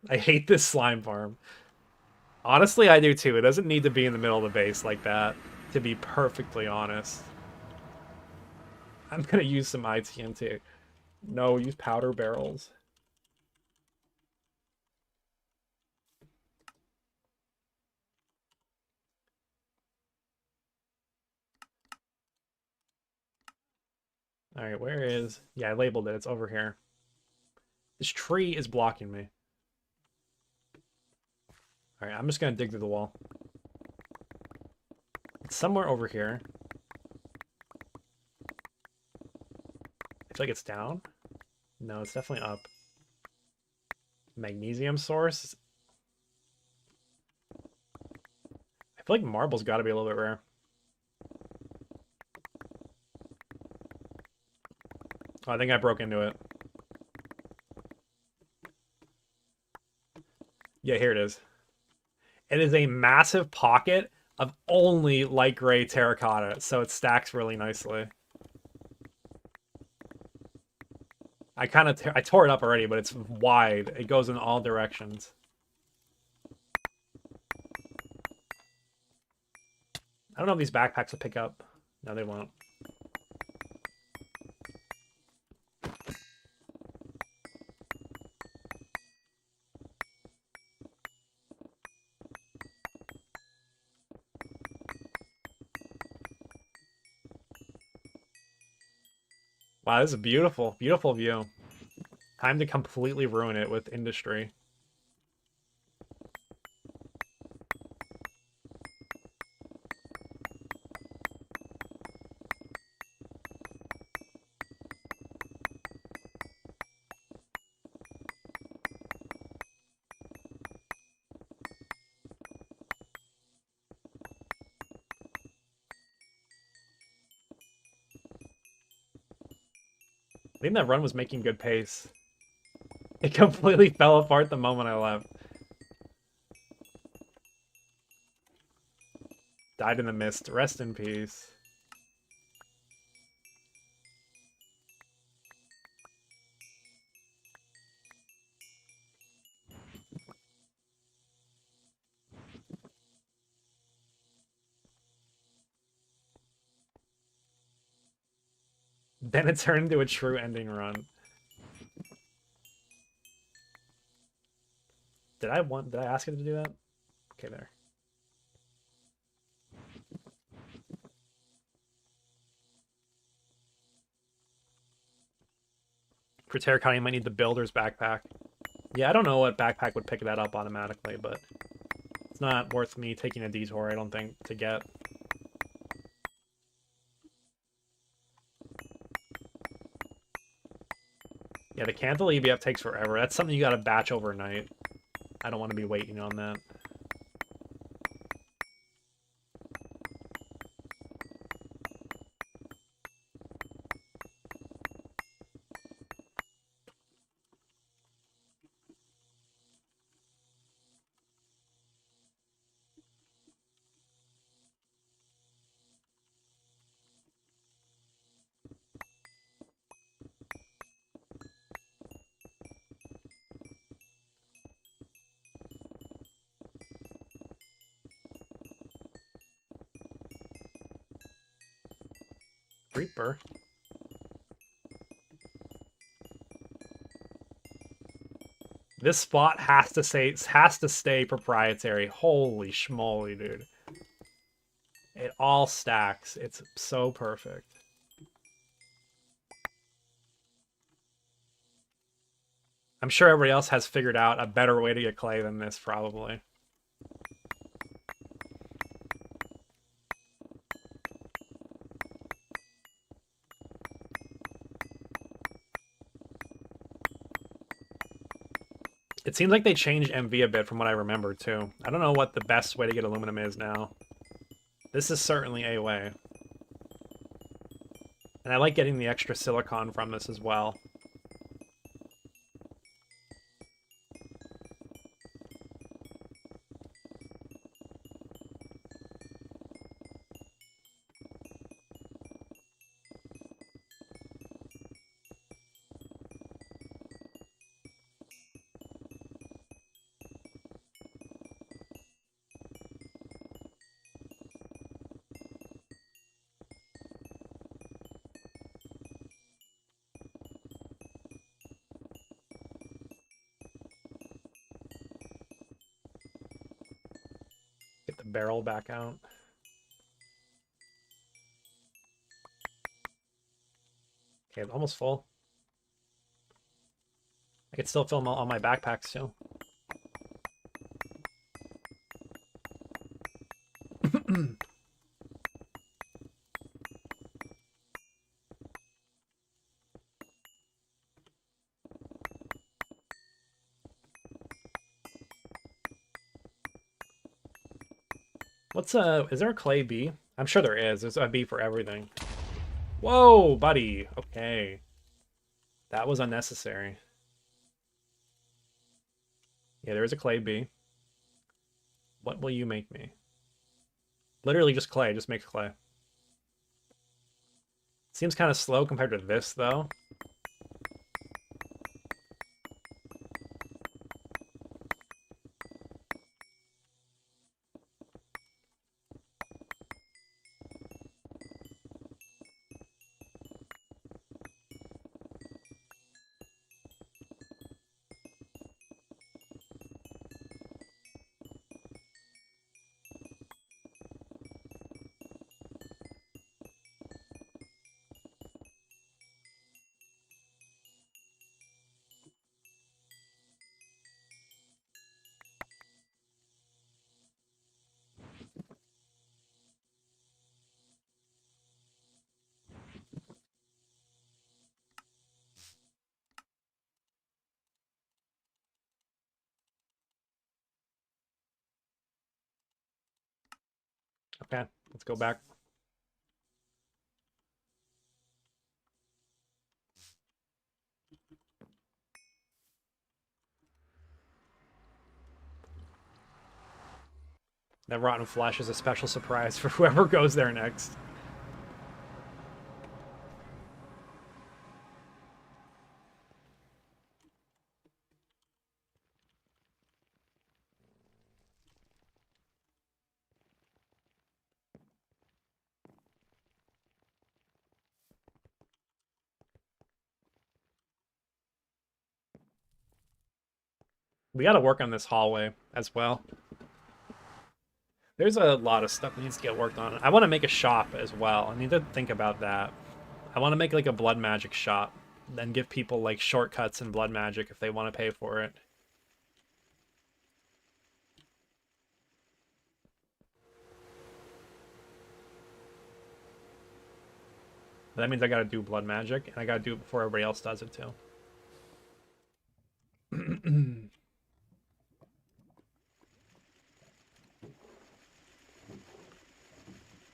I hate this slime farm. Honestly, I do too. It doesn't need to be in the middle of the base like that, to be perfectly honest. I'm gonna use some ITNT. No, use powder barrels. Alright, where is... Yeah, I labeled it. It's over here. This tree is blocking me. Alright, I'm just gonna dig through the wall. It's somewhere over here. I feel like it's down. No, it's definitely up. Magnesium source? I feel like marble's gotta be a little bit rare. Oh, I think I broke into it. Yeah, here it is. It is a massive pocket of only light gray terracotta, so it stacks really nicely. I tore it up already, but it's wide. It goes in all directions. I don't know if these backpacks will pick up. No, they won't. Wow, this is a beautiful, beautiful view. Time to completely ruin it with industry. I think that run was making good pace. It completely fell apart the moment I left. Died in the mist. Rest in peace. Then it turned into a true ending run. Did I ask it to do that? Okay, there. For terracotta, you might need the builder's backpack. Yeah, I don't know what backpack would pick that up automatically, but it's not worth me taking a detour, I don't think, to get. Yeah, the Canthal EBF takes forever. That's something you gotta batch overnight. I don't want to be waiting on that. Reaper. This spot has to stay proprietary. Holy schmoly, dude. It all stacks. It's so perfect. I'm sure everybody else has figured out a better way to get clay than this, probably. It seems like they changed MV a bit from what I remember, too. I don't know what the best way to get aluminum is now. This is certainly a way. And I like getting the extra silicon from this as well. Get the barrel back out. Okay, almost full. I could still fill all my backpacks too. Is there a clay B? I'm sure there is. There's a B for everything. Whoa, buddy. Okay. That was unnecessary. Yeah, there is a clay B. What will you make me? Literally just clay. Just makes clay. Seems kind of slow compared to this, though. Okay, let's go back. That rotten flesh is a special surprise for whoever goes there next. We got to work on this hallway as well. There's a lot of stuff that needs to get worked on. I want to make a shop as well. I need to think about that. I want to make like a blood magic shop. then give people like shortcuts in blood magic if they want to pay for it. But that means I gotta do blood magic, and I gotta do it before everybody else does it too.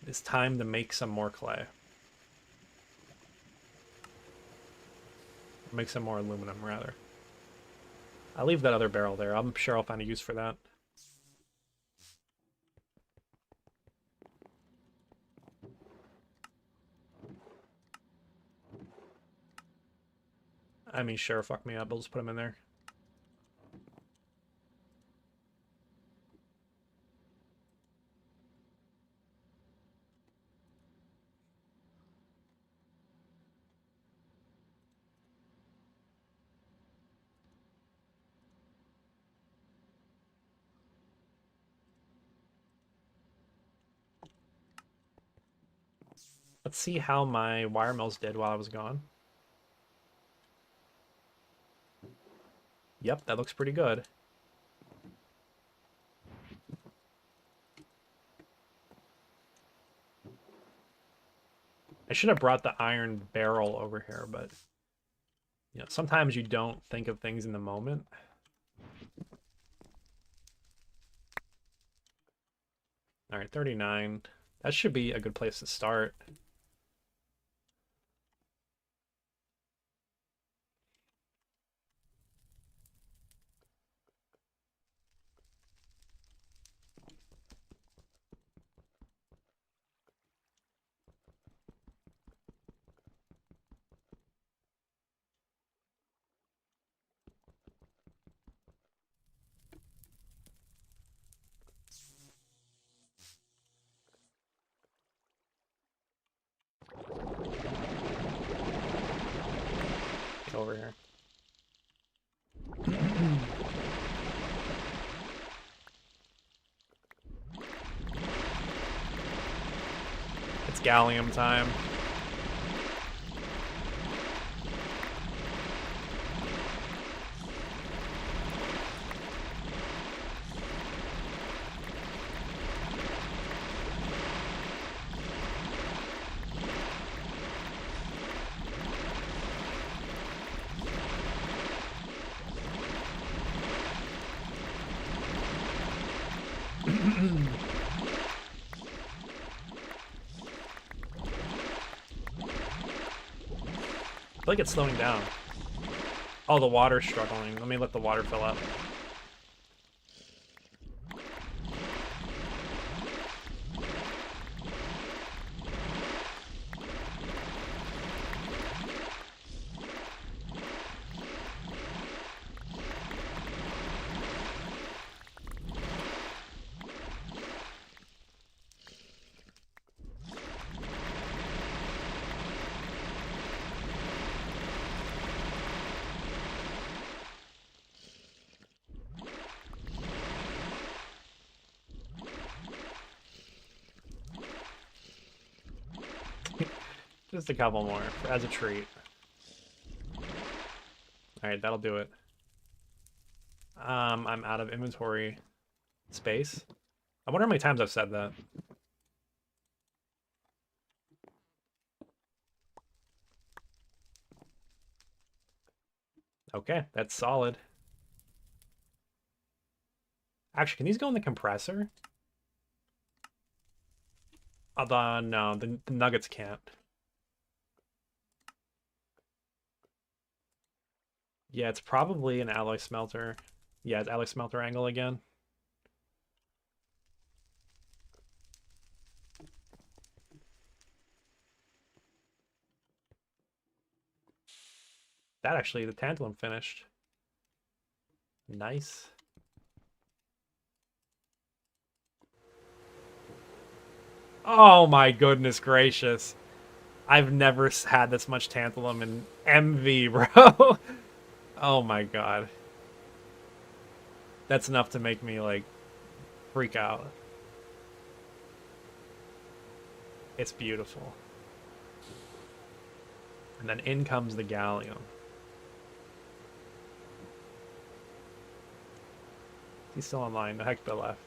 It's time to make some more clay. Make some more aluminum, rather. I'll leave that other barrel there. I'm sure I'll find a use for that. I mean, sure, fuck me up. I'll just put them in there. Let's see how my wire mills did while I was gone. Yep, that looks pretty good. I should have brought the iron barrel over here, but you know, sometimes you don't think of things in the moment. All right, 39. That should be a good place to start. Get over here. It's gallium time. I feel like it's slowing down. Oh, the water's struggling. Let me let the water fill up. Just a couple more as a treat. Alright, that'll do it. I'm out of inventory space. I wonder how many times I've said that. Okay, that's solid. Actually, can these go in the compressor? No, the nuggets can't. Yeah, it's probably an alloy smelter. Yeah, it's alloy smelter angle again. That actually, the tantalum finished. Nice. Oh my goodness gracious. I've never had this much tantalum in MV, bro. Oh my god. That's enough to make me, like, freak out. It's beautiful. And then in comes the gallium. He's still online. The heck, Bill left.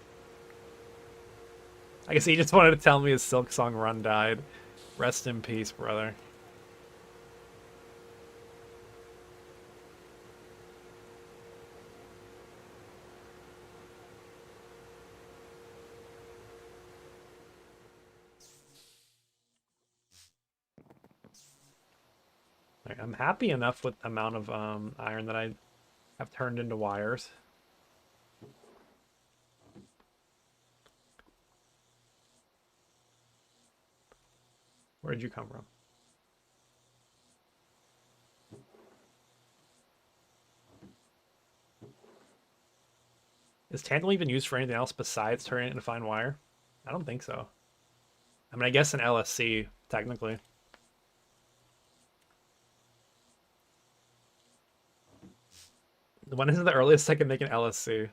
I guess he just wanted to tell me his Silk Song run died. Rest in peace, brother. Right, I'm happy enough with the amount of iron that I have turned into wires. Where did you come from? Is tantalum even used for anything else besides turning it into fine wire? I don't think so. I mean, I guess an LSC, technically. When is the earliest I can make an LSC?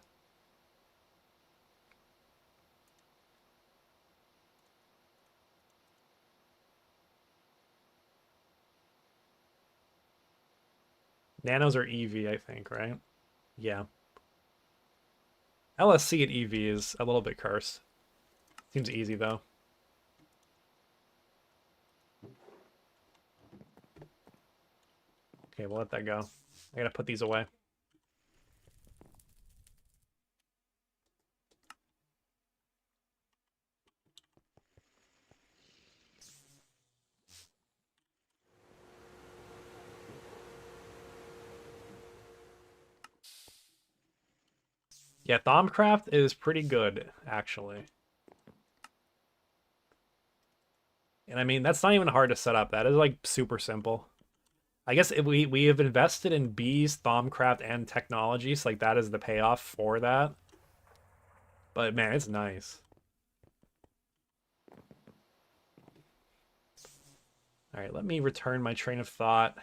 Nanos are EV, I think, right? Yeah. LSC at EV is a little bit cursed. Seems easy, though. Okay, we'll let that go. I gotta put these away. Yeah, Thaumcraft is pretty good, actually. And I mean, that's not even hard to set up. That is like super simple. I guess if we have invested in bees, Thaumcraft, and technology, so like that is the payoff for that. But man, it's nice. All right, let me return my train of thought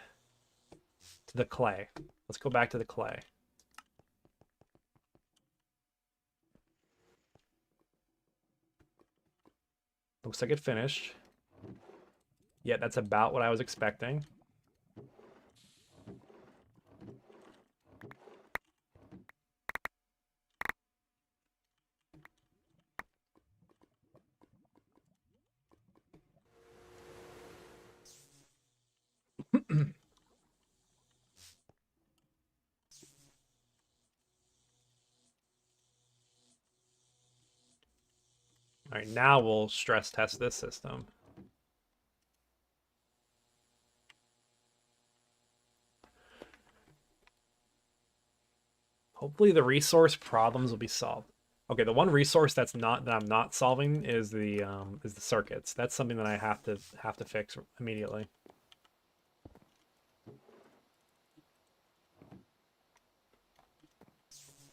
to the clay. Let's go back to the clay. Looks like it finished. Yeah, that's about what I was expecting. All right, now we'll stress test this system. Hopefully the resource problems will be solved. Okay, the one resource that I'm not solving is the circuits. That's something that I have to fix immediately.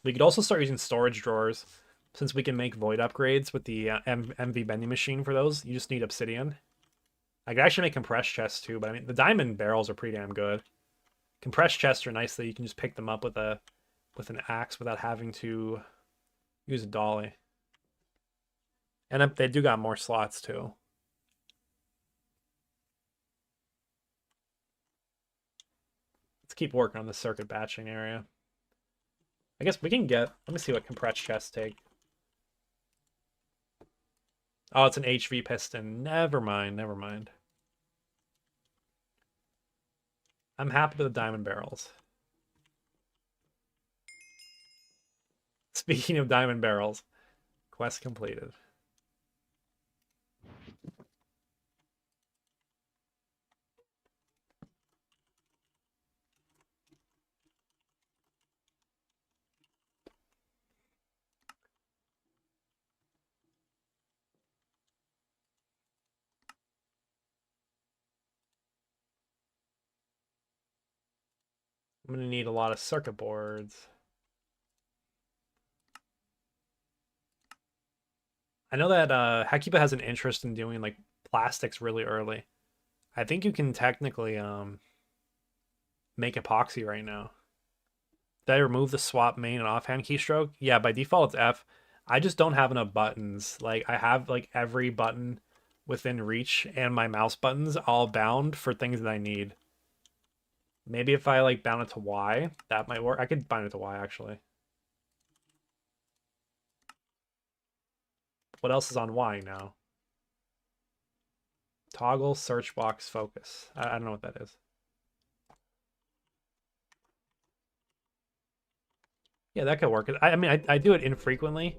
We could also start using storage drawers, since we can make void upgrades with the MV bending machine for those. You just need obsidian. I could actually make compressed chests too, but I mean the diamond barrels are pretty damn good. Compressed chests are nice that you can just pick them up with an axe without having to use a dolly. And they do got more slots too. Let's keep working on the circuit batching area. I guess we can get, let me see what compressed chests take. Oh, it's an HV piston. Never mind, never mind. I'm happy with the diamond barrels. Speaking of diamond barrels, quest completed. I'm going to need a lot of circuit boards. I know that Hekiba has an interest in doing like plastics really early. I think you can technically make epoxy right now. Did I remove the swap main and offhand keystroke? Yeah, by default it's F. I just don't have enough buttons. Like I have like every button within reach and my mouse buttons all bound for things that I need. Maybe if I like bound it to Y, that might work. I could bind it to Y actually. What else is on Y now? Toggle search box focus. I don't know what that is. Yeah, that could work. I mean, I do it infrequently,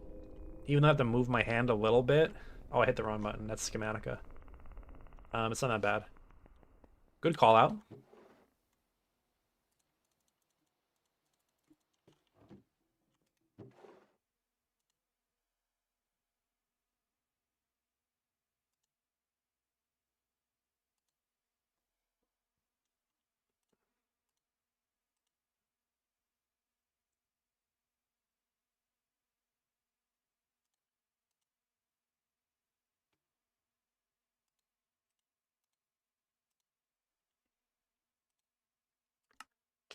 even though I have to move my hand a little bit. Oh, I hit the wrong button. That's Schematica. It's not that bad. Good call out.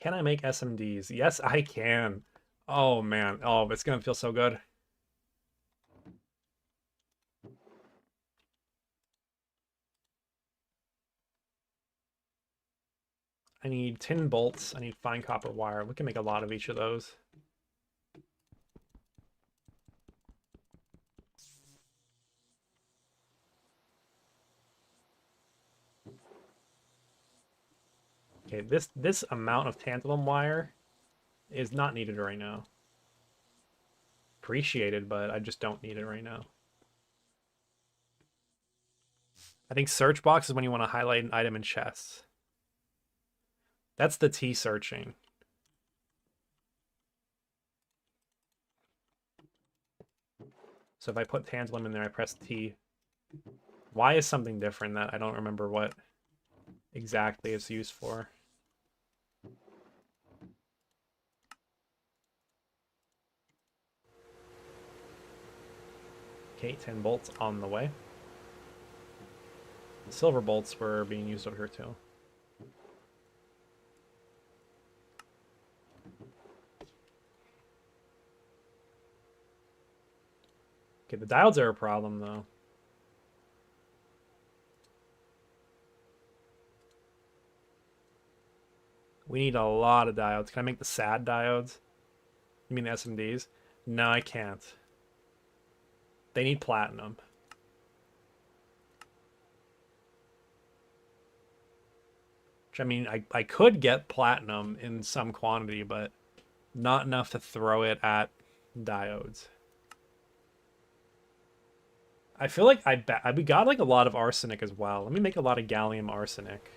Can I make SMDs? Yes, I can. Oh man. Oh, it's gonna feel so good. I need tin bolts. I need fine copper wire. We can make a lot of each of those. Okay, this amount of tantalum wire is not needed right now. Appreciated, but I just don't need it right now. I think search box is when you want to highlight an item in chests. That's the T searching. So if I put tantalum in there, I press T. Y is something different that I don't remember what exactly it's used for. Okay, 10 bolts on the way. Silver bolts were being used over here too. Okay, the diodes are a problem though. We need a lot of diodes. Can I make the SAD diodes? You mean the SMDs? No, I can't. They need platinum. Which, I mean, I could get platinum in some quantity, but not enough to throw it at diodes. I feel like we got like a lot of arsenic as well. Let me make a lot of gallium arsenic.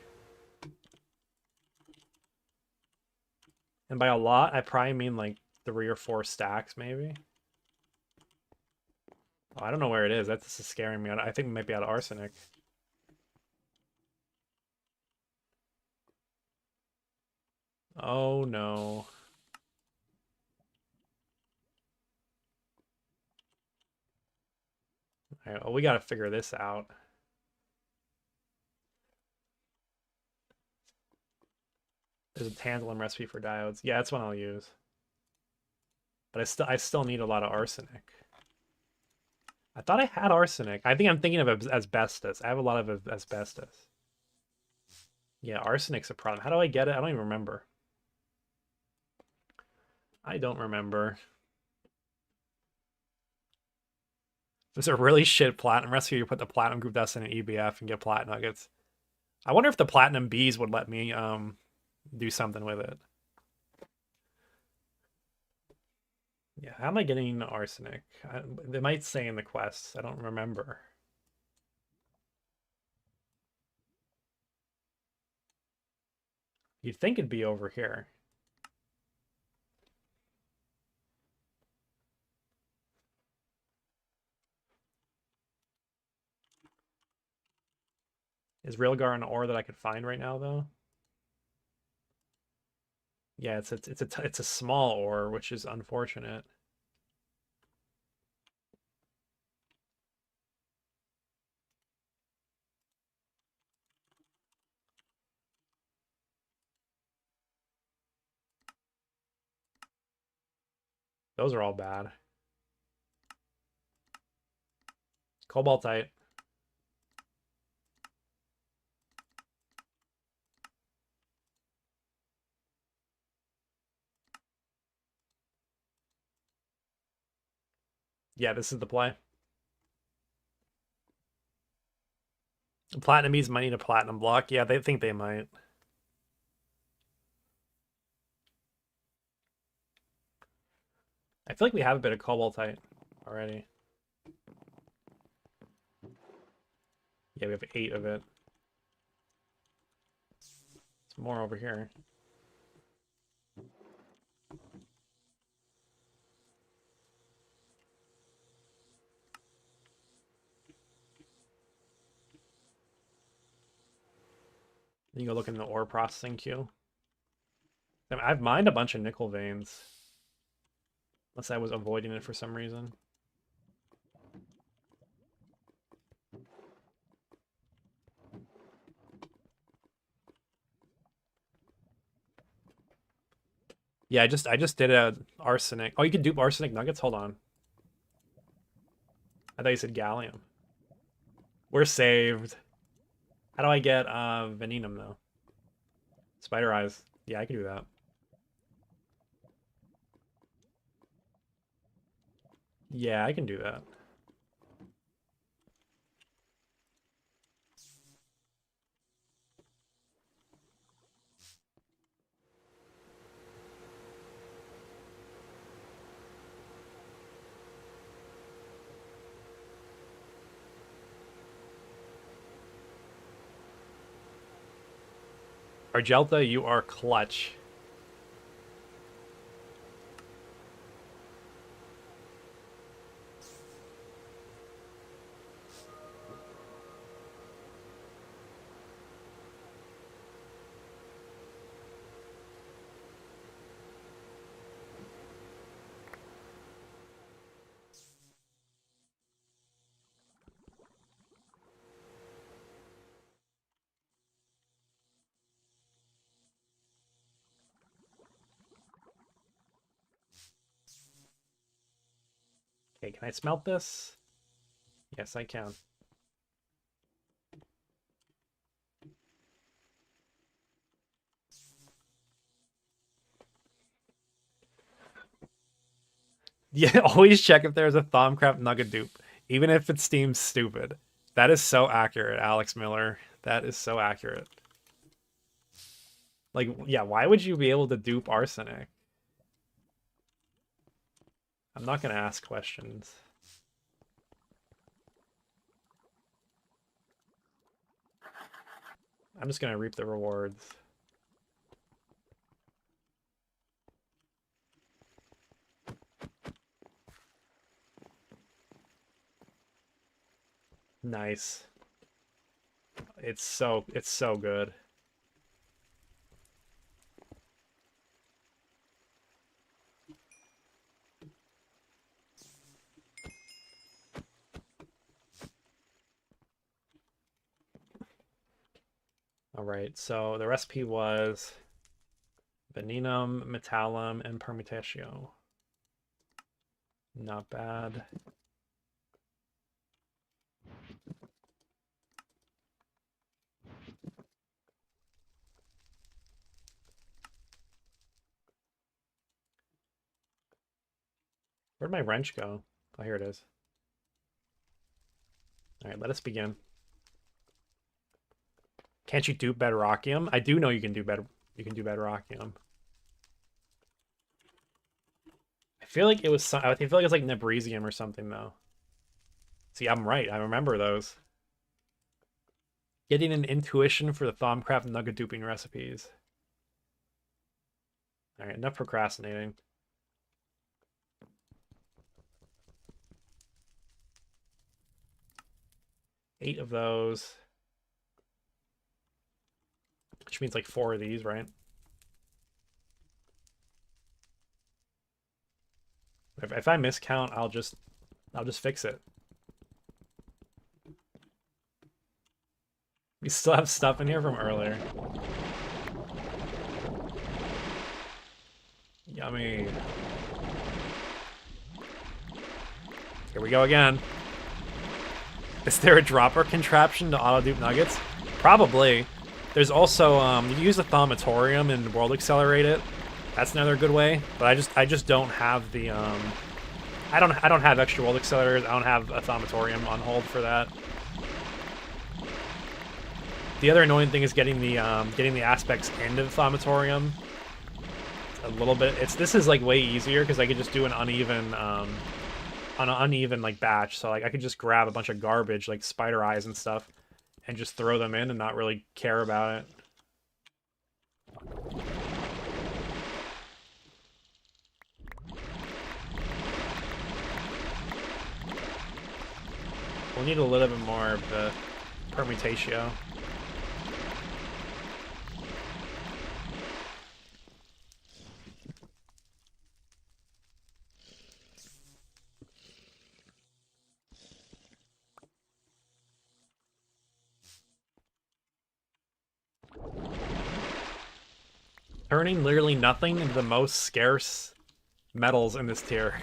And by a lot, I probably mean like 3 or 4 stacks, maybe. Oh, I don't know where it is. That's just scaring me. I think we might be out of arsenic. Oh no. All right, well, we gotta figure this out. There's a tantalum recipe for diodes. Yeah, that's one I'll use. But I still need a lot of arsenic. I thought I had arsenic. I think I'm thinking of asbestos. I have a lot of asbestos. Yeah, arsenic's a problem. How do I get it? I don't even remember. I don't remember. There's a really shit platinum recipe. You put the platinum group dust in an EBF and get plat nuggets. I wonder if the platinum bees would let me do something with it. Yeah, how am I getting arsenic? They might say in the quests. I don't remember. You'd think it'd be over here. Is Railgar an ore that I could find right now, though? Yeah, it's a small ore, which is unfortunate. Those are all bad. Cobaltite. Yeah, this is the play. Platinum bees might need a platinum block. Yeah, they think they might. I feel like we have a bit of cobaltite already. Yeah, we have 8 of it. It's more over here. You can go look in the ore processing queue. I've mined a bunch of nickel veins. Unless I was avoiding it for some reason. Yeah, I just did a arsenic. Oh, you can dupe arsenic nuggets? Hold on. I thought you said gallium. We're saved. How do I get venenum though? Spider eyes. Yeah, I can do that. Yeah, I can do that. Argelta, you are clutch. Okay, can I smelt this? Yes, I can. Yeah, always check if there's a Thaumcraft nugget dupe, even if it seems stupid. That is so accurate, Alex Miller. That is so accurate. Like, yeah, why would you be able to dupe arsenic? I'm not going to ask questions. I'm just going to reap the rewards. Nice. It's so good. All right, so the recipe was venenum, metallum, and permutatio. Not bad. Where'd my wrench go? Oh, here it is. All right, let us begin. Can't you do bedrockium? I do know you can do bedrockium. I feel like it was I feel like it's like nebrisium or something though. See, I'm right. I remember those. Getting an intuition for the Thaumcraft nugget duping recipes. All right, enough procrastinating. Eight of those. Which means like 4 of these, right? If I miscount, I'll just fix it. We still have stuff in here from earlier. Yummy. Here we go again. Is there a dropper contraption to auto-dupe nuggets? Probably. There's also you can use the Thaumatorium and World Accelerate it. That's another good way. But I just don't have the I don't have extra World Accelerators. I don't have a Thaumatorium on hold for that. The other annoying thing is getting the aspects into the thaumatorium. A little bit. This is like way easier because I could just do an uneven like batch. So like I could just grab a bunch of garbage like spider eyes and stuff and just throw them in and not really care about it. We'll need a little bit more of the permutatio. Turning literally nothing into the most scarce metals in this tier.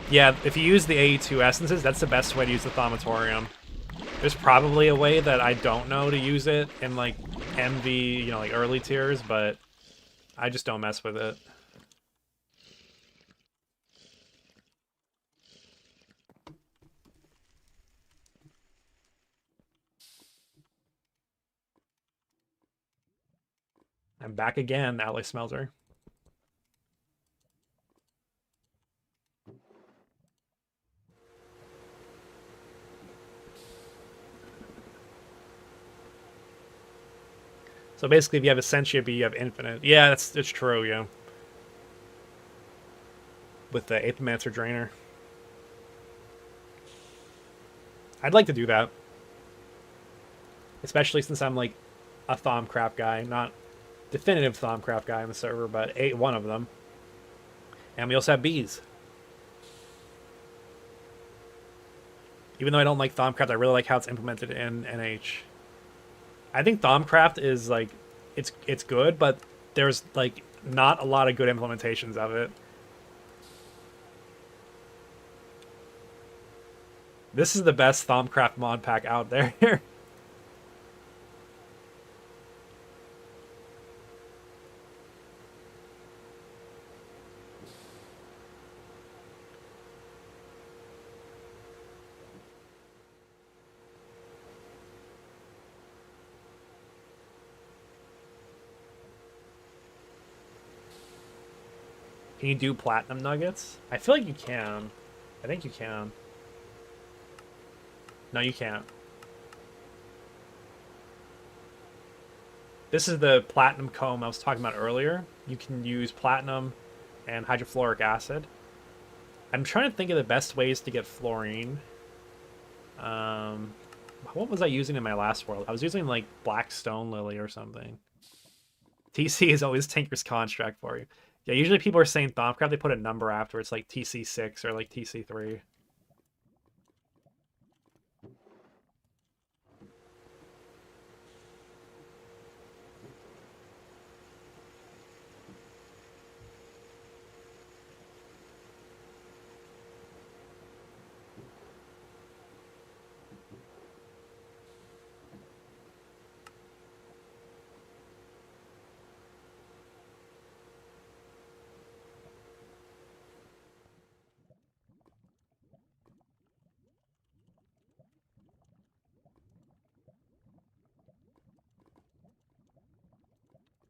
Yeah, if you use the AE2 essences, that's the best way to use the thaumatorium. There's probably a way that I don't know to use it in, like, MV, you know, like, early tiers, but I just don't mess with it. I'm back again, Alloy Smelter. So basically, if you have Essentia B, you have Infinite. Yeah, it's true, yeah. With the Apomancer Drainer. I'd like to do that. Especially since I'm, like, a Thaumcraft guy. Not definitive Thaumcraft guy on the server, but one of them. And we also have bees. Even though I don't like Thaumcraft, I really like how it's implemented in NH. I think Thaumcraft is, like, it's good, but there's, like, not a lot of good implementations of it. This is the best Thaumcraft mod pack out there. Can you do platinum nuggets? I feel like you can. I think you can. No, you can't. This is the platinum comb I was talking about earlier. You can use platinum and hydrofluoric acid. I'm trying to think of the best ways to get fluorine. What was I using in my last world? I was using, like, black stone lily or something. TC is always Tinker's construct for you. Yeah, usually people are saying Thaumcraft, they put a number after. It's like TC6 or like TC3.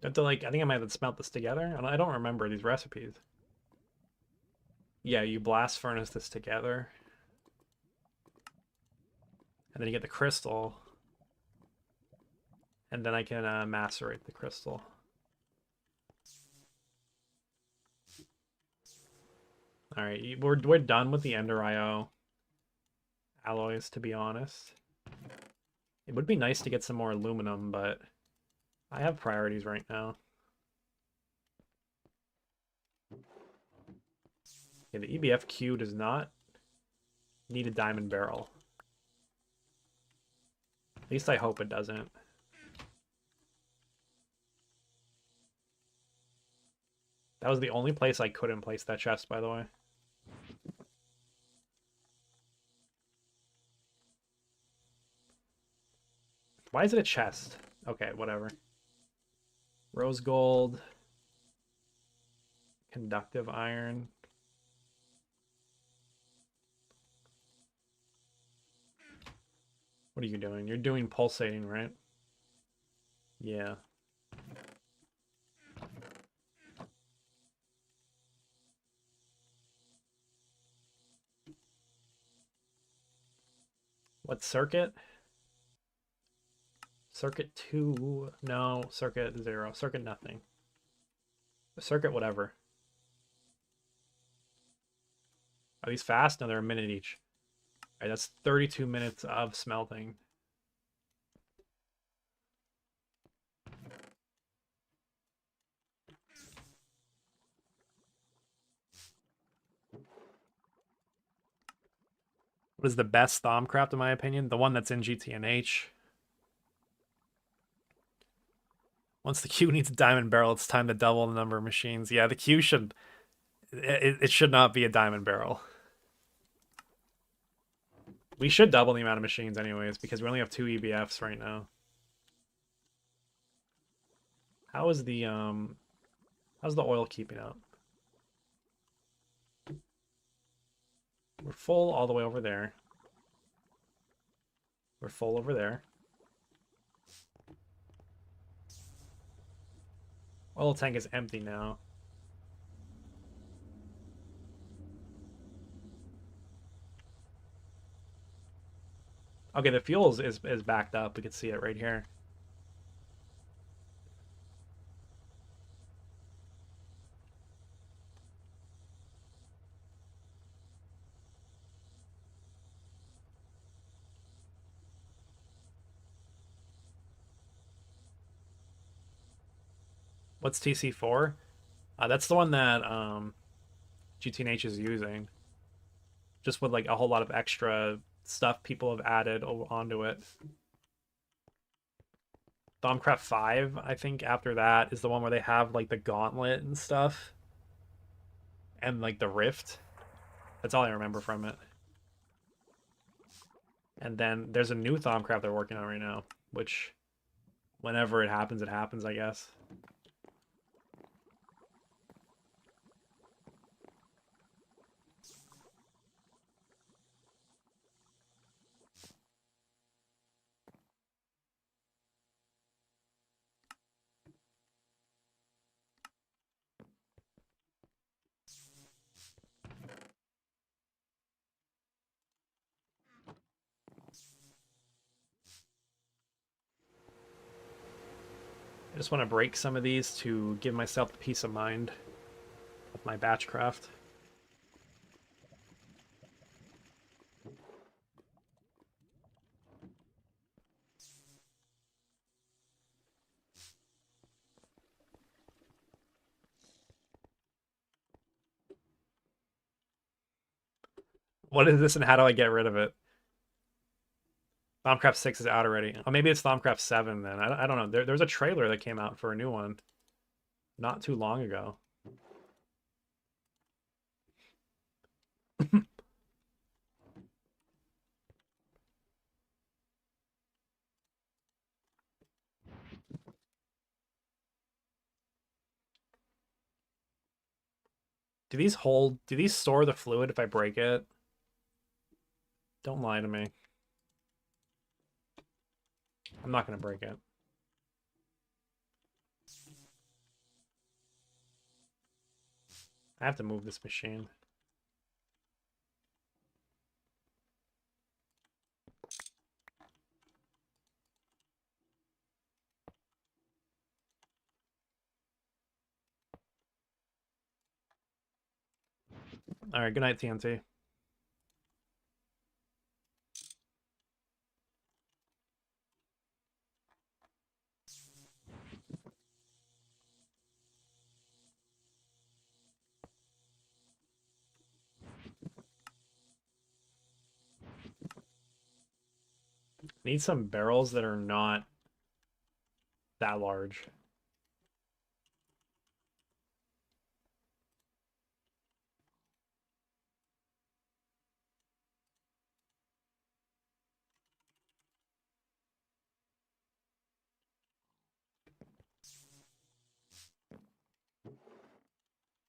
I have to, like, I think I might have to smelt this together. I don't remember these recipes. Yeah, you blast furnace this together. And then you get the crystal. And then I can macerate the crystal. Alright, we're done with the Ender IO alloys, to be honest. It would be nice to get some more aluminum, but I have priorities right now. Okay, the EBFQ does not need a diamond barrel. At least I hope it doesn't. That was the only place I couldn't place that chest, by the way. Why is it a chest? Okay, whatever. Rose gold. Conductive iron. What are you doing? You're doing pulsating, right? Yeah. What circuit? Circuit 2. No, circuit 0. Circuit nothing. Circuit whatever. Are these fast? No, they're a minute each. All right, that's 32 minutes of smelting. What is the best Thaumcraft in my opinion? The one that's in GTNH. Once the queue needs a diamond barrel, it's time to double the number of machines. Yeah, the queue should... It should not be a diamond barrel. We should double the amount of machines anyways, because we only have 2 EBFs right now. How is the how's the oil keeping up? We're full all the way over there. We're full over there. Oil tank is empty now. Okay, the fuel is backed up. We can see it right here. What's TC4? That's the one that GTNH is using. Just with like a whole lot of extra stuff people have added onto it. Thaumcraft 5, I think after that is the one where they have like the gauntlet and stuff. And like the rift. That's all I remember from it. And then there's a new Thaumcraft they're working on right now, which whenever it happens, I guess. I just want to break some of these to give myself the peace of mind of my batch craft. What is this and how do I get rid of it? Thaumcraft 6 is out already. Oh, maybe it's Thaumcraft 7 then. I don't know. There's a trailer that came out for a new one not too long ago. Do these store the fluid if I break it? Don't lie to me. I'm not going to break it. I have to move this machine. All right, good night, TNT. Need some barrels that are not that large.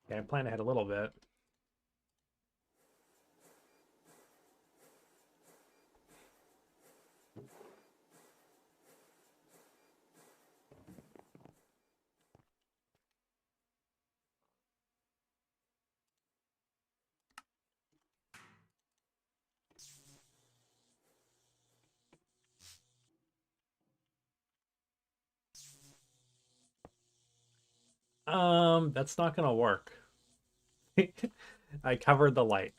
Okay, I plan ahead a little bit. That's not gonna work. I covered the light.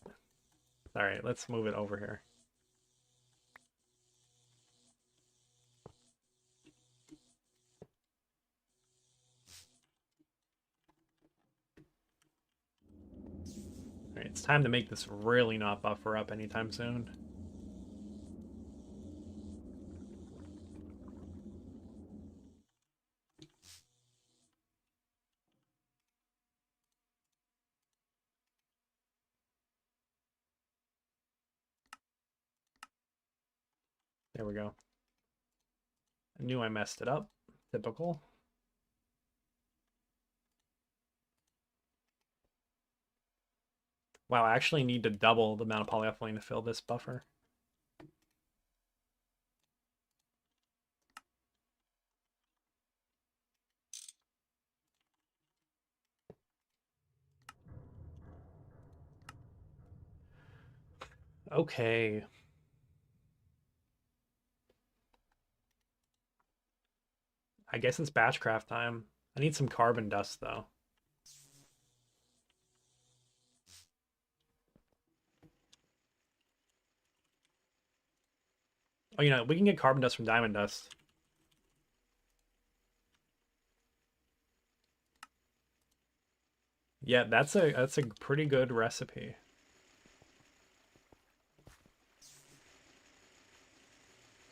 All right, let's move it over here. All right, it's time to make this really not buffer up anytime soon. There we go. I knew I messed it up. Typical. Wow, I actually need to double the amount of polyethylene to fill this buffer. Okay. I guess it's batch craft time. I need some carbon dust though. Oh, you know, we can get carbon dust from diamond dust. Yeah, that's a pretty good recipe.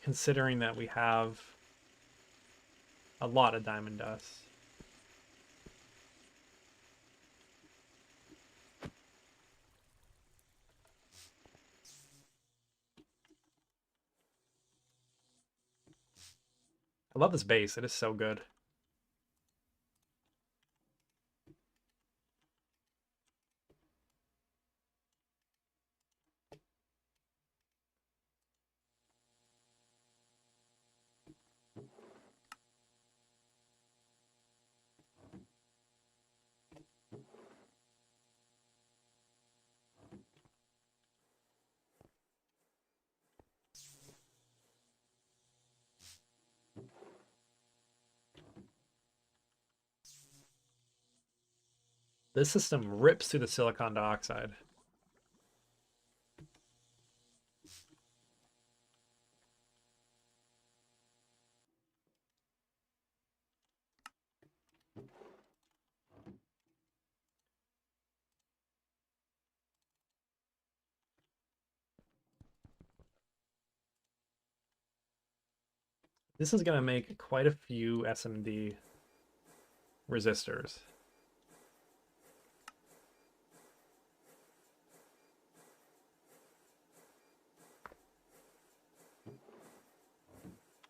Considering that we have a lot of diamond dust. I love this base. It is so good. This system rips through the silicon dioxide. This is going to make quite a few SMD resistors.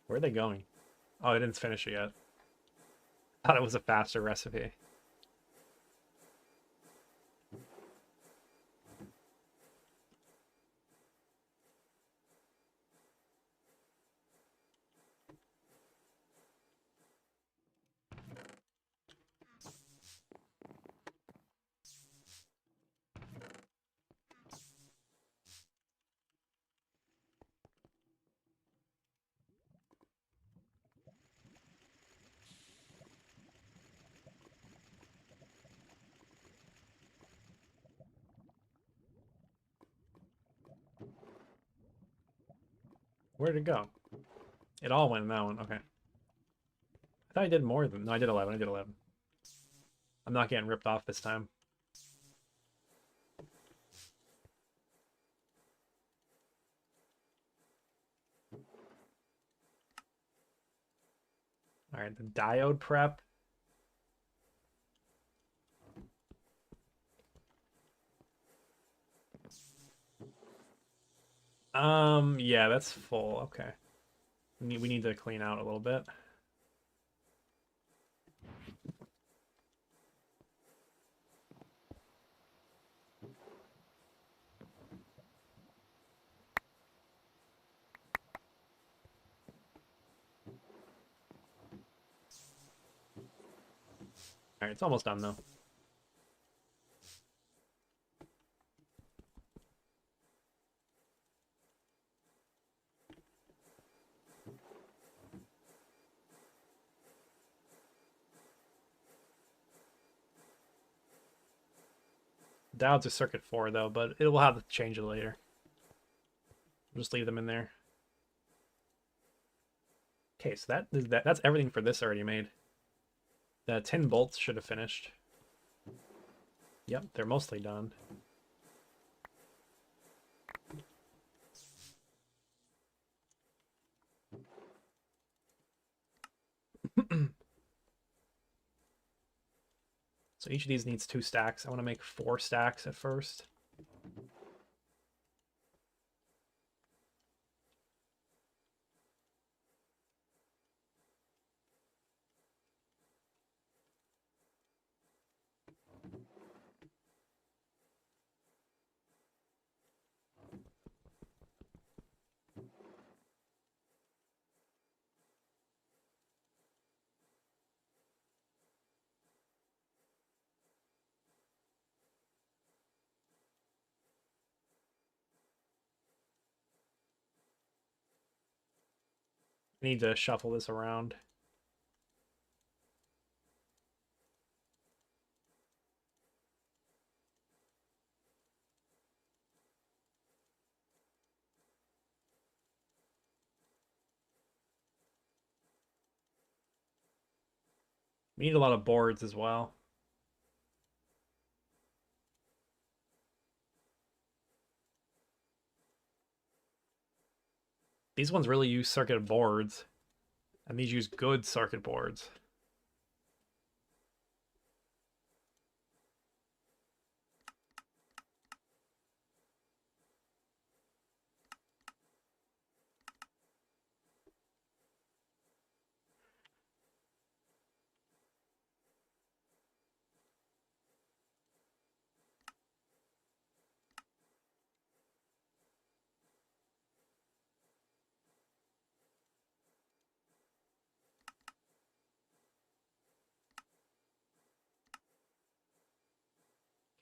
Where are they going? Oh, I didn't finish it yet. Thought it was a faster recipe. Where did it go? It all went in that one. Okay. I thought I did more than... No, I did 11. I did 11. I'm not getting ripped off this time. All right, the diode prep. Yeah, that's full. Okay. We need to clean out a little bit. Alright, it's almost done though. Diodes are circuit 4 though, but it will have to change it later. Just leave them in there. Okay, so that's everything for this already made. The 10 bolts should have finished. Yep, they're mostly done. So each of these needs 2 stacks. I want to make 4 stacks at first. I need to shuffle this around. We need a lot of boards as well. These ones really use circuit boards, and these use good circuit boards.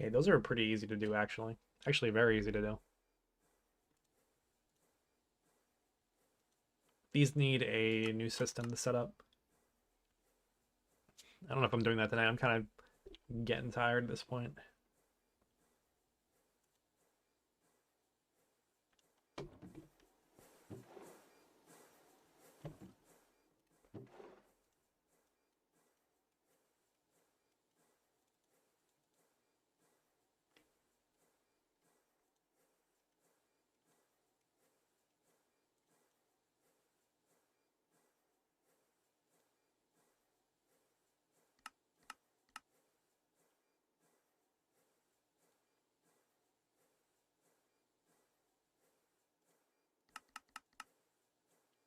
Okay, those are pretty easy to do, actually. Actually, very easy to do. These need a new system to set up. I don't know if I'm doing that today. I'm kind of getting tired at this point.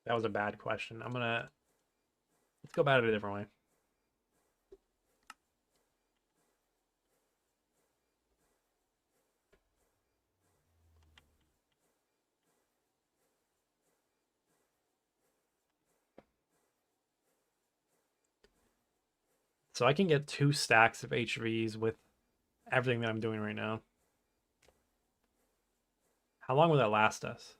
That was a bad question. Let's go about it a different way. So I can get 2 stacks of HVs with everything that I'm doing right now. How long will that last us?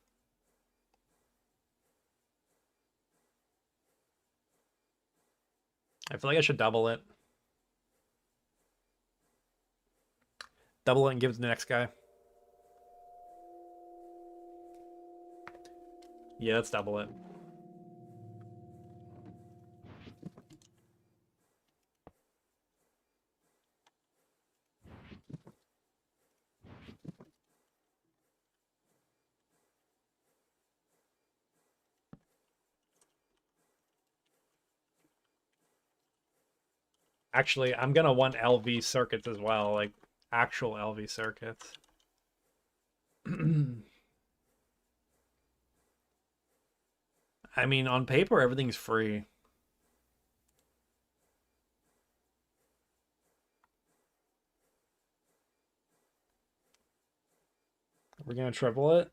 I feel like I should double it. Double it and give it to the next guy. Yeah, let's double it. Actually, I'm gonna want LV circuits as well, like actual LV circuits. I mean, on paper, everything's free. We're gonna triple it.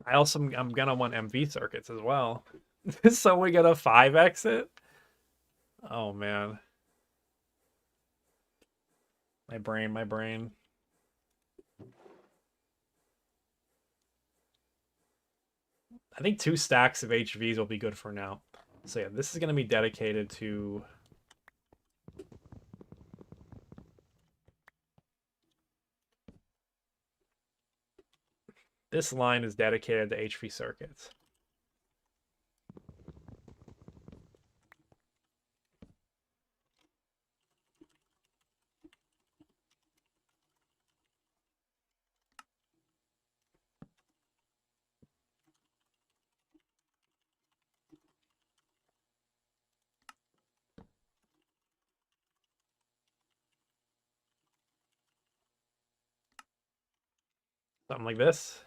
I'm gonna want MV circuits as well. So we get a 5 exit? Oh man. My brain, my brain. I think 2 stacks of HVs will be good for now. So yeah, this is going to be dedicated to... This line is dedicated to HV circuits. Something like this.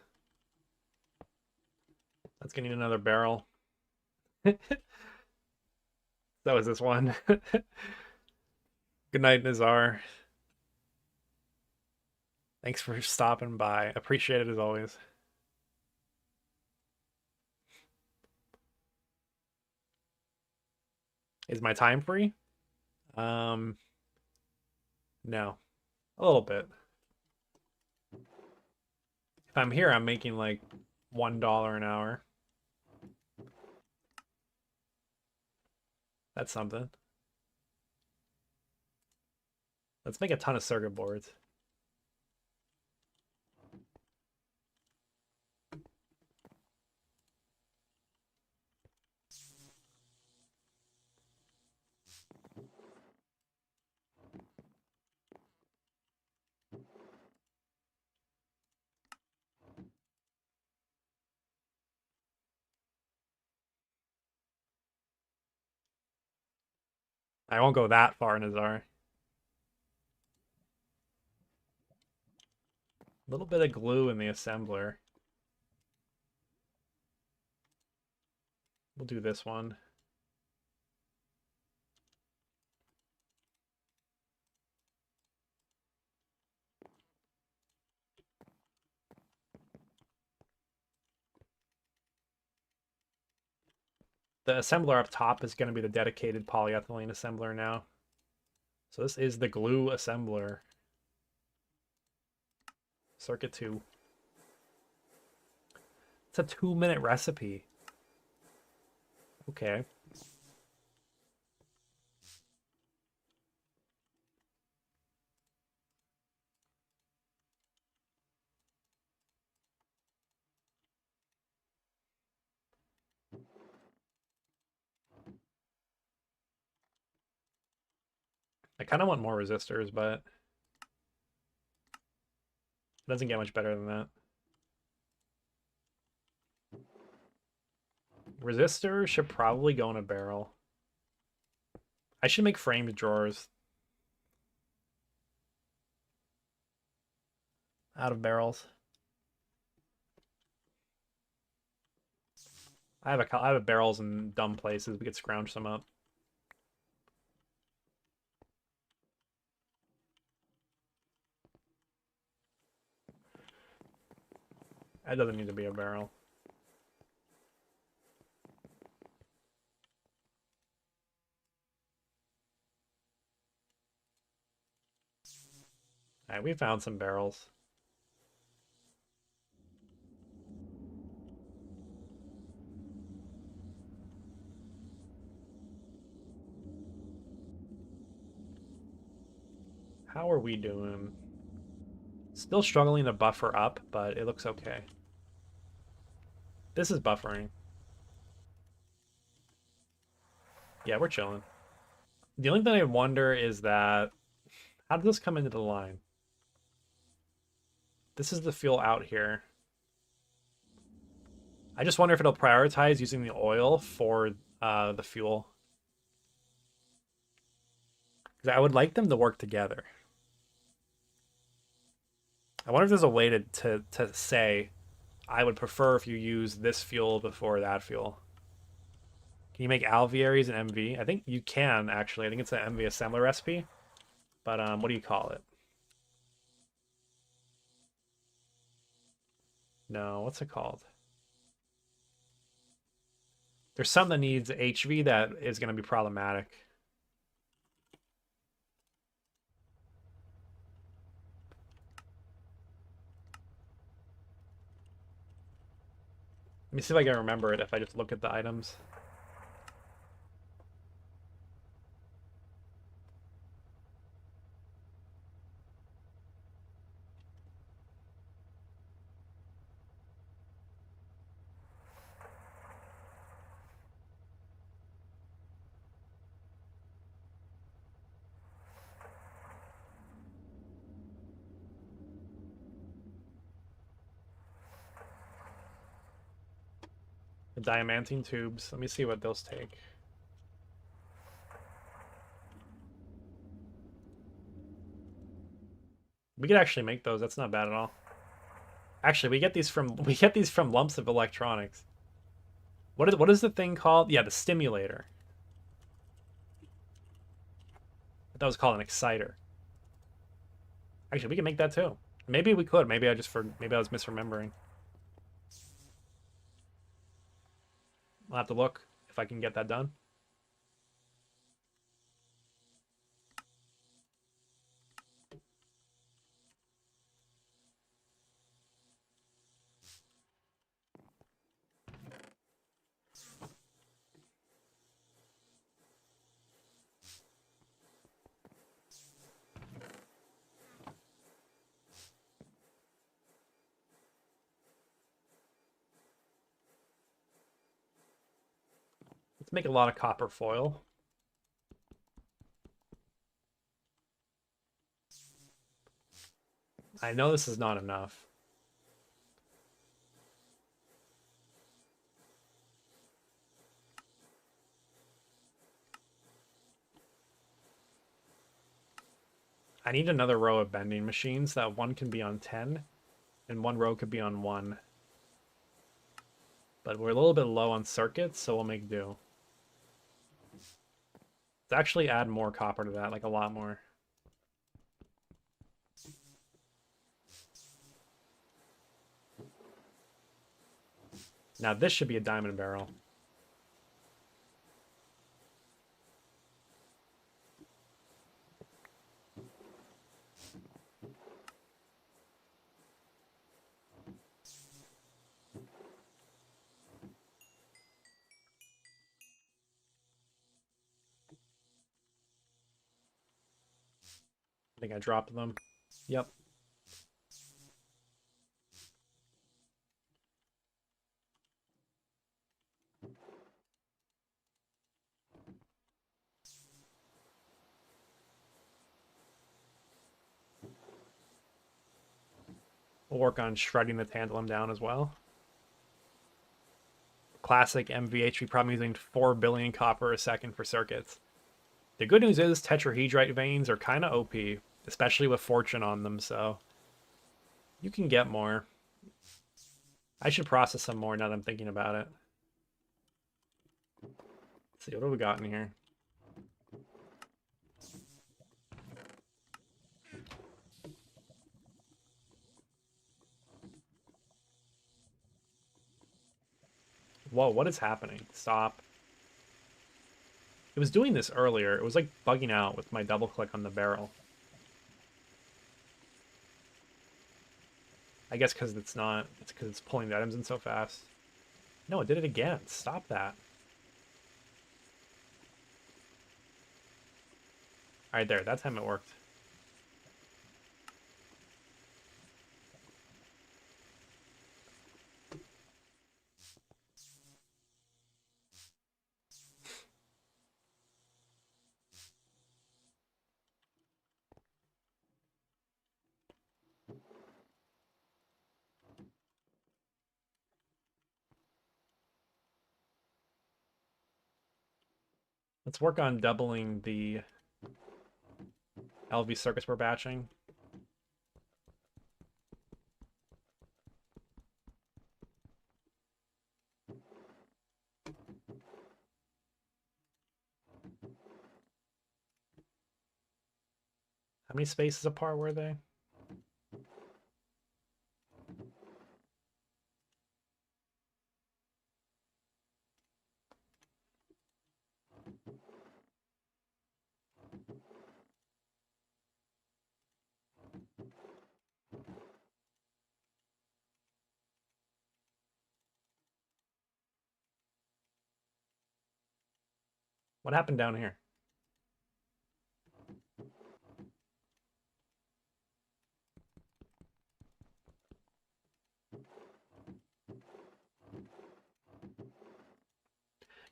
That's going to need another barrel. That was this one. Good night, Nazar. Thanks for stopping by. Appreciate it as always. Is my time free? No. A little bit. If I'm here, I'm making like $1 an hour. That's something. Let's make a ton of circuit boards. I won't go that far, Nazar. A little bit of glue in the assembler. We'll do this one. The assembler up top is going to be the dedicated polyethylene assembler now. So this is the glue assembler. Circuit 2. It's a 2-minute recipe. Okay. I kind of want more resistors, but it doesn't get much better than that. Resistor should probably go in a barrel. I should make framed drawers out of barrels. I have a barrels in dumb places. We could scrounge some up. That doesn't need to be a barrel. Alright, we found some barrels. How are we doing? Still struggling to buffer up, but it looks okay. This is buffering. Yeah, we're chilling. The only thing I wonder is that, how did this come into the line? This is the fuel out here. I just wonder if it'll prioritize using the oil for the fuel. Because I would like them to work together. I wonder if there's a way to say, I would prefer if you use this fuel before that fuel. Can you make alvearies in MV? I think you can, actually. I think it's an MV assembler recipe. But what do you call it? No, what's it called? There's some that needs HV that is going to be problematic. Let me see if I can remember it if I just look at the items. The diamantine tubes. Let me see what those take. We could actually make those. That's not bad at all. Actually, we get these from lumps of electronics. What is the thing called? Yeah, the stimulator. That was called an exciter. Actually, we can make that too. Maybe we could. Maybe I was misremembering. I'll have to look if I can get that done. Let's make a lot of copper foil. I know this is not enough. I need another row of bending machines. That one can be on 10, and one row could be on 1. But we're a little bit low on circuits, so we'll make do. Let's actually add more copper to that, like a lot more. Now this should be a diamond barrel. I think I dropped them. Yep. We'll work on shredding the tantalum down as well. Classic MVH, we probably using 4 billion copper a second for circuits. The good news is tetrahedrite veins are kind of OP, especially with fortune on them, so you can get more. I should process some more now that I'm thinking about it. Let's see, what have we got in here? Whoa, what is happening? Stop. It was doing this earlier. It was like bugging out with my double click on the barrel. I guess because it's because it's pulling the items in so fast. No, it did it again. Stop that. All right, there. That time it worked. Let's work on doubling the LV circuits we're batching. How many spaces apart were they? What happened down here?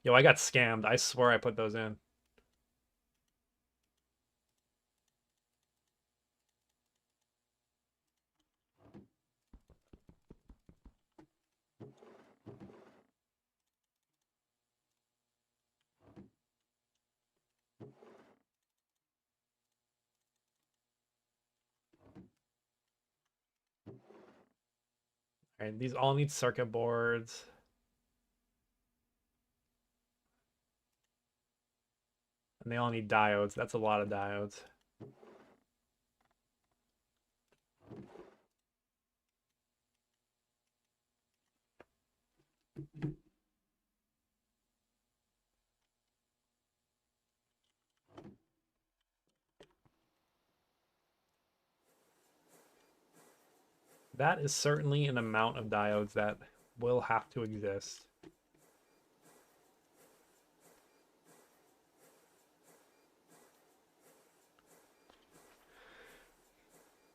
Yo, I got scammed. I swear I put those in. All right, these all need circuit boards. And they all need diodes. That's a lot of diodes. That is certainly an amount of diodes that will have to exist.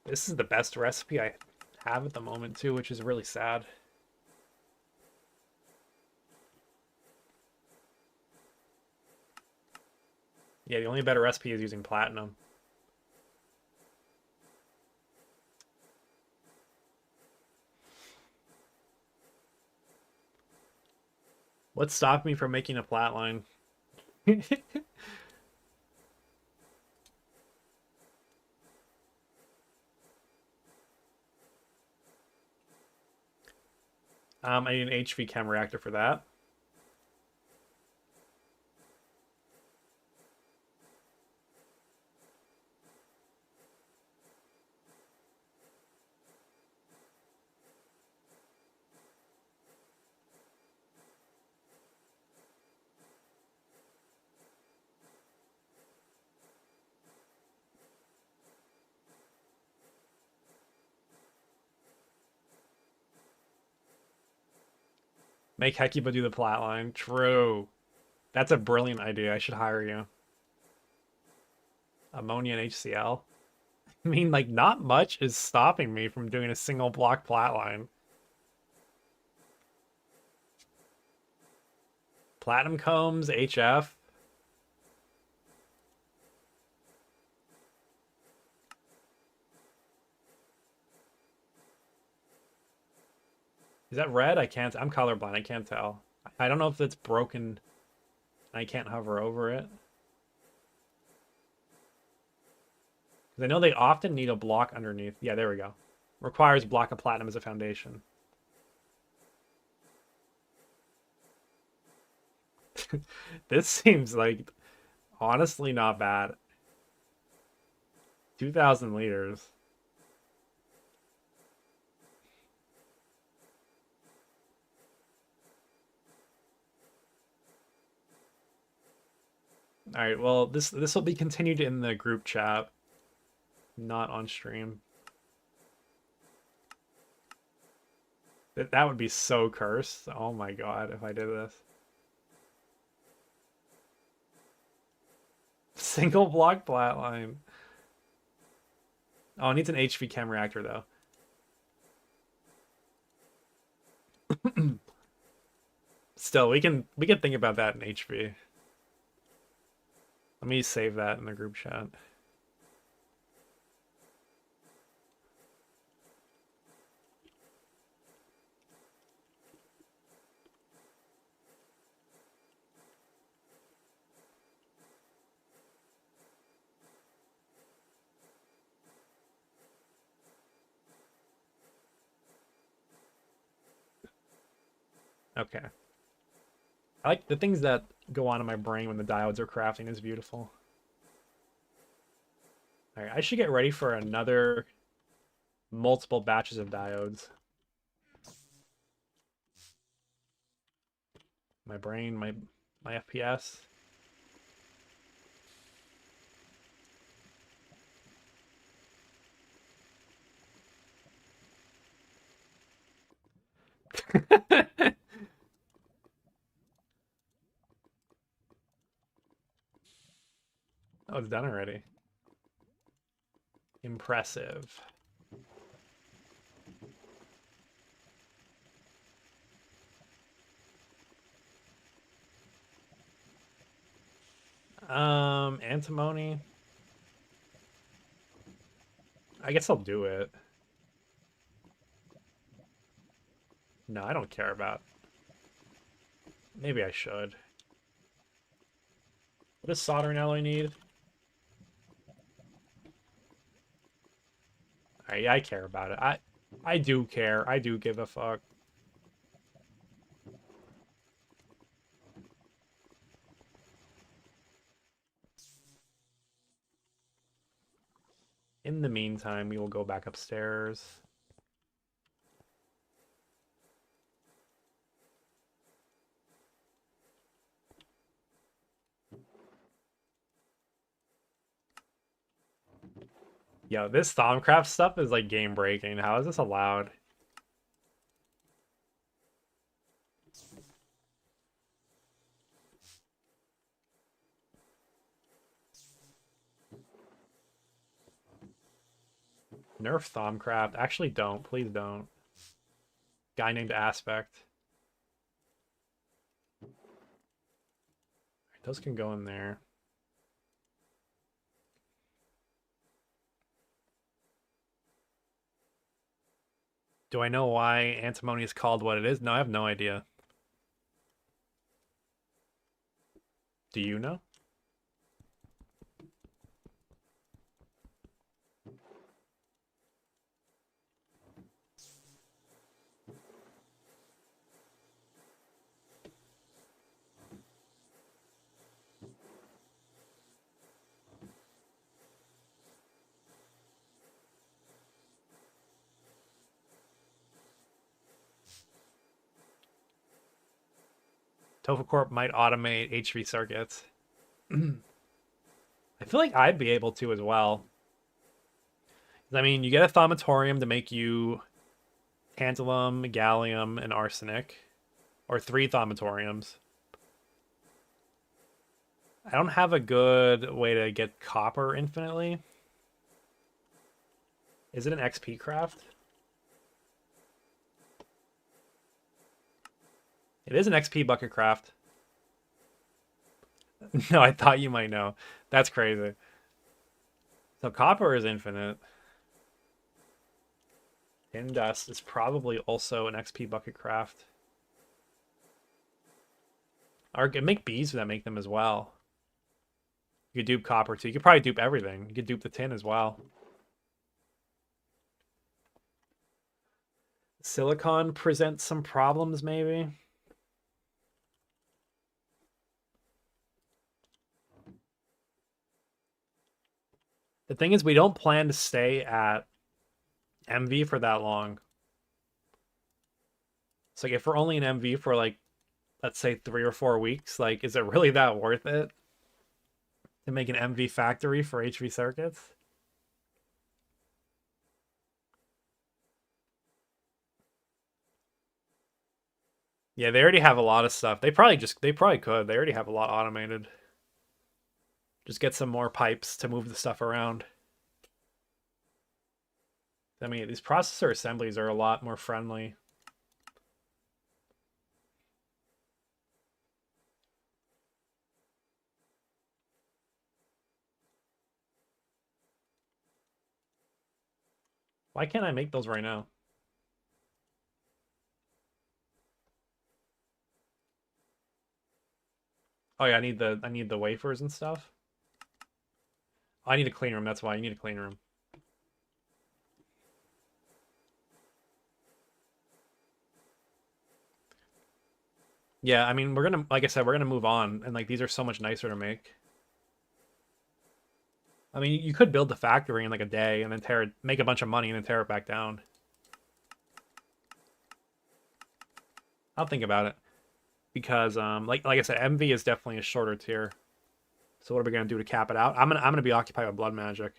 This is the best recipe I have at the moment too, which is really sad. Yeah, the only better recipe is using platinum. What stopped me from making a flat line? I need an HV chem reactor for that. Make Hekiba do the plat line. True. That's a brilliant idea. I should hire you. Ammonia and HCl. I mean, like, not much is stopping me from doing a single block plat line. Platinum combs, HF. Is that red? I can't. I'm colorblind. I can't tell. I don't know if it's broken. I can't hover over it. Because I know they often need a block underneath. Yeah, there we go. Requires block of platinum as a foundation. This seems like honestly not bad. 2,000 liters. All right, well, this will be continued in the group chat, not on stream. That would be so cursed. Oh my god, if I did this. Single block flatline. Oh, it needs an HV chem reactor though. Still, we can think about that in HV. Let me save that in the group chat. Okay. I like the things that go on in my brain when the diodes are crafting is beautiful. All right, I should get ready for another multiple batches of diodes. My brain, my FPS. it's done already. Impressive. Antimony. I guess I'll do it. No, I don't care about. Maybe I should. What does soldering alloy need? Alright, yeah, I care about it. I do care. I do give a fuck. In the meantime, we will go back upstairs. Yo, this Thaumcraft stuff is like game breaking. How is this allowed? Nerf Thaumcraft. Actually, don't. Please don't. Guy named Aspect. Those can go in there. Do I know why antimony is called what it is? No, I have no idea. Do you know? Tofu Corp might automate HV circuits. I feel like I'd be able to as well. I mean, you get a thaumatorium to make you tantalum, gallium, and arsenic. Or 3 thaumatoriums. I don't have a good way to get copper infinitely. Is it an XP craft? It is an XP bucket craft. No, I thought you might know. That's crazy. So copper is infinite. Tin dust is probably also an XP bucket craft. Or you can make beads that make them as well. You could dupe copper too. You could probably dupe everything. You could dupe the tin as well. Silicon presents some problems, maybe. The thing is, we don't plan to stay at MV for that long. So like, if we're only in MV for like, let's say 3 or 4 weeks, like, is it really that worth it to make an MV factory for HV circuits? Yeah, they already have a lot of stuff. They probably could. They already have a lot automated. Just get some more pipes to move the stuff around. I mean, these processor assemblies are a lot more friendly. Why can't I make those right now? Oh yeah, I need the wafers and stuff. I need a clean room, that's why you need a clean room. Yeah, I mean, we're gonna, like I said, we're gonna move on, and like these are so much nicer to make. I mean, you could build the factory in like a day and then tear it, make a bunch of money and then tear it back down. I'll think about it because, like I said, MV is definitely a shorter tier. So what are we gonna do to cap it out? I'm gonna be occupied with blood magic.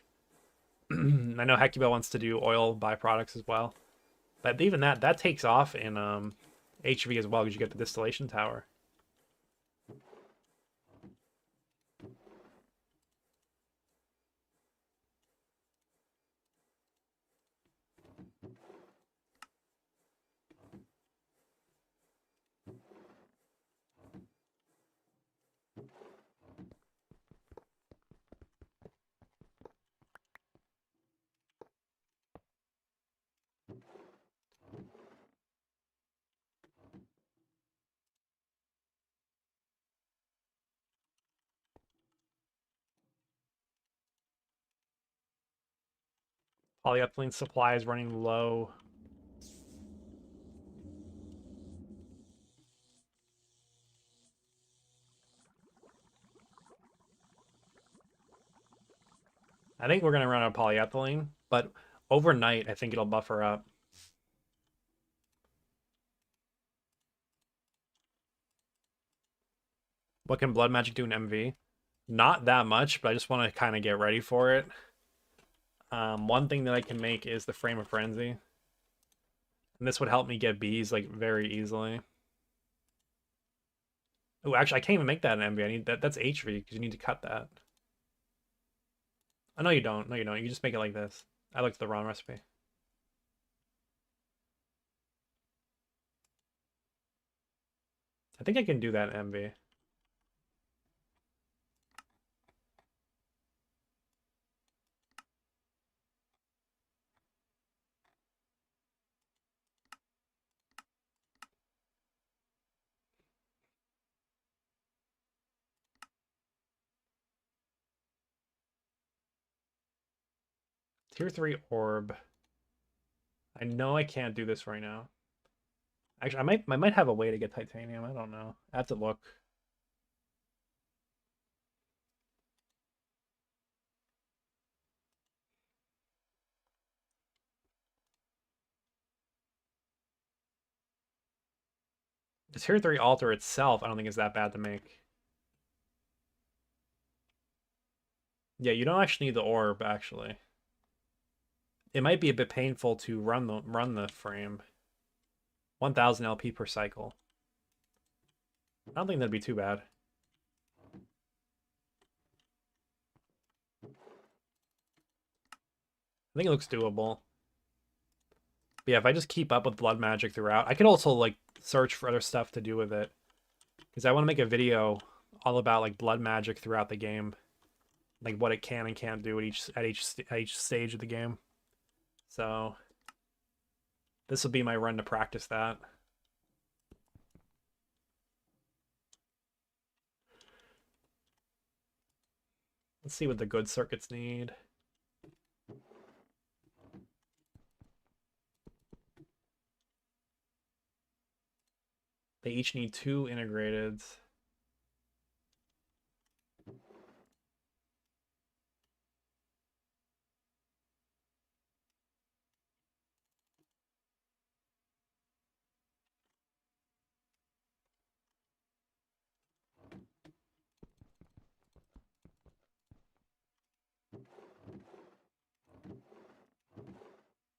I know Hecuba wants to do oil byproducts as well, but even that takes off in HV as well because you get the distillation tower. Polyethylene supply is running low. I think we're going to run out of polyethylene, but overnight, I think it'll buffer up. What can Blood Magic do in MV? Not that much, but I just want to kind of get ready for it. One thing that I can make is the Frame of Frenzy. And this would help me get bees like very easily. Oh, actually, I can't even make that in MV. I need that. That's HV because you need to cut that. Oh, no, you don't. No, you don't. You just make it like this. I looked at the wrong recipe. I think I can do that in MV. Tier 3 orb. I know I can't do this right now. Actually, I might have a way to get titanium. I don't know. I have to look. The tier 3 altar itself, I don't think is that bad to make. Yeah, you don't actually need the orb, actually. It might be a bit painful to run the frame. 1000 LP per cycle. I don't think that'd be too bad. I think it looks doable. But yeah, if I just keep up with blood magic throughout, I could also like search for other stuff to do with it. Because I want to make a video all about like blood magic throughout the game. Like what it can and can't do at each stage of the game. So this will be my run to practice that. Let's see what the good circuits need. They each need 2 integrated.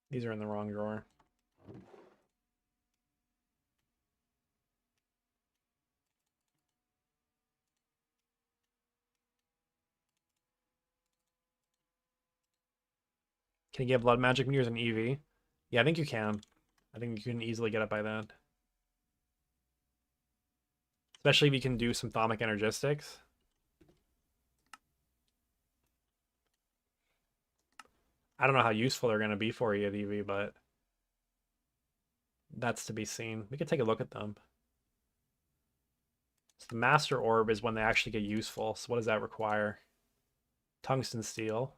These are in the wrong drawer. Can you get blood magic meters in EV? Yeah, I think you can. I think you can easily get it by that. Especially if you can do some Thaumic Energistics. I don't know how useful they're going to be for you at EV, but that's to be seen. We could take a look at them. So the Master Orb is when they actually get useful. So what does that require? Tungsten steel.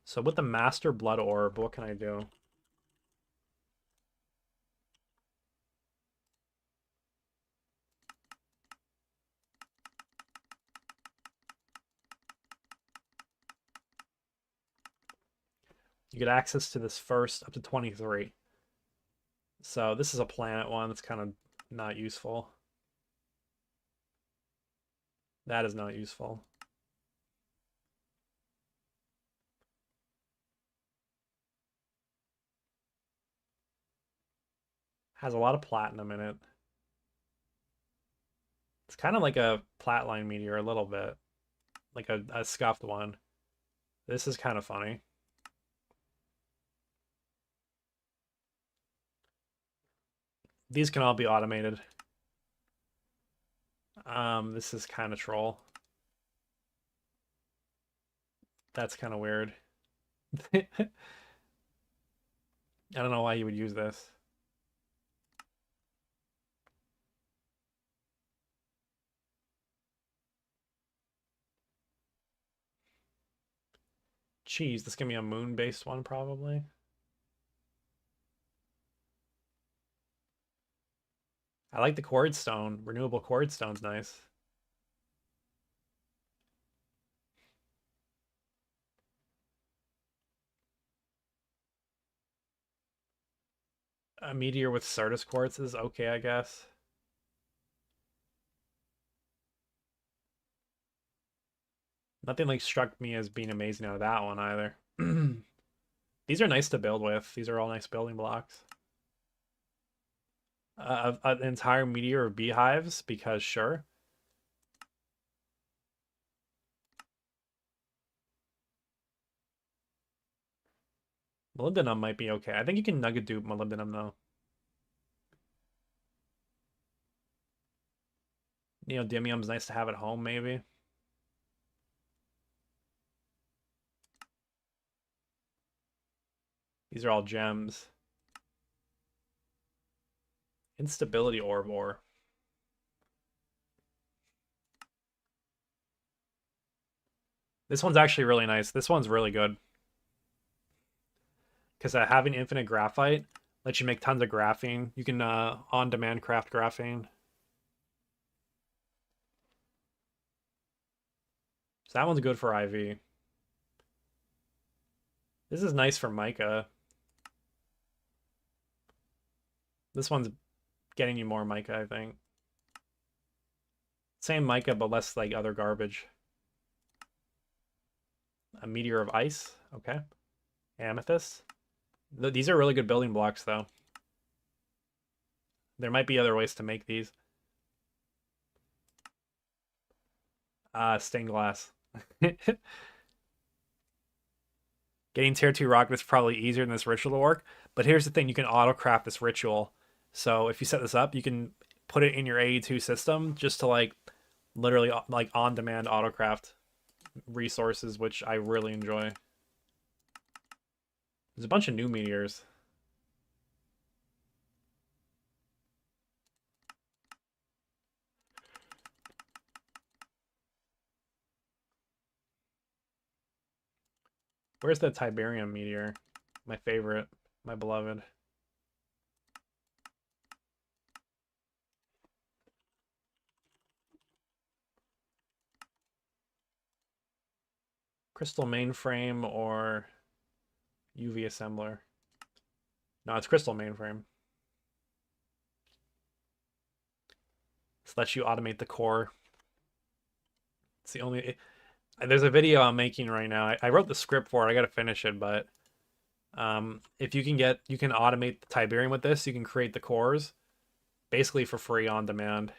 So with the Master Blood Orb, what can I do? You get access to this first up to 23. So this is a planet one that's kind of not useful. That is not useful. Has a lot of platinum in it. It's kind of like a Platline meteor a little bit. Like a scuffed one. This is kind of funny. These can all be automated. This is kind of troll. That's kind of weird. I don't know why you would use this. Cheese, this is gonna be a moon-based one probably. I like the quartz stone. Renewable quartz stone's nice. A meteor with Certus quartz is okay, I guess. Nothing like struck me as being amazing out of that one either. These are nice to build with. These are all nice building blocks. An entire meteor of beehives, because sure. Molybdenum might be okay. I think you can nugget dupe molybdenum though. Neodymium's nice to have at home maybe. These are all gems. Instability orb ore. This one's actually really nice. This one's really good. Because having infinite graphite lets you make tons of graphene. You can on-demand craft graphene. So that one's good for IV. This is nice for mica. This one's getting you more mica, I think. Same mica, but less like other garbage. A meteor of ice. Okay. Amethyst. These are really good building blocks, though. There might be other ways to make these. Stained glass. Getting tier 2 rocket is probably easier than this ritual to work, but here's the thing, you can auto-craft this ritual. So if you set this up, you can put it in your AE2 system just to like literally like on-demand auto-craft resources, which I really enjoy. There's a bunch of new meteors. Where's the Tiberium meteor? My favorite, my beloved. Crystal mainframe or UV assembler? No, it's crystal mainframe. This lets you automate the core. It's the only... There's a video I'm making right now. I wrote the script for it. I got to finish it, but if you can automate the Tiberium with this. You can create the cores basically for free on demand.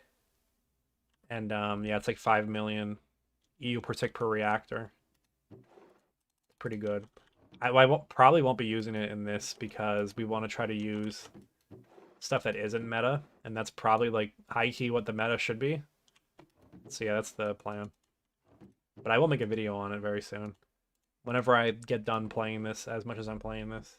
And yeah, it's like 5 million EU per tick per reactor. Pretty good. Probably won't be using it in this because we want to try to use stuff that isn't meta, and that's probably like high key what the meta should be. So yeah, that's the plan. But I will make a video on it very soon. Whenever I get done playing this as much as I'm playing this.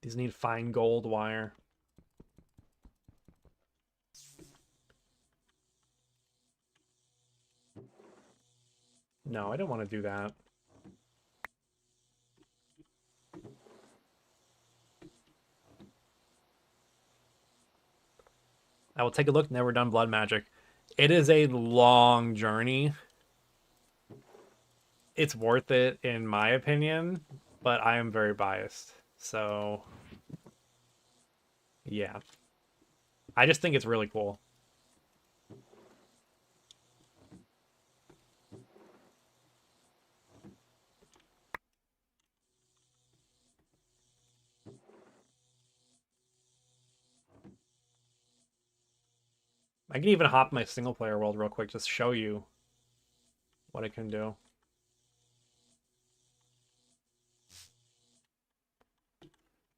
These need fine gold wire. No, I don't want to do that. I will take a look. Never done blood magic. It is a long journey. It's worth it in my opinion, but I am very biased. So yeah. I just think it's really cool. I can even hop my single player world real quick, just show you what it can do.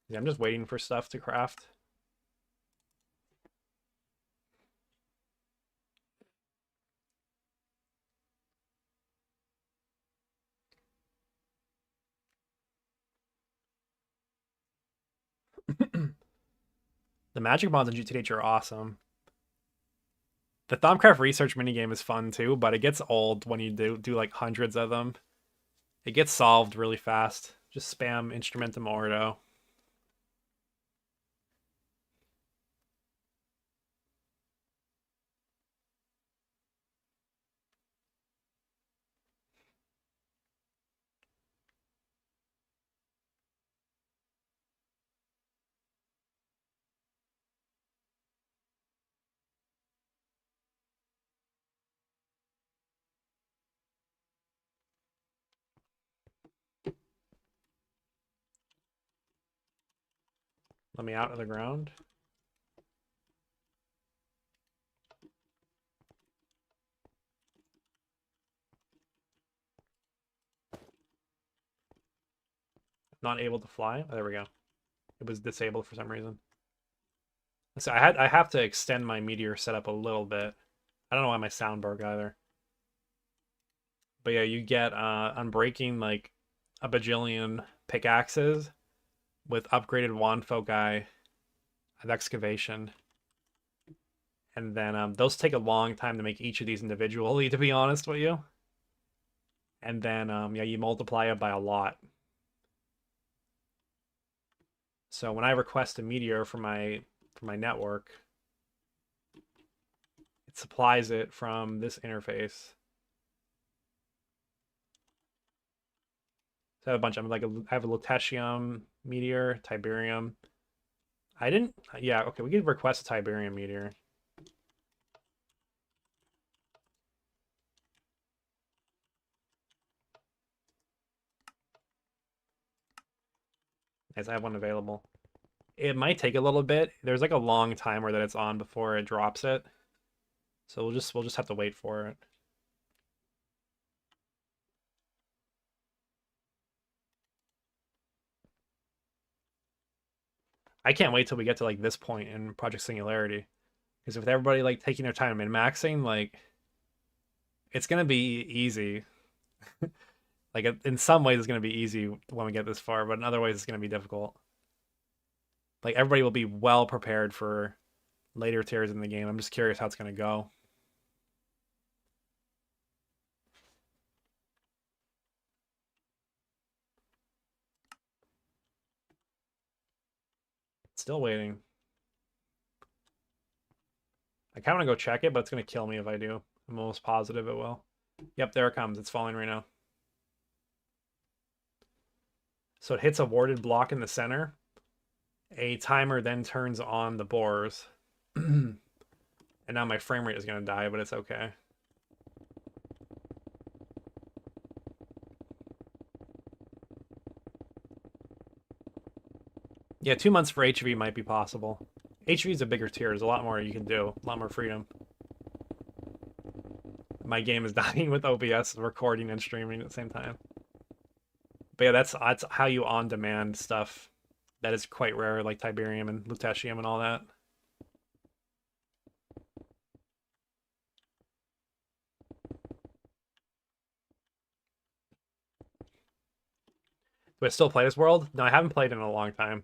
Yeah, I'm just waiting for stuff to craft. The magic bonds in GTNH are awesome. The Thaumcraft research minigame is fun too, but it gets old when you do like hundreds of them. It gets solved really fast. Just spam Instrumentum Ordo. Let me out of the ground. Not able to fly. Oh, there we go. It was disabled for some reason. So I have to extend my meteor setup a little bit. I don't know why my sound broke either. But yeah, you get on breaking like a bajillion pickaxes with upgraded wand foci of excavation. And then those take a long time to make each of these individually, to be honest with you. And then yeah, you multiply it by a lot. So when I request a meteor for my network, it supplies it from this interface. So I have a bunch. I have a lutetium meteor, tiberium. I didn't. Yeah, okay. We could request a tiberium meteor. As I have one available. It might take a little bit. There's like a long timer that it's on before it drops it. So we'll just have to wait for it. I can't wait till we get to like this point in Project Singularity. Because with everybody like taking their time min maxing, like it's gonna be easy. Like in some ways it's gonna be easy when we get this far, but in other ways it's gonna be difficult. Like everybody will be well prepared for later tiers in the game. I'm just curious how it's gonna go. Still waiting. I kind of want to go check it, but it's gonna kill me if I do. I'm almost positive it will. Yep, there it comes. It's falling right now. So it hits a warded block in the center. A timer then turns on the bores. And now my frame rate is going to die, but it's okay. Yeah, 2 months for HV might be possible. HV is a bigger tier. There's a lot more you can do. A lot more freedom. My game is dying with OBS recording and streaming at the same time. But yeah, that's how you on-demand stuff that is quite rare, like Tiberium and Lutetium and all that. Do I still play this world? No, I haven't played in a long time.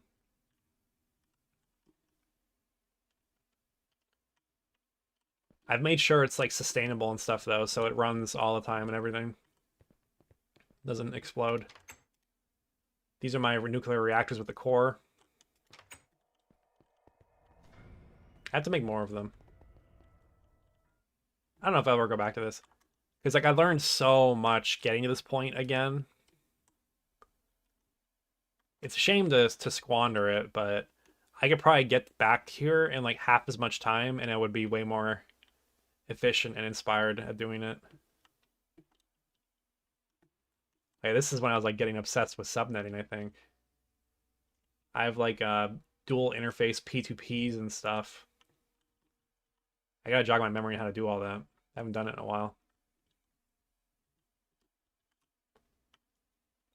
I've made sure it's like sustainable and stuff though, so it runs all the time and everything. Doesn't explode. These are my nuclear reactors with the core. I have to make more of them. I don't know if I'll ever go back to this. Because like I learned so much getting to this point again. It's a shame to squander it, but I could probably get back here in like half as much time and I would be way more efficient and inspired at doing it. Hey, this is when I was like getting obsessed with subnetting, I think. I have like dual interface P2Ps and stuff. I gotta jog my memory on how to do all that. I haven't done it in a while.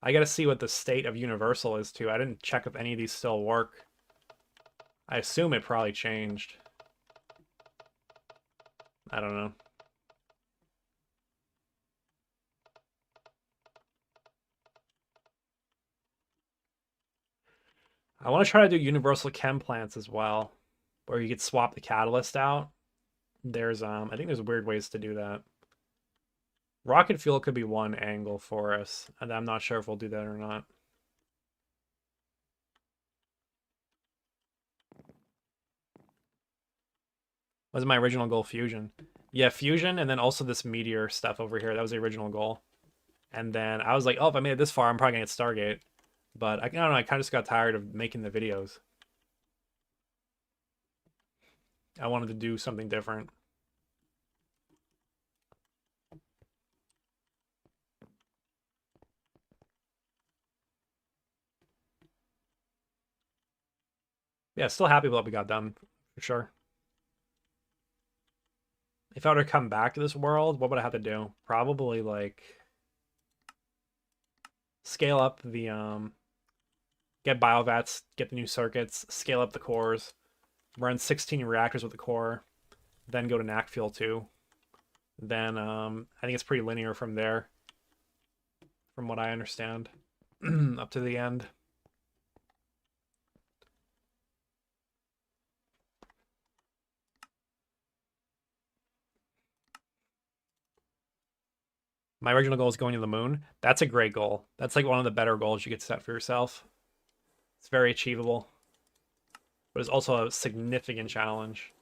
I gotta see what the state of Universal is too. I didn't check if any of these still work. I assume it probably changed. I don't know. I want to try to do universal chem plants as well. or you could swap the catalyst out. There's I think there's weird ways to do that. Rocket fuel could be one angle for us, and I'm not sure if we'll do that or not. Was my original goal fusion? Yeah, fusion, and then also this meteor stuff over here. That was the original goal. And then I was like, oh, if I made it this far, I'm probably gonna get Stargate. But I don't know, I kind of just got tired of making the videos. I wanted to do something different. Yeah, still happy with what we got done, for sure. If I were to come back to this world, what would I have to do? Probably like scale up the get biovats, get the new circuits, scale up the cores, run 16 reactors with the core, then go to NAC fuel 2. Then I think it's pretty linear from there, from what I understand, up to the end. My original goal is going to the moon. That's a great goal. That's like one of the better goals you could set for yourself. It's very achievable, but it's also a significant challenge.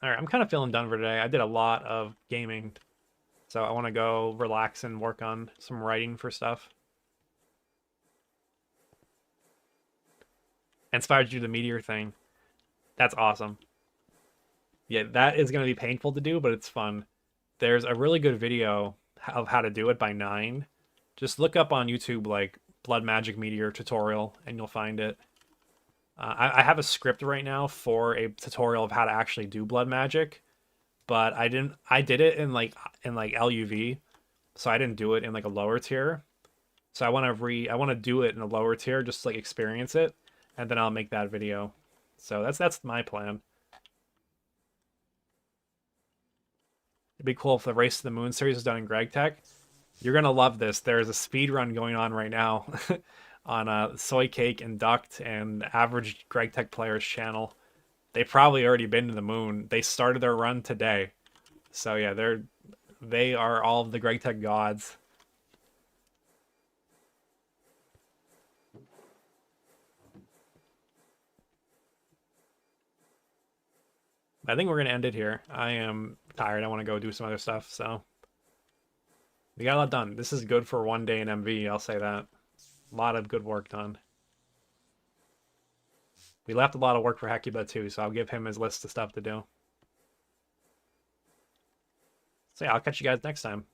All right, I'm kind of feeling done for today. I did a lot of gaming, so I want to go relax and work on some writing for stuff. Inspired you to do the meteor thing. That's awesome. Yeah, that is going to be painful to do, but it's fun. There's a really good video of how to do it by 9. Just look up on YouTube like Blood Magic Meteor tutorial and you'll find it. I have a script right now for a tutorial of how to actually do blood magic, but I did it in like LUV, so I didn't do it in like a lower tier. So I want to do it in a lower tier just to like experience it, and then I'll make that video. So that's my plan. It'd be cool if the Race to the Moon series was done in Greg Tech. You're gonna love this. There's a speed run going on right now on Soy Cake and Duct and average Greg Tech players channel. They've probably already been to the moon. They started their run today. So yeah, they are all of the Greg Tech gods. I think we're gonna end it here. I am tired. I want to go do some other stuff, so we got a lot done. This is good for one day in MV, I'll say that. A lot of good work done. We left a lot of work for Hecuba too, so I'll give him his list of stuff to do. So yeah, I'll catch you guys next time.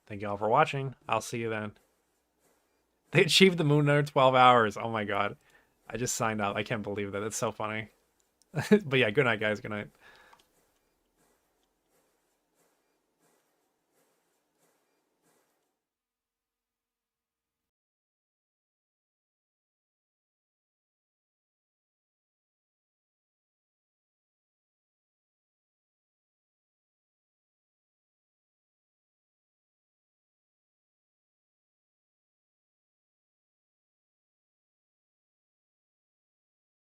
Thank you all for watching. I'll see you then. They achieved the moon in under 12 hours. Oh my god. I just signed up. I can't believe that. It's so funny. But yeah, good night, guys. Good night.